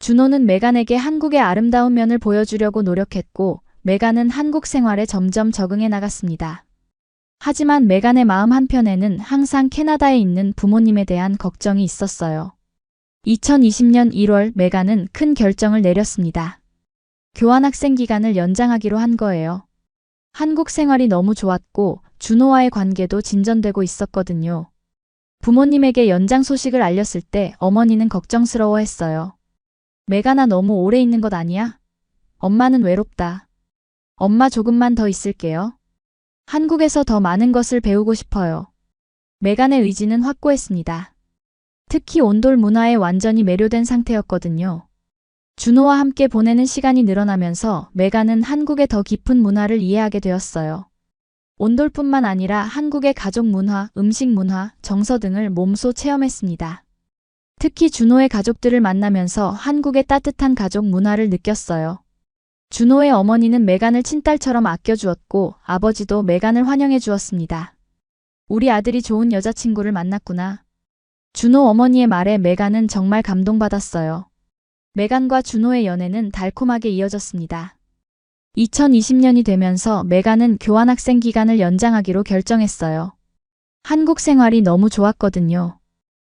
준호는 메간에게 한국의 아름다운 면을 보여주려고 노력했고 메간은 한국 생활에 점점 적응해 나갔습니다. 하지만 메간의 마음 한편에는 항상 캐나다에 있는 부모님에 대한 걱정이 있었어요. 2020년 1월 메간은 큰 결정을 내렸습니다. 교환학생 기간을 연장하기로 한 거예요. 한국 생활이 너무 좋았고 준호와의 관계도 진전되고 있었거든요. 부모님에게 연장 소식을 알렸을 때 어머니는 걱정스러워했어요. 메간아, 너무 오래 있는 것 아니야? 엄마는 외롭다. 엄마, 조금만 더 있을게요. 한국에서 더 많은 것을 배우고 싶어요. 메간의 의지는 확고했습니다. 특히 온돌 문화에 완전히 매료된 상태였거든요. 준호와 함께 보내는 시간이 늘어나면서 메간은 한국의 더 깊은 문화를 이해하게 되었어요. 온돌뿐만 아니라 한국의 가족 문화, 음식 문화, 정서 등을 몸소 체험했습니다. 특히 준호의 가족들을 만나면서 한국의 따뜻한 가족 문화를 느꼈어요. 준호의 어머니는 메간을 친딸처럼 아껴주었고 아버지도 메간을 환영해 주었습니다. 우리 아들이 좋은 여자친구를 만났구나. 준호 어머니의 말에 메간은 정말 감동받았어요. 메간과 준호의 연애는 달콤하게 이어졌습니다. 2020년이 되면서 메간은 교환학생 기간을 연장하기로 결정했어요. 한국 생활이 너무 좋았거든요.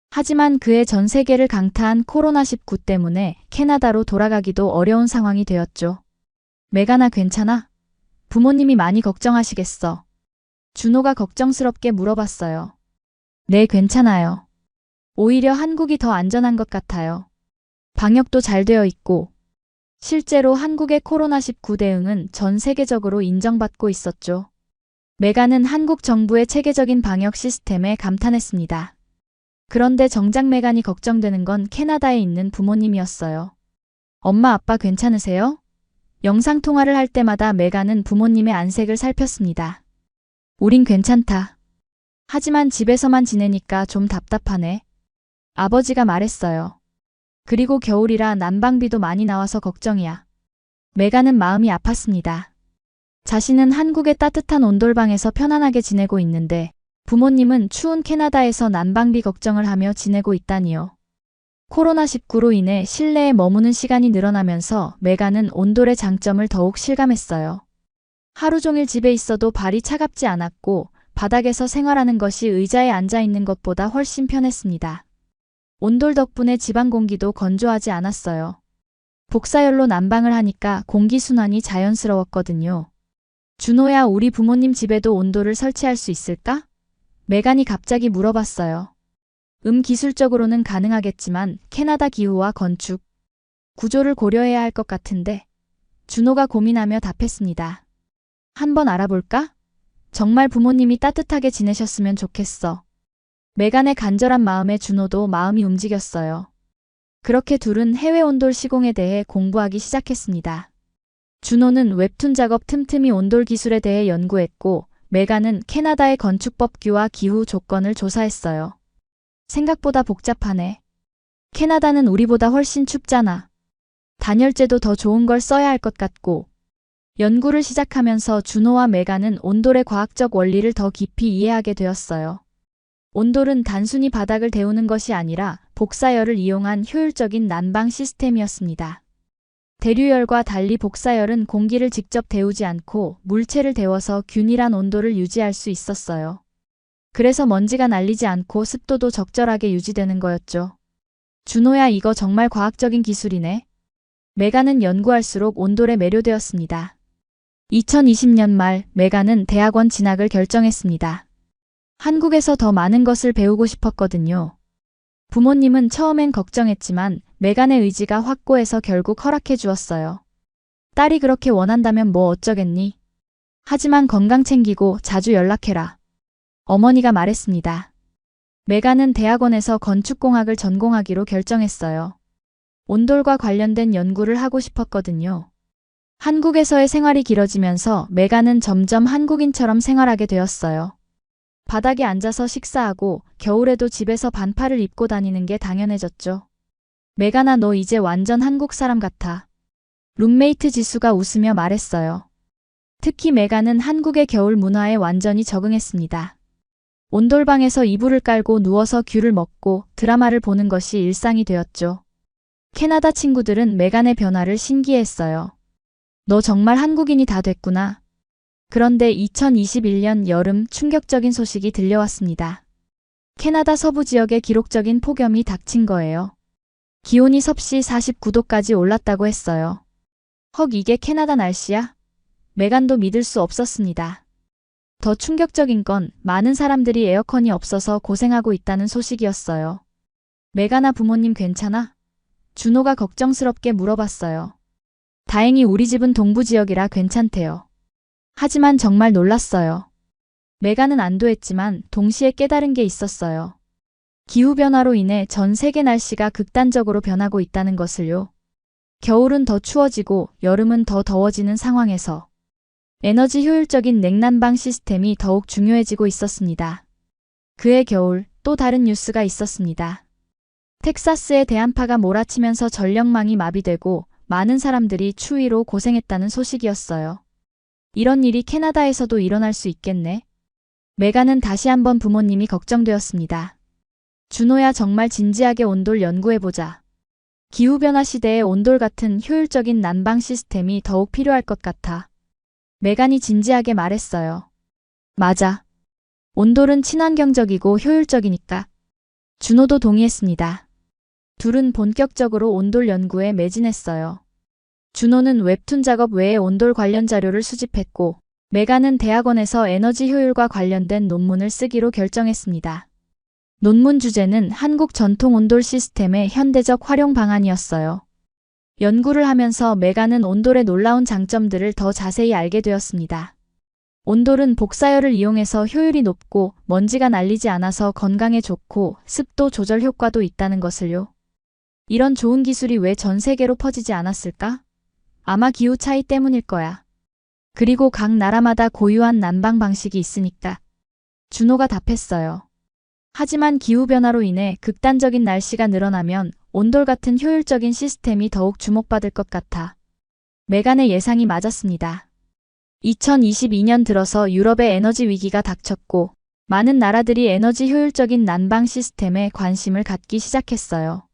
하지만 그의 전 세계를 강타한 코로나19 때문에 캐나다로 돌아가기도 어려운 상황이 되었죠. 메간아, 괜찮아? 부모님이 많이 걱정하시겠어. 준호가 걱정스럽게 물어봤어요. 네, 괜찮아요. 오히려 한국이 더 안전한 것 같아요. 방역도 잘 되어 있고. 실제로 한국의 코로나19 대응은 전 세계적으로 인정받고 있었죠. 메간은 한국 정부의 체계적인 방역 시스템에 감탄했습니다. 그런데 정작 메간이 걱정되는 건 캐나다에 있는 부모님이었어요. 엄마 아빠 괜찮으세요? 영상통화를 할 때마다 메간은 부모님의 안색을 살폈습니다. 우린 괜찮다. 하지만 집에서만 지내니까 좀 답답하네. 아버지가 말했어요. 그리고 겨울이라 난방비도 많이 나와서 걱정이야. 메간은 마음이 아팠습니다. 자신은 한국의 따뜻한 온돌방에서 편안하게 지내고 있는데 부모님은 추운 캐나다에서 난방비 걱정을 하며 지내고 있다니요. 코로나19로 인해 실내에 머무는 시간이 늘어나면서 메간은 온돌의 장점을 더욱 실감했어요. 하루 종일 집에 있어도 발이 차갑지 않았고 바닥에서 생활하는 것이 의자에 앉아 있는 것보다 훨씬 편했습니다. 온돌 덕분에 집안 공기도 건조하지 않았어요. 복사열로 난방을 하니까 공기순환이 자연스러웠거든요. 준호야, 우리 부모님 집에도 온돌을 설치할 수 있을까? 메간이 갑자기 물어봤어요. 기술적으로는 가능하겠지만 캐나다 기후와 건축, 구조를 고려해야 할 것 같은데. 준호가 고민하며 답했습니다. 한번 알아볼까? 정말 부모님이 따뜻하게 지내셨으면 좋겠어. 메간의 간절한 마음에 준호도 마음이 움직였어요. 그렇게 둘은 해외 온돌 시공에 대해 공부하기 시작했습니다. 준호는 웹툰 작업 틈틈이 온돌 기술에 대해 연구했고 메간은 캐나다의 건축법규와 기후 조건을 조사했어요. 생각보다 복잡하네. 캐나다는 우리보다 훨씬 춥잖아. 단열재도 더 좋은 걸 써야 할 것 같고. 연구를 시작하면서 준호와 메간은 온돌의 과학적 원리를 더 깊이 이해하게 되었어요. 온돌은 단순히 바닥을 데우는 것이 아니라 복사열을 이용한 효율적인 난방 시스템이었습니다. 대류열과 달리 복사열은 공기를 직접 데우지 않고 물체를 데워서 균일한 온도를 유지할 수 있었어요. 그래서 먼지가 날리지 않고 습도도 적절하게 유지되는 거였죠. 준호야, 이거 정말 과학적인 기술이네. 메간은 연구할수록 온돌에 매료되었습니다. 2020년 말 메간은 대학원 진학을 결정했습니다. 한국에서 더 많은 것을 배우고 싶었거든요. 부모님은 처음엔 걱정했지만 메간의 의지가 확고해서 결국 허락해 주었어요. 딸이 그렇게 원한다면 뭐 어쩌겠니? 하지만 건강 챙기고 자주 연락해라. 어머니가 말했습니다. 메간은 대학원에서 건축공학을 전공하기로 결정했어요. 온돌과 관련된 연구를 하고 싶었거든요. 한국에서의 생활이 길어지면서 메간은 점점 한국인처럼 생활하게 되었어요. 바닥에 앉아서 식사하고 겨울에도 집에서 반팔을 입고 다니는 게 당연해졌죠. 메간아, 너 이제 완전 한국 사람 같아. 룸메이트 지수가 웃으며 말했어요. 특히 메간은 한국의 겨울 문화에 완전히 적응했습니다. 온돌방에서 이불을 깔고 누워서 귤을 먹고 드라마를 보는 것이 일상이 되었죠. 캐나다 친구들은 메간의 변화를 신기해했어요. 너 정말 한국인이 다 됐구나. 그런데 2021년 여름 충격적인 소식이 들려왔습니다. 캐나다 서부 지역에 기록적인 폭염이 닥친 거예요. 기온이 섭씨 49도까지 올랐다고 했어요. 헉, 이게 캐나다 날씨야? 메간도 믿을 수 없었습니다. 더 충격적인 건 많은 사람들이 에어컨이 없어서 고생하고 있다는 소식이었어요. 메간아, 부모님 괜찮아? 준호가 걱정스럽게 물어봤어요. 다행히 우리 집은 동부 지역이라 괜찮대요. 하지만 정말 놀랐어요. 메간은 안도했지만 동시에 깨달은 게 있었어요. 기후변화로 인해 전 세계 날씨가 극단적으로 변하고 있다는 것을요. 겨울은 더 추워지고 여름은 더 더워지는 상황에서 에너지 효율적인 냉난방 시스템이 더욱 중요해지고 있었습니다. 그해 겨울 또 다른 뉴스가 있었습니다. 텍사스에 대한파가 몰아치면서 전력망이 마비되고 많은 사람들이 추위로 고생했다는 소식이었어요. 이런 일이 캐나다에서도 일어날 수 있겠네. 메간은 다시 한번 부모님이 걱정되었습니다. 준호야, 정말 진지하게 온돌 연구해보자. 기후변화 시대에 온돌 같은 효율적인 난방 시스템이 더욱 필요할 것 같아. 메간이 진지하게 말했어요. 맞아. 온돌은 친환경적이고 효율적이니까. 준호도 동의했습니다. 둘은 본격적으로 온돌 연구에 매진했어요. 준호는 웹툰 작업 외에 온돌 관련 자료를 수집했고, 메간은 대학원에서 에너지 효율과 관련된 논문을 쓰기로 결정했습니다. 논문 주제는 한국 전통 온돌 시스템의 현대적 활용 방안이었어요. 연구를 하면서 메간은 온돌의 놀라운 장점들을 더 자세히 알게 되었습니다. 온돌은 복사열을 이용해서 효율이 높고 먼지가 날리지 않아서 건강에 좋고 습도 조절 효과도 있다는 것을요. 이런 좋은 기술이 왜 전 세계로 퍼지지 않았을까? 아마 기후 차이 때문일 거야. 그리고 각 나라마다 고유한 난방 방식이 있으니까. 준호가 답했어요. 하지만 기후변화로 인해 극단적인 날씨가 늘어나면 온돌 같은 효율적인 시스템이 더욱 주목받을 것 같아. 메간의 예상이 맞았습니다. 2022년 들어서 유럽의 에너지 위기가 닥쳤고 많은 나라들이 에너지 효율적인 난방 시스템에 관심을 갖기 시작했어요.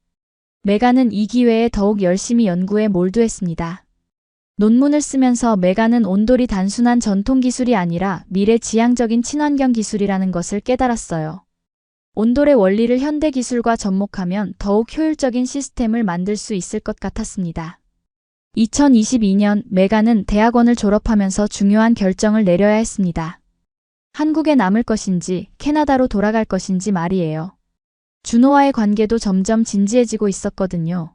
메간은 이 기회에 더욱 열심히 연구에 몰두했습니다. 논문을 쓰면서 메간은 온돌이 단순한 전통 기술이 아니라 미래 지향적인 친환경 기술이라는 것을 깨달았어요. 온돌의 원리를 현대 기술과 접목하면 더욱 효율적인 시스템을 만들 수 있을 것 같았습니다. 2022년 메간은 대학원을 졸업하면서 중요한 결정을 내려야 했습니다. 한국에 남을 것인지 캐나다로 돌아갈 것인지 말이에요. 준호와의 관계도 점점 진지해지고 있었거든요.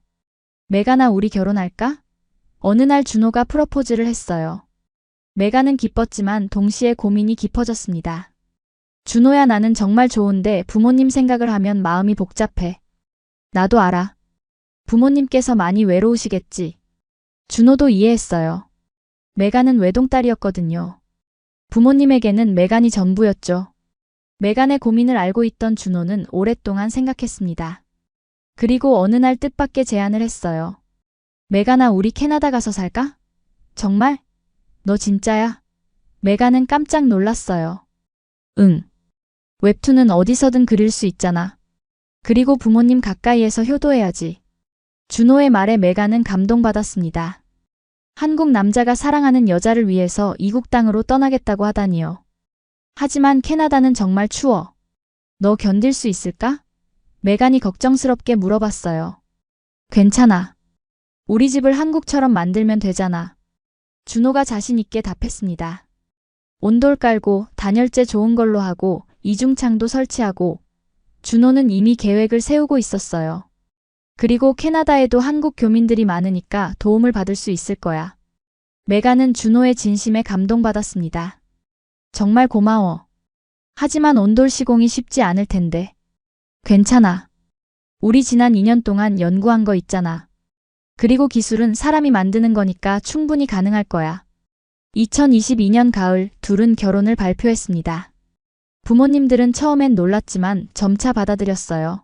메간아, 우리 결혼할까? 어느 날 준호가 프러포즈를 했어요. 메간은 기뻤지만 동시에 고민이 깊어졌습니다. 준호야, 나는 정말 좋은데 부모님 생각을 하면 마음이 복잡해. 나도 알아. 부모님께서 많이 외로우시겠지. 준호도 이해했어요. 메간은 외동딸이었거든요. 부모님에게는 메간이 전부였죠. 메간의 고민을 알고 있던 준호는 오랫동안 생각했습니다. 그리고 어느 날 뜻밖의 제안을 했어요. 메간아, 우리 캐나다 가서 살까? 정말? 너 진짜야? 메간은 깜짝 놀랐어요. 응. 웹툰은 어디서든 그릴 수 있잖아. 그리고 부모님 가까이에서 효도해야지. 준호의 말에 메간은 감동받았습니다. 한국 남자가 사랑하는 여자를 위해서 이국 땅으로 떠나겠다고 하다니요. 하지만 캐나다는 정말 추워. 너 견딜 수 있을까? 메간이 걱정스럽게 물어봤어요. 괜찮아. 우리 집을 한국처럼 만들면 되잖아. 준호가 자신 있게 답했습니다. 온돌 깔고 단열재 좋은 걸로 하고 이중창도 설치하고. 준호는 이미 계획을 세우고 있었어요. 그리고 캐나다에도 한국 교민들이 많으니까 도움을 받을 수 있을 거야. 메간은 준호의 진심에 감동받았습니다. 정말 고마워. 하지만 온돌 시공이 쉽지 않을 텐데. 괜찮아. 우리 지난 2년 동안 연구한 거 있잖아. 그리고 기술은 사람이 만드는 거니까 충분히 가능할 거야. 2022년 가을 둘은 결혼을 발표했습니다. 부모님들은 처음엔 놀랐지만 점차 받아들였어요.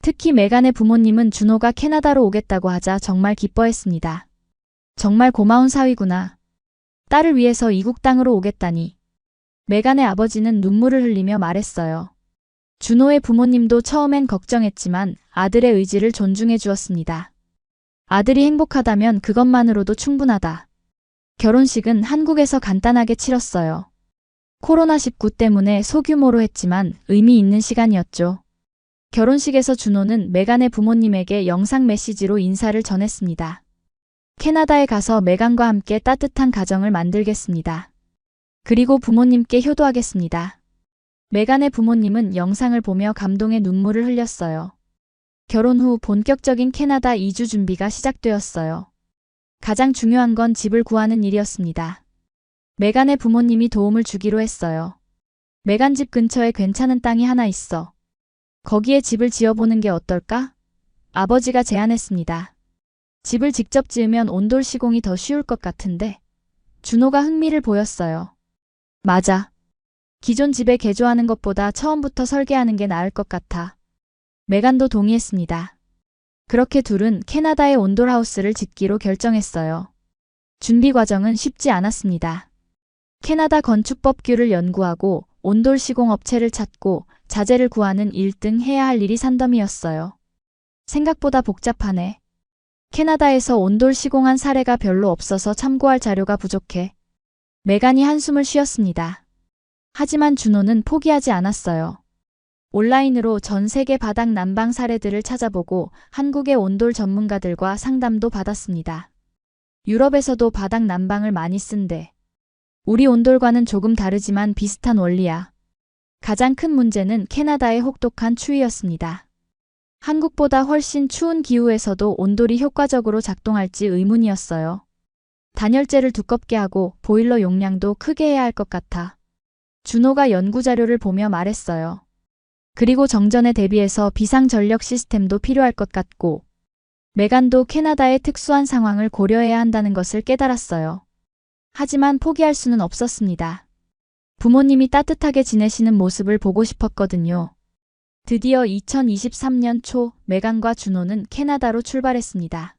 특히 메간의 부모님은 준호가 캐나다로 오겠다고 하자 정말 기뻐했습니다. 정말 고마운 사위구나. 딸을 위해서 이국 땅으로 오겠다니. 메간의 아버지는 눈물을 흘리며 말했어요. 준호의 부모님도 처음엔 걱정했지만 아들의 의지를 존중해 주었습니다. 아들이 행복하다면 그것만으로도 충분하다. 결혼식은 한국에서 간단하게 치렀어요. 코로나19 때문에 소규모로 했지만 의미 있는 시간이었죠. 결혼식에서 준호는 메간의 부모님에게 영상 메시지로 인사를 전했습니다. 캐나다에 가서 메간과 함께 따뜻한 가정을 만들겠습니다. 그리고 부모님께 효도하겠습니다. 메간의 부모님은 영상을 보며 감동의 눈물을 흘렸어요. 결혼 후 본격적인 캐나다 이주 준비가 시작되었어요. 가장 중요한 건 집을 구하는 일이었습니다. 메간의 부모님이 도움을 주기로 했어요. 메간 집 근처에 괜찮은 땅이 하나 있어. 거기에 집을 지어보는 게 어떨까? 아버지가 제안했습니다. 집을 직접 지으면 온돌 시공이 더 쉬울 것 같은데. 준호가 흥미를 보였어요. 맞아. 기존 집에 개조하는 것보다 처음부터 설계하는 게 나을 것 같아. 메간도 동의했습니다. 그렇게 둘은 캐나다의 온돌하우스를 짓기로 결정했어요. 준비 과정은 쉽지 않았습니다. 캐나다 건축법규를 연구하고 온돌 시공 업체를 찾고 자재를 구하는 일 등 해야 할 일이 산더미였어요. 생각보다 복잡하네. 캐나다에서 온돌 시공한 사례가 별로 없어서 참고할 자료가 부족해. 메간이 한숨을 쉬었습니다. 하지만 준호는 포기하지 않았어요. 온라인으로 전 세계 바닥 난방 사례들을 찾아보고 한국의 온돌 전문가들과 상담도 받았습니다. 유럽에서도 바닥 난방을 많이 쓴대. 우리 온돌과는 조금 다르지만 비슷한 원리야. 가장 큰 문제는 캐나다의 혹독한 추위였습니다. 한국보다 훨씬 추운 기후에서도 온돌이 효과적으로 작동할지 의문이었어요. 단열재를 두껍게 하고 보일러 용량도 크게 해야 할 것 같아. 준호가 연구 자료를 보며 말했어요. 그리고 정전에 대비해서 비상전력 시스템도 필요할 것 같고, 메간도 캐나다의 특수한 상황을 고려해야 한다는 것을 깨달았어요. 하지만 포기할 수는 없었습니다. 부모님이 따뜻하게 지내시는 모습을 보고 싶었거든요. 드디어 2023년 초 메간과 준호는 캐나다로 출발했습니다.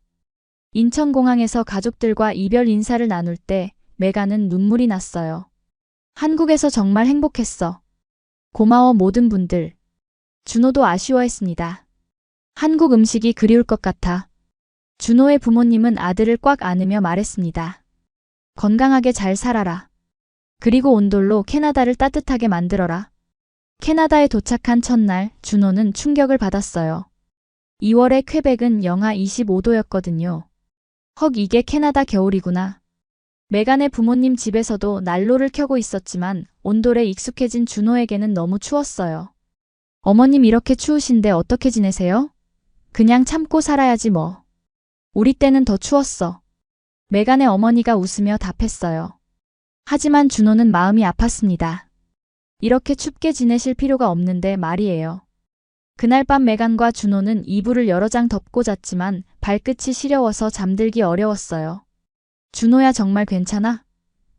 인천공항에서 가족들과 이별 인사를 나눌 때 메간은 눈물이 났어요. 한국에서 정말 행복했어. 고마워 모든 분들. 준호도 아쉬워했습니다. 한국 음식이 그리울 것 같아. 준호의 부모님은 아들을 꽉 안으며 말했습니다. 건강하게 잘 살아라. 그리고 온돌로 캐나다를 따뜻하게 만들어라. 캐나다에 도착한 첫날 준호는 충격을 받았어요. 2월에 퀘벡은 영하 25도였거든요. 헉, 이게 캐나다 겨울이구나. 메간의 부모님 집에서도 난로를 켜고 있었지만 온돌에 익숙해진 준호에게는 너무 추웠어요. 어머님 이렇게 추우신데 어떻게 지내세요? 그냥 참고 살아야지 뭐. 우리 때는 더 추웠어. 메간의 어머니가 웃으며 답했어요. 하지만 준호는 마음이 아팠습니다. 이렇게 춥게 지내실 필요가 없는데 말이에요. 그날 밤 메간과 준호는 이불을 여러 장 덮고 잤지만 발끝이 시려워서 잠들기 어려웠어요. 준호야 정말 괜찮아?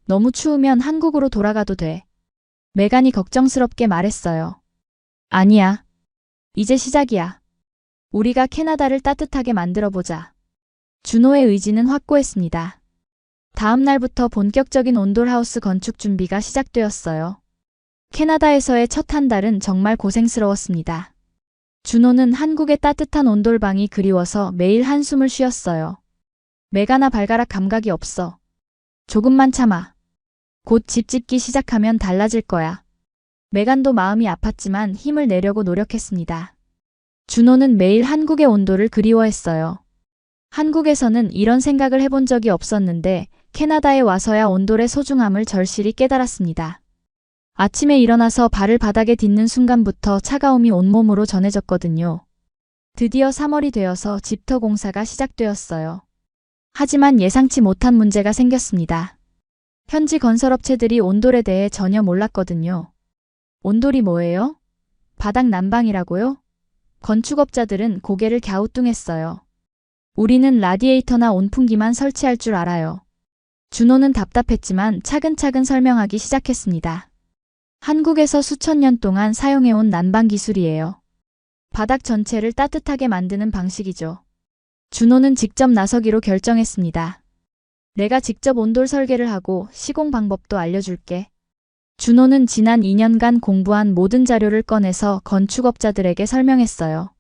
너무 추우면 한국으로 돌아가도 돼. 메간이 걱정스럽게 말했어요. 아니야. 이제 시작이야. 우리가 캐나다를 따뜻하게 만들어보자. 준호의 의지는 확고했습니다. 다음 날부터 본격적인 온돌하우스 건축 준비가 시작되었어요. 캐나다에서의 첫 한 달은 정말 고생스러웠습니다. 준호는 한국의 따뜻한 온돌방이 그리워서 매일 한숨을 쉬었어요. 메가나 발가락 감각이 없어. 조금만 참아. 곧 집 짓기 시작하면 달라질 거야. 메간도 마음이 아팠지만 힘을 내려고 노력했습니다. 준호는 매일 한국의 온도를 그리워했어요. 한국에서는 이런 생각을 해본 적이 없었는데 캐나다에 와서야 온돌의 소중함을 절실히 깨달았습니다. 아침에 일어나서 발을 바닥에 딛는 순간부터 차가움이 온몸으로 전해졌거든요. 드디어 3월이 되어서 집터 공사가 시작되었어요. 하지만 예상치 못한 문제가 생겼습니다. 현지 건설업체들이 온돌에 대해 전혀 몰랐거든요. 온돌이 뭐예요? 바닥 난방이라고요? 건축업자들은 고개를 갸우뚱했어요. 우리는 라디에이터나 온풍기만 설치할 줄 알아요. 준호는 답답했지만 차근차근 설명하기 시작했습니다. 한국에서 수천 년 동안 사용해온 난방 기술이에요. 바닥 전체를 따뜻하게 만드는 방식이죠. 준호는 직접 나서기로 결정했습니다. 내가 직접 온돌 설계를 하고 시공 방법도 알려줄게. 준호는 지난 2년간 공부한 모든 자료를 꺼내서 건축업자들에게 설명했어요.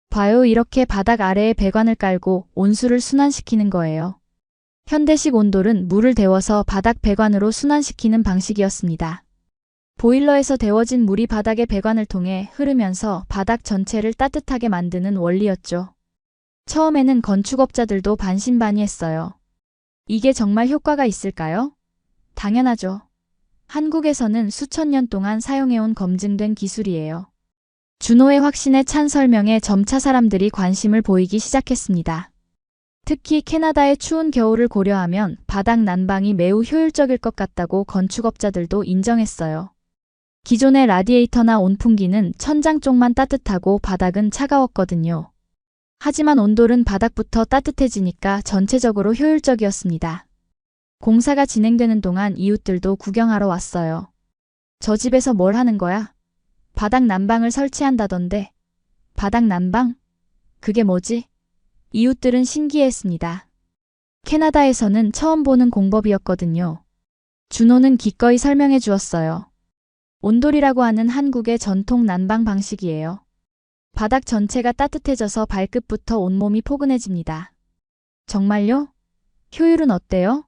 봐요, 이렇게 바닥 아래에 배관을 깔고 온수를 순환시키는 거예요. 현대식 온돌은 물을 데워서 바닥 배관으로 순환시키는 방식이었습니다. 보일러에서 데워진 물이 바닥의 배관을 통해 흐르면서 바닥 전체를 따뜻하게 만드는 원리였죠. 처음에는 건축업자들도 반신반의했어요. 이게 정말 효과가 있을까요? 당연하죠. 한국에서는 수천 년 동안 사용해온 검증된 기술이에요. 준호의 확신에 찬 설명에 점차 사람들이 관심을 보이기 시작했습니다. 특히 캐나다의 추운 겨울을 고려하면 바닥 난방이 매우 효율적일 것 같다고 건축업자들도 인정했어요. 기존의 라디에이터나 온풍기는 천장 쪽만 따뜻하고 바닥은 차가웠거든요. 하지만 온돌은 바닥부터 따뜻해지니까 전체적으로 효율적이었습니다. 공사가 진행되는 동안 이웃들도 구경하러 왔어요. 저 집에서 뭘 하는 거야? 바닥 난방을 설치한다던데. 바닥 난방? 그게 뭐지? 이웃들은 신기해했습니다. 캐나다에서는 처음 보는 공법이었거든요. 준호는 기꺼이 설명해 주었어요. 온돌이라고 하는 한국의 전통 난방 방식이에요. 바닥 전체가 따뜻해져서 발끝부터 온몸이 포근해집니다. 정말요? 효율은 어때요?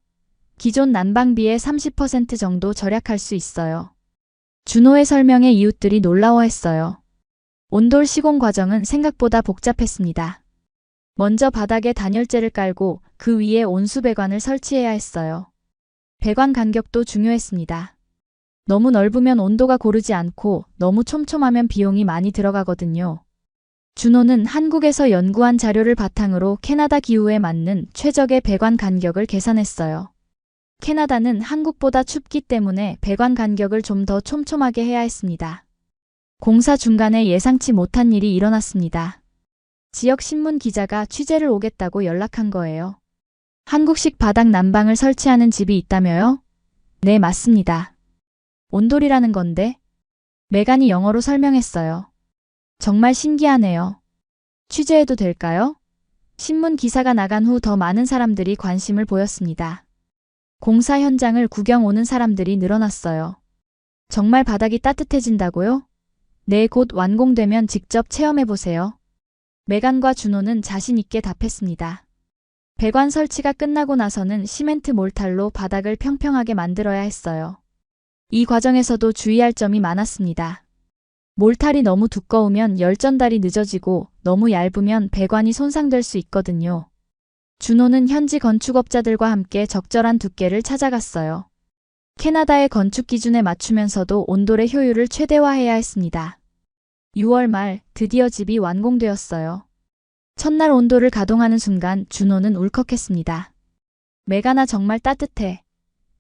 기존 난방비의 30% 정도 절약할 수 있어요. 준호의 설명에 이웃들이 놀라워했어요. 온돌 시공 과정은 생각보다 복잡했습니다. 먼저 바닥에 단열재를 깔고 그 위에 온수배관을 설치해야 했어요. 배관 간격도 중요했습니다. 너무 넓으면 온도가 고르지 않고 너무 촘촘하면 비용이 많이 들어가거든요. 준호는 한국에서 연구한 자료를 바탕으로 캐나다 기후에 맞는 최적의 배관 간격을 계산했어요. 캐나다는 한국보다 춥기 때문에 배관 간격을 좀 더 촘촘하게 해야 했습니다. 공사 중간에 예상치 못한 일이 일어났습니다. 지역 신문 기자가 취재를 오겠다고 연락한 거예요. 한국식 바닥 난방을 설치하는 집이 있다며요? 네, 맞습니다. 온돌이라는 건데? 메간이 영어로 설명했어요. 정말 신기하네요. 취재해도 될까요? 신문 기사가 나간 후 더 많은 사람들이 관심을 보였습니다. 공사 현장을 구경 오는 사람들이 늘어났어요. 정말 바닥이 따뜻해진다고요? 네, 곧 완공되면 직접 체험해보세요. 메간과 준호는 자신 있게 답했습니다. 배관 설치가 끝나고 나서는 시멘트 몰탈로 바닥을 평평하게 만들어야 했어요. 이 과정에서도 주의할 점이 많았습니다. 몰탈이 너무 두꺼우면 열 전달이 늦어지고 너무 얇으면 배관이 손상될 수 있거든요. 준호는 현지 건축업자들과 함께 적절한 두께를 찾아갔어요. 캐나다의 건축 기준에 맞추면서도 온돌의 효율을 최대화해야 했습니다. 6월 말 드디어 집이 완공되었어요. 첫날 온돌을 가동하는 순간 준호는 울컥했습니다. 메가나 정말 따뜻해.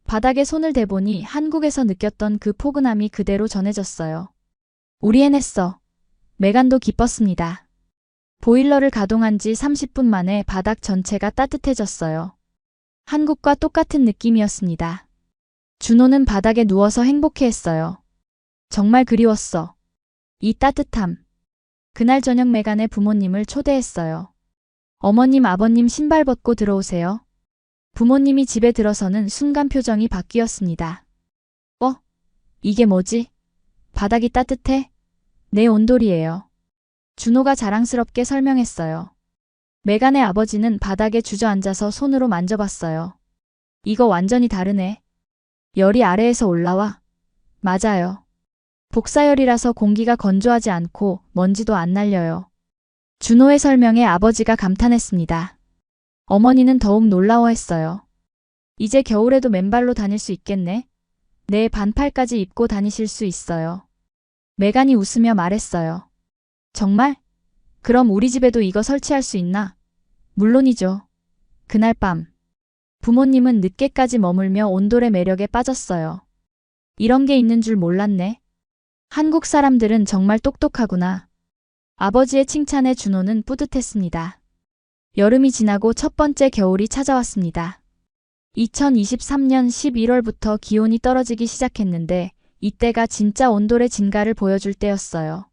바닥에 손을 대보니 한국에서 느꼈던 그 포근함이 그대로 전해졌어요. 우리 해냈어. 메간도 기뻤습니다. 보일러를 가동한 지 30분 만에 바닥 전체가 따뜻해졌어요. 한국과 똑같은 느낌이었습니다. 준호는 바닥에 누워서 행복해했어요. 정말 그리웠어. 이 따뜻함. 그날 저녁 메간의 부모님을 초대했어요. 어머님, 아버님 신발 벗고 들어오세요. 부모님이 집에 들어서는 순간 표정이 바뀌었습니다. 이게 뭐지? 바닥이 따뜻해? 내 온돌이에요. 준호가 자랑스럽게 설명했어요. 메간의 아버지는 바닥에 주저앉아서 손으로 만져봤어요. 이거 완전히 다르네. 열이 아래에서 올라와. 맞아요. 복사열이라서 공기가 건조하지 않고 먼지도 안 날려요. 준호의 설명에 아버지가 감탄했습니다. 어머니는 더욱 놀라워했어요. 이제 겨울에도 맨발로 다닐 수 있겠네? 네, 반팔까지 입고 다니실 수 있어요. 메간이 웃으며 말했어요. 정말? 그럼 우리 집에도 이거 설치할 수 있나? 물론이죠. 그날 밤 부모님은 늦게까지 머물며 온돌의 매력에 빠졌어요. 이런 게 있는 줄 몰랐네. 한국 사람들은 정말 똑똑하구나. 아버지의 칭찬에 준호는 뿌듯했습니다. 여름이 지나고 첫 번째 겨울이 찾아왔습니다. 2023년 11월부터 기온이 떨어지기 시작했는데 이때가 진짜 온돌의 진가를 보여줄 때였어요.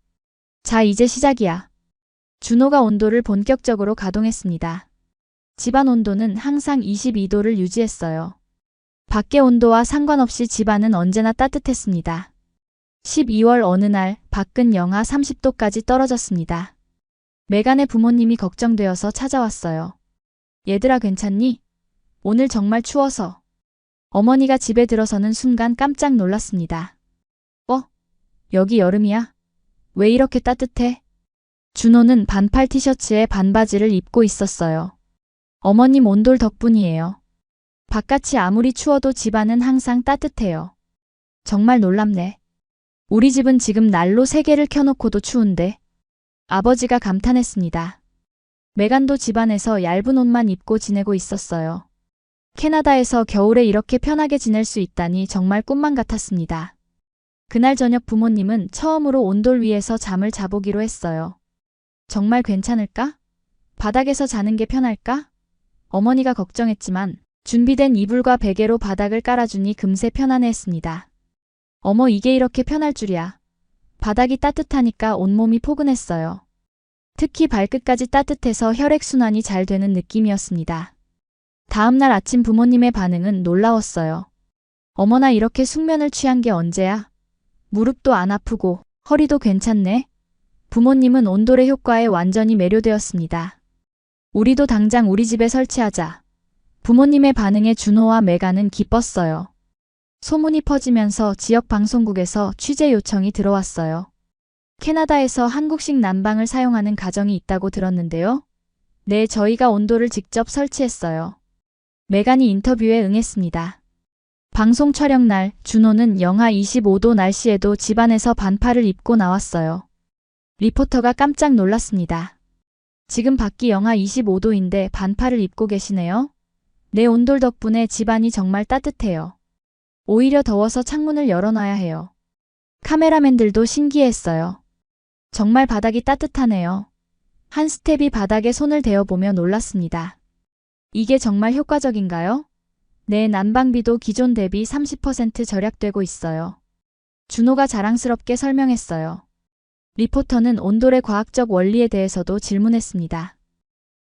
자, 이제 시작이야. 준호가 온돌을 본격적으로 가동했습니다. 집안 온도는 항상 22도를 유지했어요. 밖의 온도와 상관없이 집안은 언제나 따뜻했습니다. 12월 어느 날 밖은 영하 30도까지 떨어졌습니다. 메간의 부모님이 걱정되어서 찾아왔어요. 얘들아, 괜찮니? 오늘 정말 추워서. 어머니가 집에 들어서는 순간 깜짝 놀랐습니다. 여기 여름이야? 왜 이렇게 따뜻해? 준호는 반팔 티셔츠에 반바지를 입고 있었어요. 어머님 온돌 덕분이에요. 바깥이 아무리 추워도 집안은 항상 따뜻해요. 정말 놀랍네. 우리 집은 지금 난로 3개를 켜놓고도 추운데. 아버지가 감탄했습니다. 메간도 집안에서 얇은 옷만 입고 지내고 있었어요. 캐나다에서 겨울에 이렇게 편하게 지낼 수 있다니 정말 꿈만 같았습니다. 그날 저녁 부모님은 처음으로 온돌 위에서 잠을 자보기로 했어요. 정말 괜찮을까? 바닥에서 자는 게 편할까? 어머니가 걱정했지만 준비된 이불과 베개로 바닥을 깔아주니 금세 편안해했습니다. 어머, 이게 이렇게 편할 줄이야. 바닥이 따뜻하니까 온몸이 포근했어요. 특히 발끝까지 따뜻해서 혈액순환이 잘 되는 느낌이었습니다. 다음날 아침 부모님의 반응은 놀라웠어요. 어머나, 이렇게 숙면을 취한 게 언제야? 무릎도 안 아프고 허리도 괜찮네? 부모님은 온돌의 효과에 완전히 매료되었습니다. 우리도 당장 우리 집에 설치하자. 부모님의 반응에 준호와 메간은 기뻤어요. 소문이 퍼지면서 지역 방송국에서 취재 요청이 들어왔어요. 캐나다에서 한국식 난방을 사용하는 가정이 있다고 들었는데요. 네, 저희가 온돌을 직접 설치했어요. 메간이 인터뷰에 응했습니다. 방송 촬영 날 준호는 영하 25도 날씨에도 집안에서 반팔을 입고 나왔어요. 리포터가 깜짝 놀랐습니다. 지금 밖이 영하 25도인데 반팔을 입고 계시네요? 내 온돌 덕분에 집안이 정말 따뜻해요. 오히려 더워서 창문을 열어놔야 해요. 카메라맨들도 신기했어요. 정말 바닥이 따뜻하네요. 한 스텝이 바닥에 손을 대어보며 놀랐습니다. 이게 정말 효과적인가요? 네, 난방비도 기존 대비 30% 절약되고 있어요. 준호가 자랑스럽게 설명했어요. 리포터는 온돌의 과학적 원리에 대해서도 질문했습니다.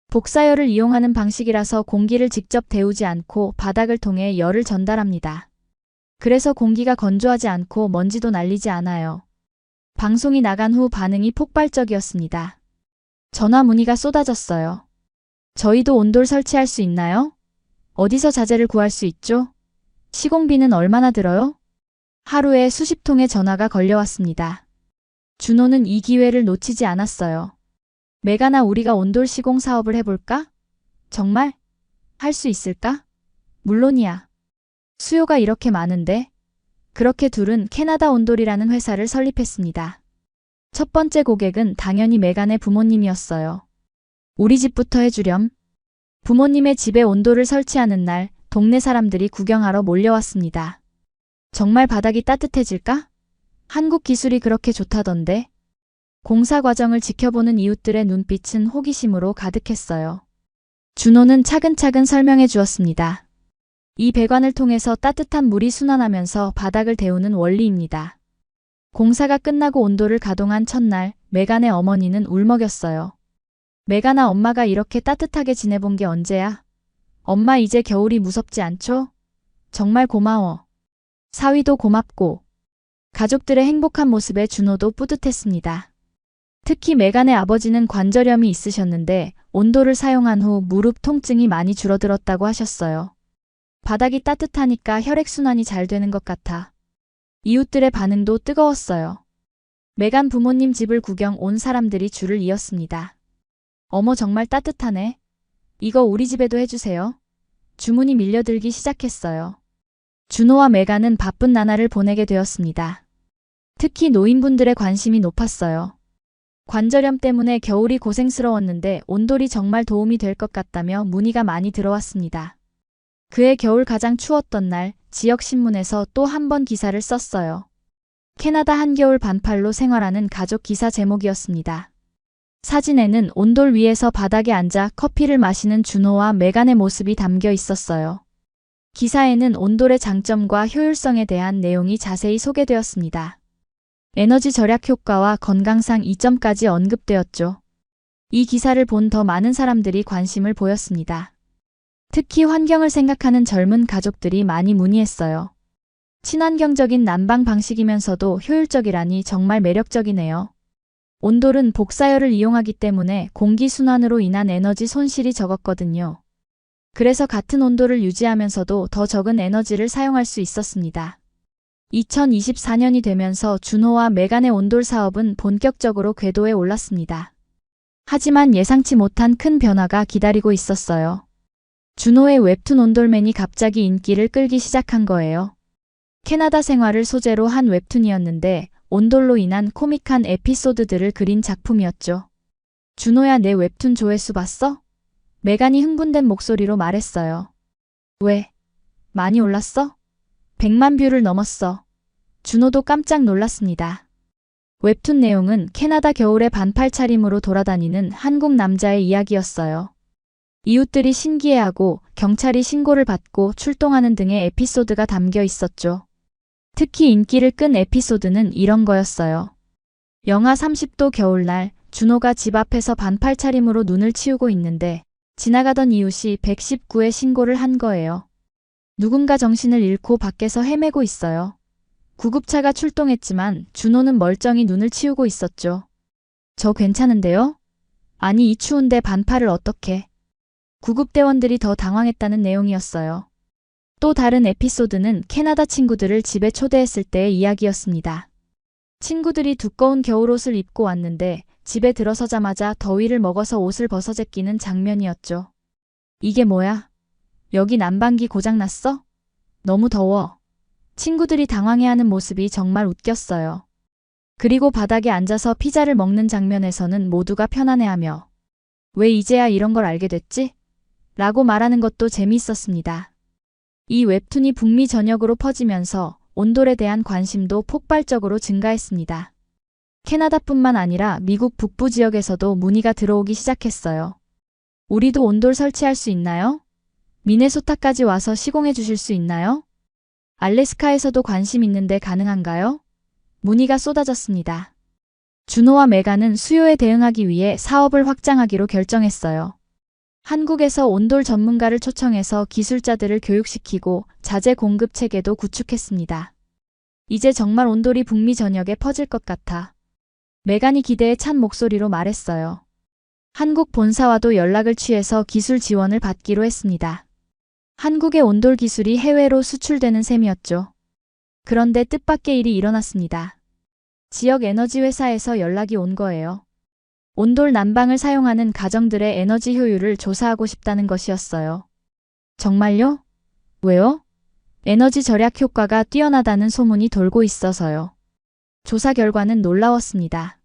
복사열을 이용하는 방식이라서 공기를 직접 데우지 않고 바닥을 통해 열을 전달합니다. 그래서 공기가 건조하지 않고 먼지도 날리지 않아요. 방송이 나간 후 반응이 폭발적이었습니다. 전화 문의가 쏟아졌어요. 저희도 온돌 설치할 수 있나요? 어디서 자재를 구할 수 있죠? 시공비는 얼마나 들어요? 하루에 수십 통의 전화가 걸려왔습니다. 준호는 이 기회를 놓치지 않았어요. 메가나 우리가 온돌 시공 사업을 해볼까? 정말? 할 수 있을까? 물론이야. 수요가 이렇게 많은데? 그렇게 둘은 캐나다 온돌이라는 회사를 설립했습니다. 첫 번째 고객은 당연히 메간의 부모님이었어요. 우리 집부터 해주렴. 부모님의 집에 온돌을 설치하는 날 동네 사람들이 구경하러 몰려왔습니다. 정말 바닥이 따뜻해질까? 한국 기술이 그렇게 좋다던데? 공사 과정을 지켜보는 이웃들의 눈빛은 호기심으로 가득했어요. 준호는 차근차근 설명해 주었습니다. 이 배관을 통해서 따뜻한 물이 순환하면서 바닥을 데우는 원리입니다. 공사가 끝나고 온돌을 가동한 첫날 메간의 어머니는 울먹였어요. 메가나 엄마가 이렇게 따뜻하게 지내본 게 언제야? 엄마 이제 겨울이 무섭지 않죠? 정말 고마워. 사위도 고맙고. 가족들의 행복한 모습에 준호도 뿌듯했습니다. 특히 메간의 아버지는 관절염이 있으셨는데 온돌을 사용한 후 무릎 통증이 많이 줄어들었다고 하셨어요. 바닥이 따뜻하니까 혈액순환이 잘 되는 것 같아. 이웃들의 반응도 뜨거웠어요. 메간 부모님 집을 구경 온 사람들이 줄을 이었습니다. 어머 정말 따뜻하네. 이거 우리 집에도 해주세요. 주문이 밀려들기 시작했어요. 준호와 메간은 바쁜 나날을 보내게 되었습니다. 특히 노인분들의 관심이 높았어요. 관절염 때문에 겨울이 고생스러웠는데 온돌이 정말 도움이 될 것 같다며 문의가 많이 들어왔습니다. 그해 겨울 가장 추웠던 날 지역 신문에서 또 한 번 기사를 썼어요. 캐나다 한겨울 반팔로 생활하는 가족 기사 제목이었습니다. 사진에는 온돌 위에서 바닥에 앉아 커피를 마시는 준호와 메간의 모습이 담겨 있었어요. 기사에는 온돌의 장점과 효율성에 대한 내용이 자세히 소개되었습니다. 에너지 절약 효과와 건강상 이점까지 언급되었죠. 이 기사를 본 더 많은 사람들이 관심을 보였습니다. 특히 환경을 생각하는 젊은 가족들이 많이 문의했어요. 친환경적인 난방 방식이면서도 효율적이라니 정말 매력적이네요. 온돌은 복사열을 이용하기 때문에 공기순환으로 인한 에너지 손실이 적었거든요. 그래서 같은 온도를 유지하면서도 더 적은 에너지를 사용할 수 있었습니다. 2024년이 되면서 준호와 메간의 온돌 사업은 본격적으로 궤도에 올랐습니다. 하지만 예상치 못한 큰 변화가 기다리고 있었어요. 준호의 웹툰 온돌맨이 갑자기 인기를 끌기 시작한 거예요. 캐나다 생활을 소재로 한 웹툰이었는데 온돌로 인한 코믹한 에피소드들을 그린 작품이었죠. 준호야, 내 웹툰 조회수 봤어? 메간이 흥분된 목소리로 말했어요. 왜? 많이 올랐어? 100만 뷰를 넘었어. 준호도 깜짝 놀랐습니다. 웹툰 내용은 캐나다 겨울에 반팔 차림으로 돌아다니는 한국 남자의 이야기였어요. 이웃들이 신기해하고 경찰이 신고를 받고 출동하는 등의 에피소드가 담겨 있었죠. 특히 인기를 끈 에피소드는 이런 거였어요. 영하 30도 겨울날 준호가 집 앞에서 반팔 차림으로 눈을 치우고 있는데 지나가던 이웃이 119에 신고를 한 거예요. 누군가 정신을 잃고 밖에서 헤매고 있어요. 구급차가 출동했지만 준호는 멀쩡히 눈을 치우고 있었죠. 저 괜찮은데요? 아니 이 추운데 반팔을 어떻게? 구급대원들이 더 당황했다는 내용이었어요. 또 다른 에피소드는 캐나다 친구들을 집에 초대했을 때의 이야기였습니다. 친구들이 두꺼운 겨울옷을 입고 왔는데 집에 들어서자마자 더위를 먹어서 옷을 벗어 제끼는 장면이었죠. 이게 뭐야? 여기 난방기 고장났어? 너무 더워. 친구들이 당황해하는 모습이 정말 웃겼어요. 그리고 바닥에 앉아서 피자를 먹는 장면에서는 모두가 편안해하며 왜 이제야 이런 걸 알게 됐지? 라고 말하는 것도 재미있었습니다. 이 웹툰이 북미 전역으로 퍼지면서 온돌에 대한 관심도 폭발적으로 증가했습니다. 캐나다뿐만 아니라 미국 북부 지역에서도 문의가 들어오기 시작했어요. 우리도 온돌 설치할 수 있나요? 미네소타까지 와서 시공해 주실 수 있나요? 알래스카에서도 관심 있는데 가능한가요? 문의가 쏟아졌습니다. 준호와 메간은 수요에 대응하기 위해 사업을 확장하기로 결정했어요. 한국에서 온돌 전문가를 초청해서 기술자들을 교육시키고 자재 공급 체계도 구축했습니다. 이제 정말 온돌이 북미 전역에 퍼질 것 같아. 메간이 기대에 찬 목소리로 말했어요. 한국 본사와도 연락을 취해서 기술 지원을 받기로 했습니다. 한국의 온돌 기술이 해외로 수출되는 셈이었죠. 그런데 뜻밖의 일이 일어났습니다. 지역 에너지 회사에서 연락이 온 거예요. 온돌 난방을 사용하는 가정들의 에너지 효율을 조사하고 싶다는 것이었어요. 정말요? 왜요? 에너지 절약 효과가 뛰어나다는 소문이 돌고 있어서요. 조사 결과는 놀라웠습니다.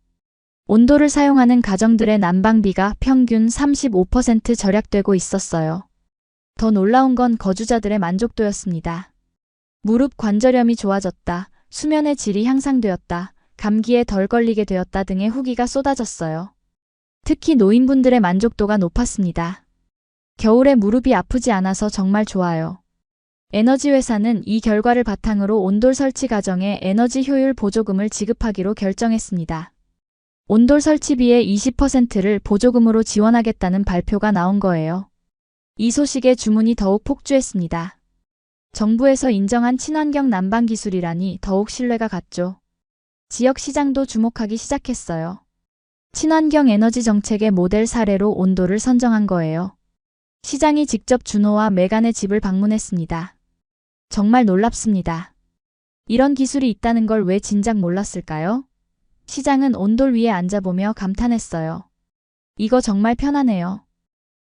온돌을 사용하는 가정들의 난방비가 평균 35% 절약되고 있었어요. 더 놀라운 건 거주자들의 만족도였습니다. 무릎 관절염이 좋아졌다, 수면의 질이 향상되었다, 감기에 덜 걸리게 되었다 등의 후기가 쏟아졌어요. 특히 노인분들의 만족도가 높았습니다. 겨울에 무릎이 아프지 않아서 정말 좋아요. 에너지 회사는 이 결과를 바탕으로 온돌 설치 가정에 에너지 효율 보조금을 지급하기로 결정했습니다. 온돌 설치비의 20%를 보조금으로 지원하겠다는 발표가 나온 거예요. 이 소식에 주문이 더욱 폭주했습니다. 정부에서 인정한 친환경 난방 기술이라니 더욱 신뢰가 갔죠. 지역 시장도 주목하기 시작했어요. 친환경 에너지 정책의 모델 사례로 온돌을 선정한 거예요. 시장이 직접 준호와 메간의 집을 방문했습니다. 정말 놀랍습니다. 이런 기술이 있다는 걸 왜 진작 몰랐을까요? 시장은 온돌 위에 앉아보며 감탄했어요. 이거 정말 편하네요.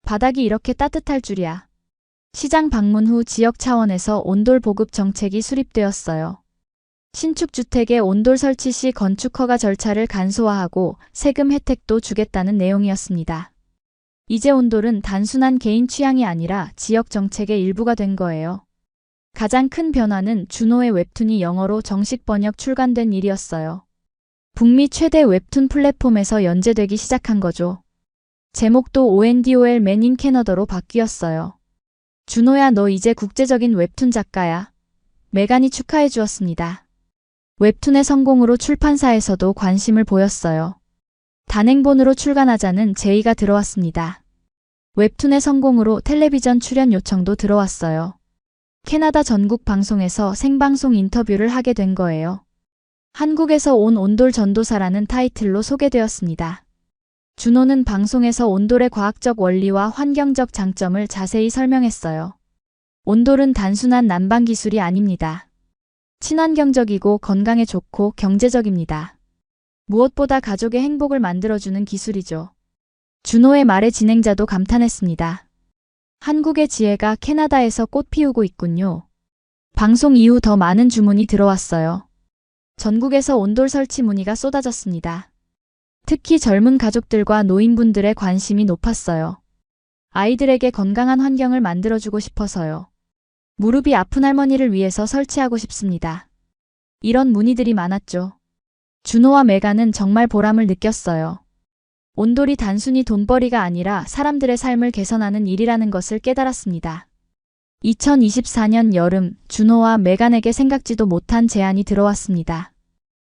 바닥이 이렇게 따뜻할 줄이야. 시장 방문 후 지역 차원에서 온돌 보급 정책이 수립되었어요. 신축 주택의 온돌 설치 시 건축 허가 절차를 간소화하고 세금 혜택도 주겠다는 내용이었습니다. 이제 온돌은 단순한 개인 취향이 아니라 지역 정책의 일부가 된 거예요. 가장 큰 변화는 준호의 웹툰이 영어로 정식 번역 출간된 일이었어요. 북미 최대 웹툰 플랫폼에서 연재되기 시작한 거죠. 제목도 ONDOL Man in Canada로 바뀌었어요. 준호야, 너 이제 국제적인 웹툰 작가야. 메간이 축하해 주었습니다. 웹툰의 성공으로 출판사에서도 관심을 보였어요. 단행본으로 출간하자는 제의가 들어왔습니다. 웹툰의 성공으로 텔레비전 출연 요청도 들어왔어요. 캐나다 전국 방송에서 생방송 인터뷰를 하게 된 거예요. 한국에서 온 온돌 전도사라는 타이틀로 소개되었습니다. 준호는 방송에서 온돌의 과학적 원리와 환경적 장점을 자세히 설명했어요. 온돌은 단순한 난방 기술이 아닙니다. 친환경적이고 건강에 좋고 경제적입니다. 무엇보다 가족의 행복을 만들어주는 기술이죠. 준호의 말에 진행자도 감탄했습니다. 한국의 지혜가 캐나다에서 꽃 피우고 있군요. 방송 이후 더 많은 주문이 들어왔어요. 전국에서 온돌 설치 문의가 쏟아졌습니다. 특히 젊은 가족들과 노인분들의 관심이 높았어요. 아이들에게 건강한 환경을 만들어주고 싶어서요. 무릎이 아픈 할머니를 위해서 설치하고 싶습니다. 이런 문의들이 많았죠. 준호와 메간은 정말 보람을 느꼈어요. 온돌이 단순히 돈벌이가 아니라 사람들의 삶을 개선하는 일이라는 것을 깨달았습니다. 2024년 여름, 준호와 메간에게 생각지도 못한 제안이 들어왔습니다.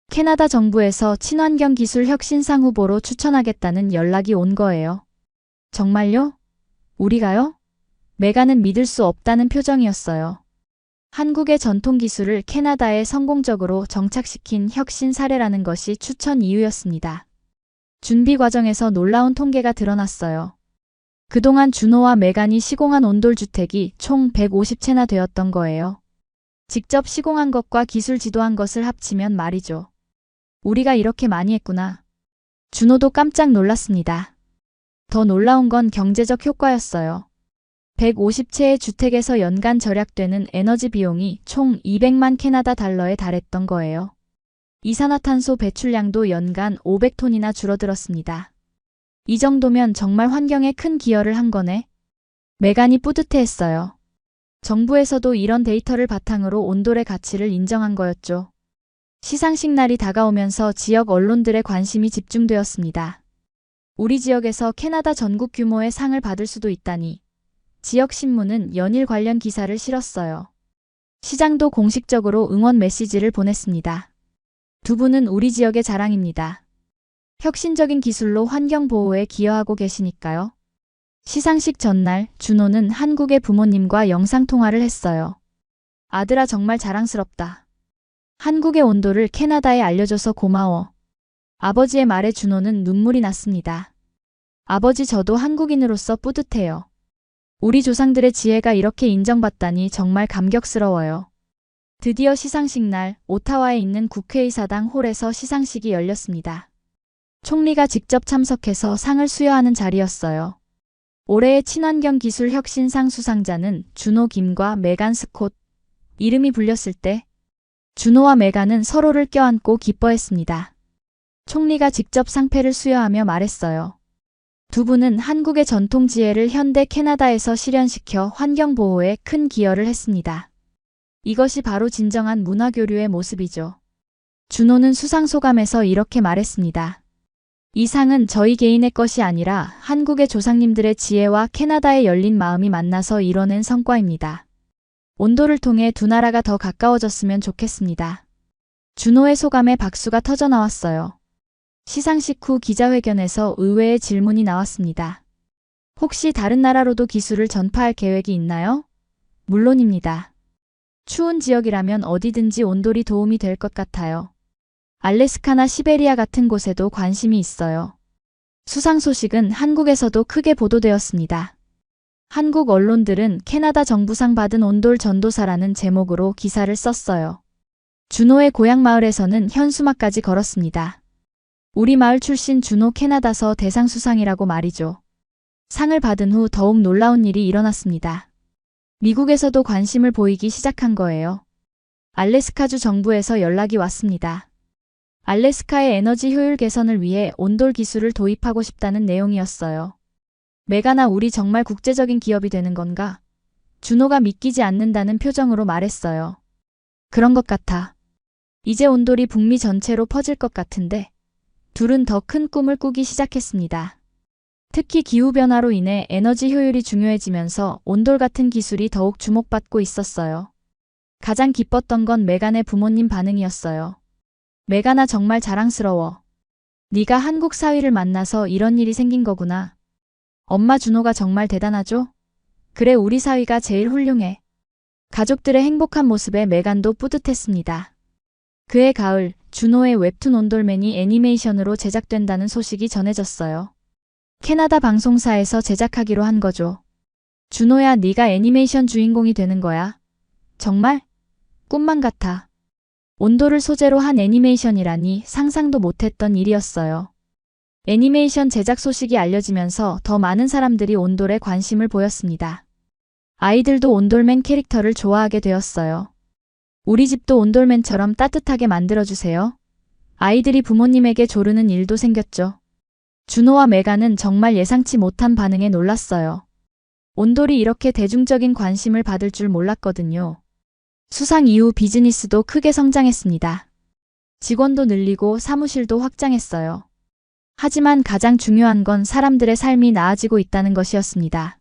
캐나다 정부에서 친환경 기술 혁신상 후보로 추천하겠다는 연락이 온 거예요. 정말요? 우리가요? 메간은 믿을 수 없다는 표정이었어요. 한국의 전통 기술을 캐나다에 성공적으로 정착시킨 혁신 사례라는 것이 추천 이유였습니다. 준비 과정에서 놀라운 통계가 드러났어요. 그동안 준호와 메간이 시공한 온돌 주택이 총 150채나 되었던 거예요. 직접 시공한 것과 기술 지도한 것을 합치면 말이죠. 우리가 이렇게 많이 했구나. 준호도 깜짝 놀랐습니다. 더 놀라운 건 경제적 효과였어요. 150채의 주택에서 연간 절약되는 에너지 비용이 총 200만 캐나다 달러에 달했던 거예요. 이산화탄소 배출량도 연간 500톤이나 줄어들었습니다. 이 정도면 정말 환경에 큰 기여를 한 거네. 메간이 뿌듯해했어요. 정부에서도 이런 데이터를 바탕으로 온돌의 가치를 인정한 거였죠. 시상식 날이 다가오면서 지역 언론들의 관심이 집중되었습니다. 우리 지역에서 캐나다 전국 규모의 상을 받을 수도 있다니. 지역 신문은 연일 관련 기사를 실었어요. 시장도 공식적으로 응원 메시지를 보냈습니다. 두 분은 우리 지역의 자랑입니다. 혁신적인 기술로 환경 보호에 기여하고 계시니까요. 시상식 전날 준호는 한국의 부모님과 영상통화를 했어요. 아들아 정말 자랑스럽다. 한국의 온도를 캐나다에 알려줘서 고마워. 아버지의 말에 준호는 눈물이 났습니다. 아버지 저도 한국인으로서 뿌듯해요. 우리 조상들의 지혜가 이렇게 인정받다니 정말 감격스러워요. 드디어 시상식 날 오타와에 있는 국회의사당 홀에서 시상식이 열렸습니다. 총리가 직접 참석해서 상을 수여하는 자리였어요. 올해의 친환경 기술 혁신상 수상자는 준호 김과 메간 스콧. 이름이 불렸을 때 준호와 메간은 서로를 껴안고 기뻐했습니다. 총리가 직접 상패를 수여하며 말했어요. 두 분은 한국의 전통 지혜를 현대 캐나다에서 실현시켜 환경 보호에 큰 기여를 했습니다. 이것이 바로 진정한 문화교류의 모습이죠. 준호는 수상 소감에서 이렇게 말했습니다. 이 상은 저희 개인의 것이 아니라 한국의 조상님들의 지혜와 캐나다의 열린 마음이 만나서 이뤄낸 성과입니다. 온도를 통해 두 나라가 더 가까워졌으면 좋겠습니다. 준호의 소감에 박수가 터져나왔어요. 시상식 후 기자회견에서 의외의 질문이 나왔습니다. 혹시 다른 나라로도 기술을 전파할 계획이 있나요? 물론입니다. 추운 지역이라면 어디든지 온돌이 도움이 될 것 같아요. 알래스카나 시베리아 같은 곳에도 관심이 있어요. 수상 소식은 한국에서도 크게 보도되었습니다. 한국 언론들은 캐나다 정부상 받은 온돌 전도사라는 제목으로 기사를 썼어요. 준호의 고향 마을에서는 현수막까지 걸었습니다. 우리 마을 출신 준호 캐나다서 대상 수상이라고 말이죠. 상을 받은 후 더욱 놀라운 일이 일어났습니다. 미국에서도 관심을 보이기 시작한 거예요. 알래스카주 정부에서 연락이 왔습니다. 알래스카의 에너지 효율 개선을 위해 온돌 기술을 도입하고 싶다는 내용이었어요. 메가나 우리 정말 국제적인 기업이 되는 건가? 준호가 믿기지 않는다는 표정으로 말했어요. 그런 것 같아. 이제 온돌이 북미 전체로 퍼질 것 같은데. 둘은 더 큰 꿈을 꾸기 시작했습니다. 특히 기후변화로 인해 에너지 효율이 중요해지면서 온돌 같은 기술이 더욱 주목받고 있었어요. 가장 기뻤던 건 메간의 부모님 반응이었어요. 메간아 정말 자랑스러워. 네가 한국 사위를 만나서 이런 일이 생긴 거구나. 엄마 준호가 정말 대단하죠? 그래 우리 사위가 제일 훌륭해. 가족들의 행복한 모습에 메간도 뿌듯했습니다. 그해 가을 준호의 웹툰 온돌맨이 애니메이션으로 제작된다는 소식이 전해졌어요. 캐나다 방송사에서 제작하기로 한 거죠. 준호야 네가 애니메이션 주인공이 되는 거야. 정말? 꿈만 같아. 온돌을 소재로 한 애니메이션이라니 상상도 못했던 일이었어요. 애니메이션 제작 소식이 알려지면서 더 많은 사람들이 온돌에 관심을 보였습니다. 아이들도 온돌맨 캐릭터를 좋아하게 되었어요. 우리 집도 온돌맨처럼 따뜻하게 만들어주세요. 아이들이 부모님에게 조르는 일도 생겼죠. 준호와 메간은 정말 예상치 못한 반응에 놀랐어요. 온돌이 이렇게 대중적인 관심을 받을 줄 몰랐거든요. 수상 이후 비즈니스도 크게 성장했습니다. 직원도 늘리고 사무실도 확장했어요. 하지만 가장 중요한 건 사람들의 삶이 나아지고 있다는 것이었습니다.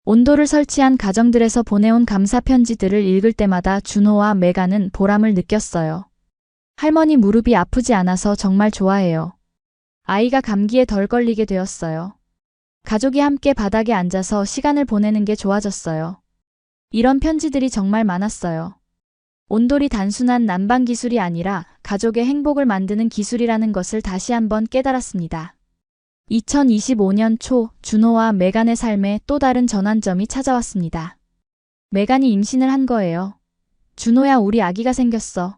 온돌을 설치한 가정들에서 보내온 감사 편지들을 읽을 때마다 준호와 메간은 보람을 느꼈어요. 할머니 무릎이 아프지 않아서 정말 좋아해요. 아이가 감기에 덜 걸리게 되었어요. 가족이 함께 바닥에 앉아서 시간을 보내는 게 좋아졌어요. 이런 편지들이 정말 많았어요. 온돌이 단순한 난방 기술이 아니라 가족의 행복을 만드는 기술이라는 것을 다시 한번 깨달았습니다. 2025년 초 준호와 메간의 삶에 또 다른 전환점이 찾아왔습니다. 메간이 임신을 한 거예요. 준호야 우리 아기가 생겼어.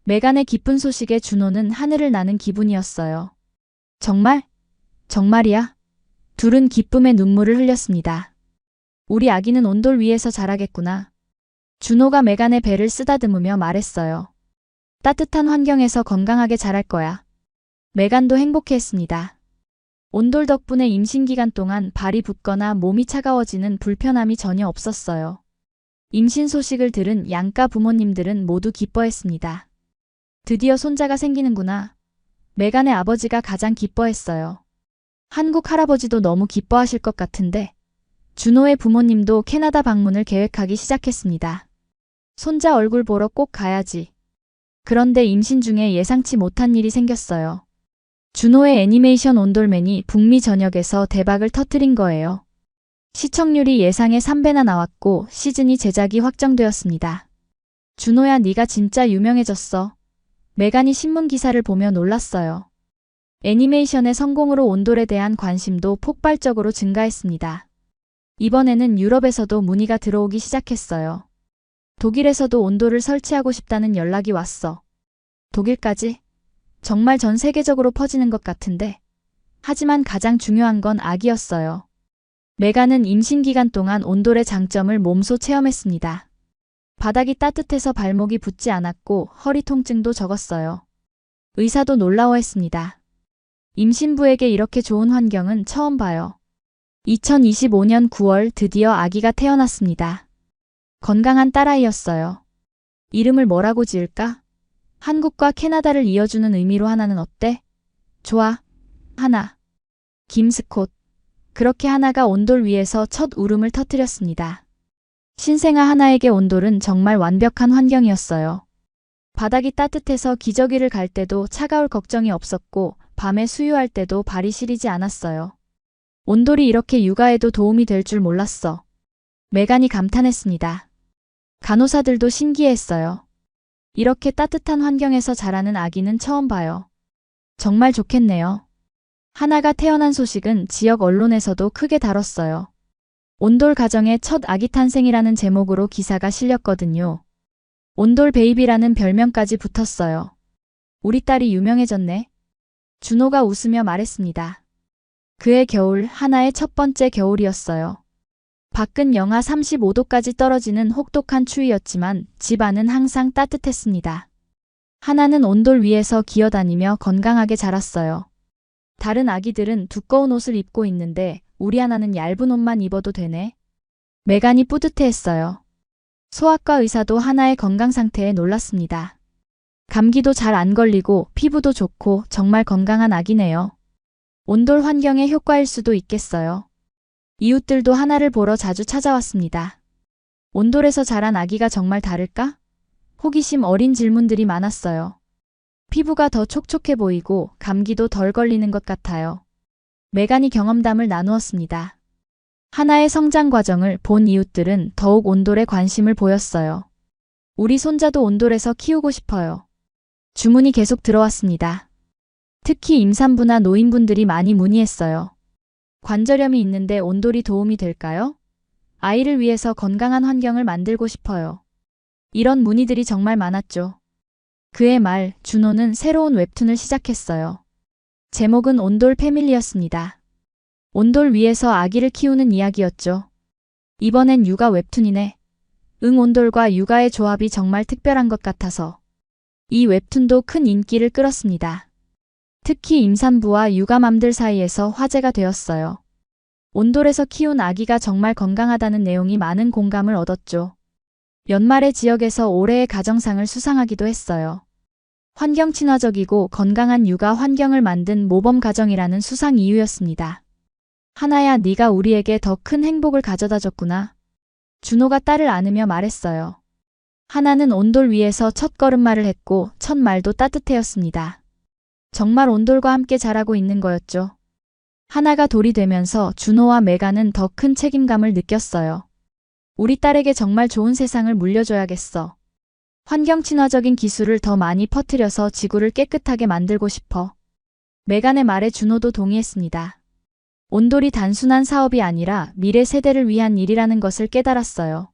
메간의 기쁜 소식에 준호는 하늘을 나는 기분이었어요. 정말? 정말이야? 둘은 기쁨의 눈물을 흘렸습니다. 우리 아기는 온돌 위에서 자라겠구나. 준호가 메간의 배를 쓰다듬으며 말했어요. 따뜻한 환경에서 건강하게 자랄 거야. 메간도 행복해했습니다. 온돌 덕분에 임신 기간 동안 발이 붓거나 몸이 차가워지는 불편함이 전혀 없었어요. 임신 소식을 들은 양가 부모님들은 모두 기뻐했습니다. 드디어 손자가 생기는구나. 메간의 아버지가 가장 기뻐했어요. 한국 할아버지도 너무 기뻐하실 것 같은데 준호의 부모님도 캐나다 방문을 계획하기 시작했습니다. 손자 얼굴 보러 꼭 가야지. 그런데 임신 중에 예상치 못한 일이 생겼어요. 준호의 애니메이션 온돌맨이 북미 전역에서 대박을 터뜨린 거예요. 시청률이 예상의 3배나 나왔고 시즌2 제작이 확정되었습니다. 준호야, 네가 진짜 유명해졌어. 메간이 신문 기사를 보며 놀랐어요. 애니메이션의 성공으로 온돌에 대한 관심도 폭발적으로 증가했습니다. 이번에는 유럽에서도 문의가 들어오기 시작했어요. 독일에서도 온돌을 설치하고 싶다는 연락이 왔어. 독일까지? 정말 전 세계적으로 퍼지는 것 같은데. 하지만 가장 중요한 건 아기였어요. 메간은 임신 기간 동안 온돌의 장점을 몸소 체험했습니다. 바닥이 따뜻해서 발목이 붓지 않았고 허리 통증도 적었어요. 의사도 놀라워했습니다. 임신부에게 이렇게 좋은 환경은 처음 봐요. 2025년 9월 드디어 아기가 태어났습니다. 건강한 딸아이였어요. 이름을 뭐라고 지을까? 한국과 캐나다를 이어주는 의미로 하나는 어때? 좋아. 하나. 김스콧. 그렇게 하나가 온돌 위에서 첫 울음을 터뜨렸습니다. 신생아 하나에게 온돌은 정말 완벽한 환경이었어요. 바닥이 따뜻해서 기저귀를 갈 때도 차가울 걱정이 없었고 밤에 수유할 때도 발이 시리지 않았어요. 온돌이 이렇게 육아에도 도움이 될 줄 몰랐어. 메간이 감탄했습니다. 간호사들도 신기해했어요. 이렇게 따뜻한 환경에서 자라는 아기는 처음 봐요. 정말 좋겠네요. 하나가 태어난 소식은 지역 언론에서도 크게 다뤘어요. 온돌 가정의 첫 아기 탄생이라는 제목으로 기사가 실렸거든요. 온돌 베이비라는 별명까지 붙었어요. 우리 딸이 유명해졌네. 준호가 웃으며 말했습니다. 그해 겨울, 하나의 첫 번째 겨울이었어요. 밖은 영하 35도까지 떨어지는 혹독한 추위였지만 집 안은 항상 따뜻했습니다. 하나는 온돌 위에서 기어다니며 건강하게 자랐어요. 다른 아기들은 두꺼운 옷을 입고 있는데 우리 하나는 얇은 옷만 입어도 되네. 메간이 뿌듯해했어요. 소아과 의사도 하나의 건강 상태에 놀랐습니다. 감기도 잘 안 걸리고 피부도 좋고 정말 건강한 아기네요. 온돌 환경의 효과일 수도 있겠어요. 이웃들도 하나를 보러 자주 찾아왔습니다. 온돌에서 자란 아기가 정말 다를까? 호기심 어린 질문들이 많았어요. 피부가 더 촉촉해 보이고 감기도 덜 걸리는 것 같아요. 메간이 경험담을 나누었습니다. 하나의 성장 과정을 본 이웃들은 더욱 온돌에 관심을 보였어요. 우리 손자도 온돌에서 키우고 싶어요. 주문이 계속 들어왔습니다. 특히 임산부나 노인분들이 많이 문의했어요. 관절염이 있는데 온돌이 도움이 될까요? 아이를 위해서 건강한 환경을 만들고 싶어요. 이런 문의들이 정말 많았죠. 그해 말 준호는 새로운 웹툰을 시작했어요. 제목은 온돌 패밀리였습니다. 온돌 위에서 아기를 키우는 이야기였죠. 이번엔 육아 웹툰이네. 온돌과 육아의 조합이 정말 특별한 것 같아서. 이 웹툰도 큰 인기를 끌었습니다. 특히 임산부와 육아맘들 사이에서 화제가 되었어요. 온돌에서 키운 아기가 정말 건강하다는 내용이 많은 공감을 얻었죠. 연말에 지역에서 올해의 가정상을 수상하기도 했어요. 환경 친화적이고 건강한 육아 환경을 만든 모범 가정이라는 수상 이유였습니다. 하나야, 네가 우리에게 더 큰 행복을 가져다 줬구나. 준호가 딸을 안으며 말했어요. 하나는 온돌 위에서 첫 걸음마를 했고 첫 말도 따뜻해였습니다. 정말 온돌과 함께 자라고 있는 거였죠. 하나가 돌이 되면서 준호와 메간은 더 큰 책임감을 느꼈어요. 우리 딸에게 정말 좋은 세상을 물려줘야겠어. 환경 친화적인 기술을 더 많이 퍼뜨려서 지구를 깨끗하게 만들고 싶어. 메간의 말에 준호도 동의했습니다. 온돌이 단순한 사업이 아니라 미래 세대를 위한 일이라는 것을 깨달았어요.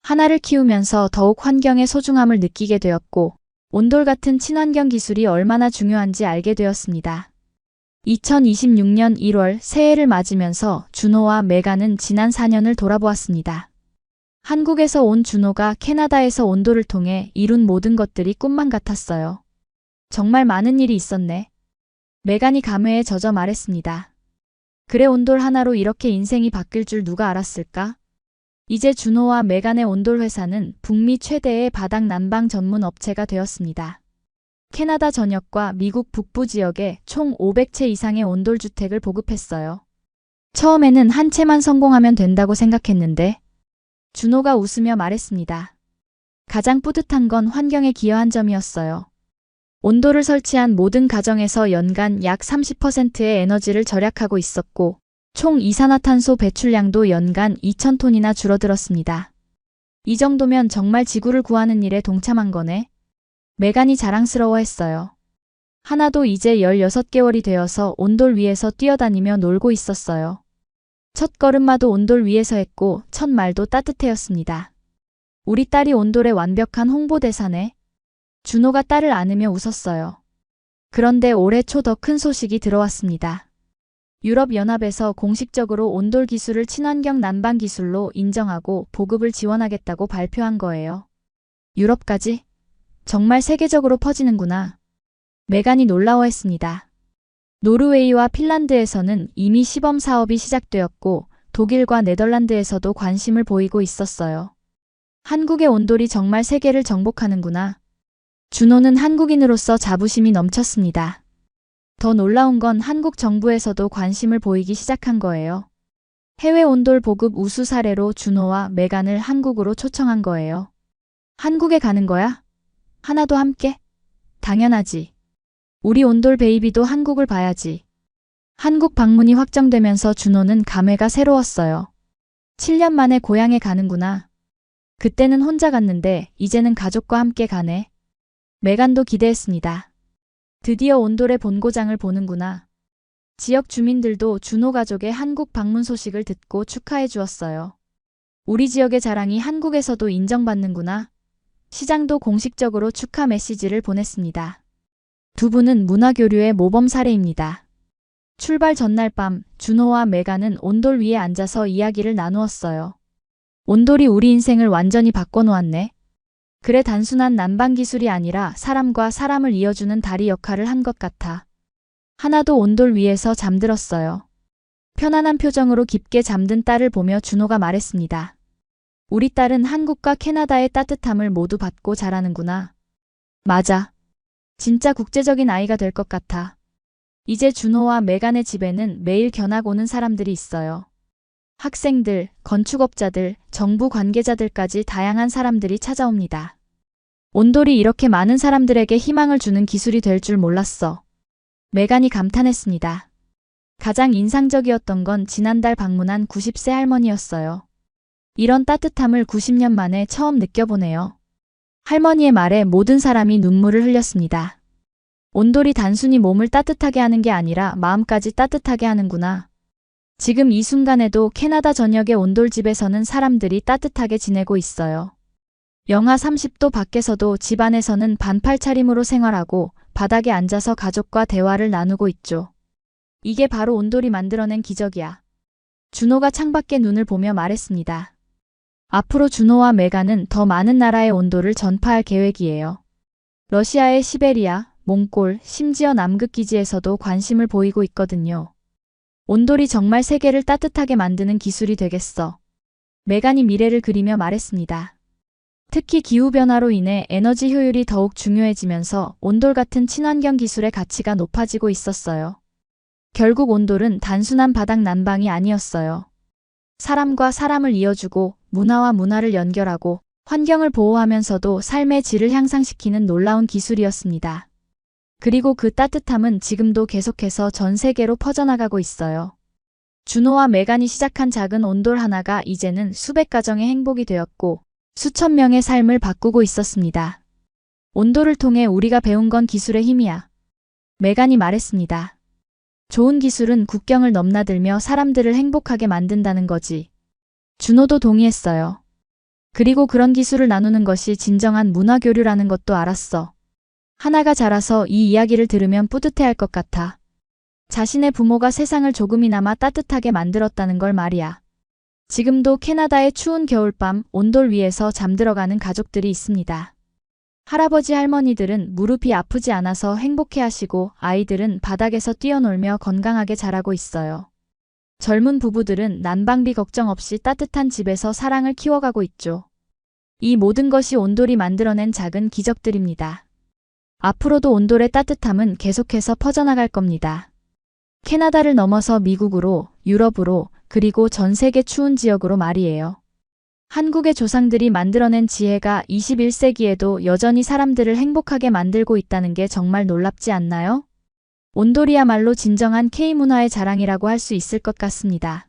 하나를 키우면서 더욱 환경의 소중함을 느끼게 되었고 온돌 같은 친환경 기술이 얼마나 중요한지 알게 되었습니다. 2026년 1월 새해를 맞으면서 준호와 메간은 지난 4년을 돌아보았습니다. 한국에서 온 준호가 캐나다에서 온돌을 통해 이룬 모든 것들이 꿈만 같았어요. 정말 많은 일이 있었네. 메간이 감회에 젖어 말했습니다. 그래, 온돌 하나로 이렇게 인생이 바뀔 줄 누가 알았을까? 이제 준호와 메간의 온돌 회사는 북미 최대의 바닥 난방 전문 업체가 되었습니다. 캐나다 전역과 미국 북부 지역에 총 500채 이상의 온돌 주택을 보급했어요. 처음에는 한 채만 성공하면 된다고 생각했는데 준호가 웃으며 말했습니다. 가장 뿌듯한 건 환경에 기여한 점이었어요. 온돌을 설치한 모든 가정에서 연간 약 30%의 에너지를 절약하고 있었고 총 이산화탄소 배출량도 연간 2,000톤이나 줄어들었습니다. 이 정도면 정말 지구를 구하는 일에 동참한 거네. 메간이 자랑스러워했어요. 하나도 이제 16개월이 되어서 온돌 위에서 뛰어다니며 놀고 있었어요. 첫 걸음마도 온돌 위에서 했고 첫 말도 따뜻해였습니다. 우리 딸이 온돌의 완벽한 홍보대사네. 준호가 딸을 안으며 웃었어요. 그런데 올해 초 더 큰 소식이 들어왔습니다. 유럽연합에서 공식적으로 온돌 기술을 친환경 난방 기술로 인정하고 보급을 지원하겠다고 발표한 거예요. 유럽까지? 정말 세계적으로 퍼지는구나. 메간이 놀라워했습니다. 노르웨이와 핀란드에서는 이미 시범 사업이 시작되었고 독일과 네덜란드에서도 관심을 보이고 있었어요. 한국의 온돌이 정말 세계를 정복하는구나. 준호는 한국인으로서 자부심이 넘쳤습니다. 더 놀라운 건 한국 정부에서도 관심을 보이기 시작한 거예요. 해외 온돌 보급 우수 사례로 준호와 메간을 한국으로 초청한 거예요. 한국에 가는 거야? 하나도 함께? 당연하지. 우리 온돌 베이비도 한국을 봐야지. 한국 방문이 확정되면서 준호는 감회가 새로웠어요. 7년 만에 고향에 가는구나. 그때는 혼자 갔는데 이제는 가족과 함께 가네. 메간도 기대했습니다. 드디어 온돌의 본고장을 보는구나. 지역 주민들도 준호 가족의 한국 방문 소식을 듣고 축하해 주었어요. 우리 지역의 자랑이 한국에서도 인정받는구나. 시장도 공식적으로 축하 메시지를 보냈습니다. 두 분은 문화교류의 모범 사례입니다. 출발 전날 밤 준호와 메간은 온돌 위에 앉아서 이야기를 나누었어요. 온돌이 우리 인생을 완전히 바꿔놓았네. 그래, 단순한 난방 기술이 아니라 사람과 사람을 이어주는 다리 역할을 한 것 같아. 하나도 온돌 위에서 잠들었어요. 편안한 표정으로 깊게 잠든 딸을 보며 준호가 말했습니다. 우리 딸은 한국과 캐나다의 따뜻함을 모두 받고 자라는구나. 맞아. 진짜 국제적인 아이가 될 것 같아. 이제 준호와 메간의 집에는 매일 견학 오는 사람들이 있어요. 학생들, 건축업자들, 정부 관계자들까지 다양한 사람들이 찾아옵니다. 온돌이 이렇게 많은 사람들에게 희망을 주는 기술이 될 줄 몰랐어. 메간이 감탄했습니다. 가장 인상적이었던 건 지난달 방문한 90세 할머니였어요. 이런 따뜻함을 90년 만에 처음 느껴보네요. 할머니의 말에 모든 사람이 눈물을 흘렸습니다. 온돌이 단순히 몸을 따뜻하게 하는 게 아니라 마음까지 따뜻하게 하는구나. 지금 이 순간에도 캐나다 전역의 온돌집에서는 사람들이 따뜻하게 지내고 있어요. 영하 30도 밖에서도 집 안에서는 반팔 차림으로 생활하고 바닥에 앉아서 가족과 대화를 나누고 있죠. 이게 바로 온돌이 만들어낸 기적이야. 준호가 창밖에 눈을 보며 말했습니다. 앞으로 준호와 메간은 더 많은 나라의 온돌을 전파할 계획이에요. 러시아의 시베리아, 몽골, 심지어 남극 기지에서도 관심을 보이고 있거든요. 온돌이 정말 세계를 따뜻하게 만드는 기술이 되겠어. 메간이 미래를 그리며 말했습니다. 특히 기후변화로 인해 에너지 효율이 더욱 중요해지면서 온돌 같은 친환경 기술의 가치가 높아지고 있었어요. 결국 온돌은 단순한 바닥 난방이 아니었어요. 사람과 사람을 이어주고 문화와 문화를 연결하고 환경을 보호하면서도 삶의 질을 향상시키는 놀라운 기술이었습니다. 그리고 그 따뜻함은 지금도 계속해서 전 세계로 퍼져나가고 있어요. 준호와 메간이 시작한 작은 온돌 하나가 이제는 수백 가정의 행복이 되었고 수천 명의 삶을 바꾸고 있었습니다. 온돌을 통해 우리가 배운 건 기술의 힘이야. 메간이 말했습니다. 좋은 기술은 국경을 넘나들며 사람들을 행복하게 만든다는 거지. 준호도 동의했어요. 그리고 그런 기술을 나누는 것이 진정한 문화교류라는 것도 알았어. 하나가 자라서 이 이야기를 들으면 뿌듯해할 것 같아. 자신의 부모가 세상을 조금이나마 따뜻하게 만들었다는 걸 말이야. 지금도 캐나다의 추운 겨울밤 온돌 위에서 잠들어가는 가족들이 있습니다. 할아버지 할머니들은 무릎이 아프지 않아서 행복해 하시고 아이들은 바닥에서 뛰어놀며 건강하게 자라고 있어요. 젊은 부부들은 난방비 걱정 없이 따뜻한 집에서 사랑을 키워가고 있죠. 이 모든 것이 온돌이 만들어낸 작은 기적들입니다. 앞으로도 온돌의 따뜻함은 계속해서 퍼져나갈 겁니다. 캐나다를 넘어서 미국으로, 유럽으로, 그리고 전 세계 추운 지역으로 말이에요. 한국의 조상들이 만들어낸 지혜가 21세기에도 여전히 사람들을 행복하게 만들고 있다는 게 정말 놀랍지 않나요? 온돌이야말로 진정한 K문화의 자랑이라고 할 수 있을 것 같습니다.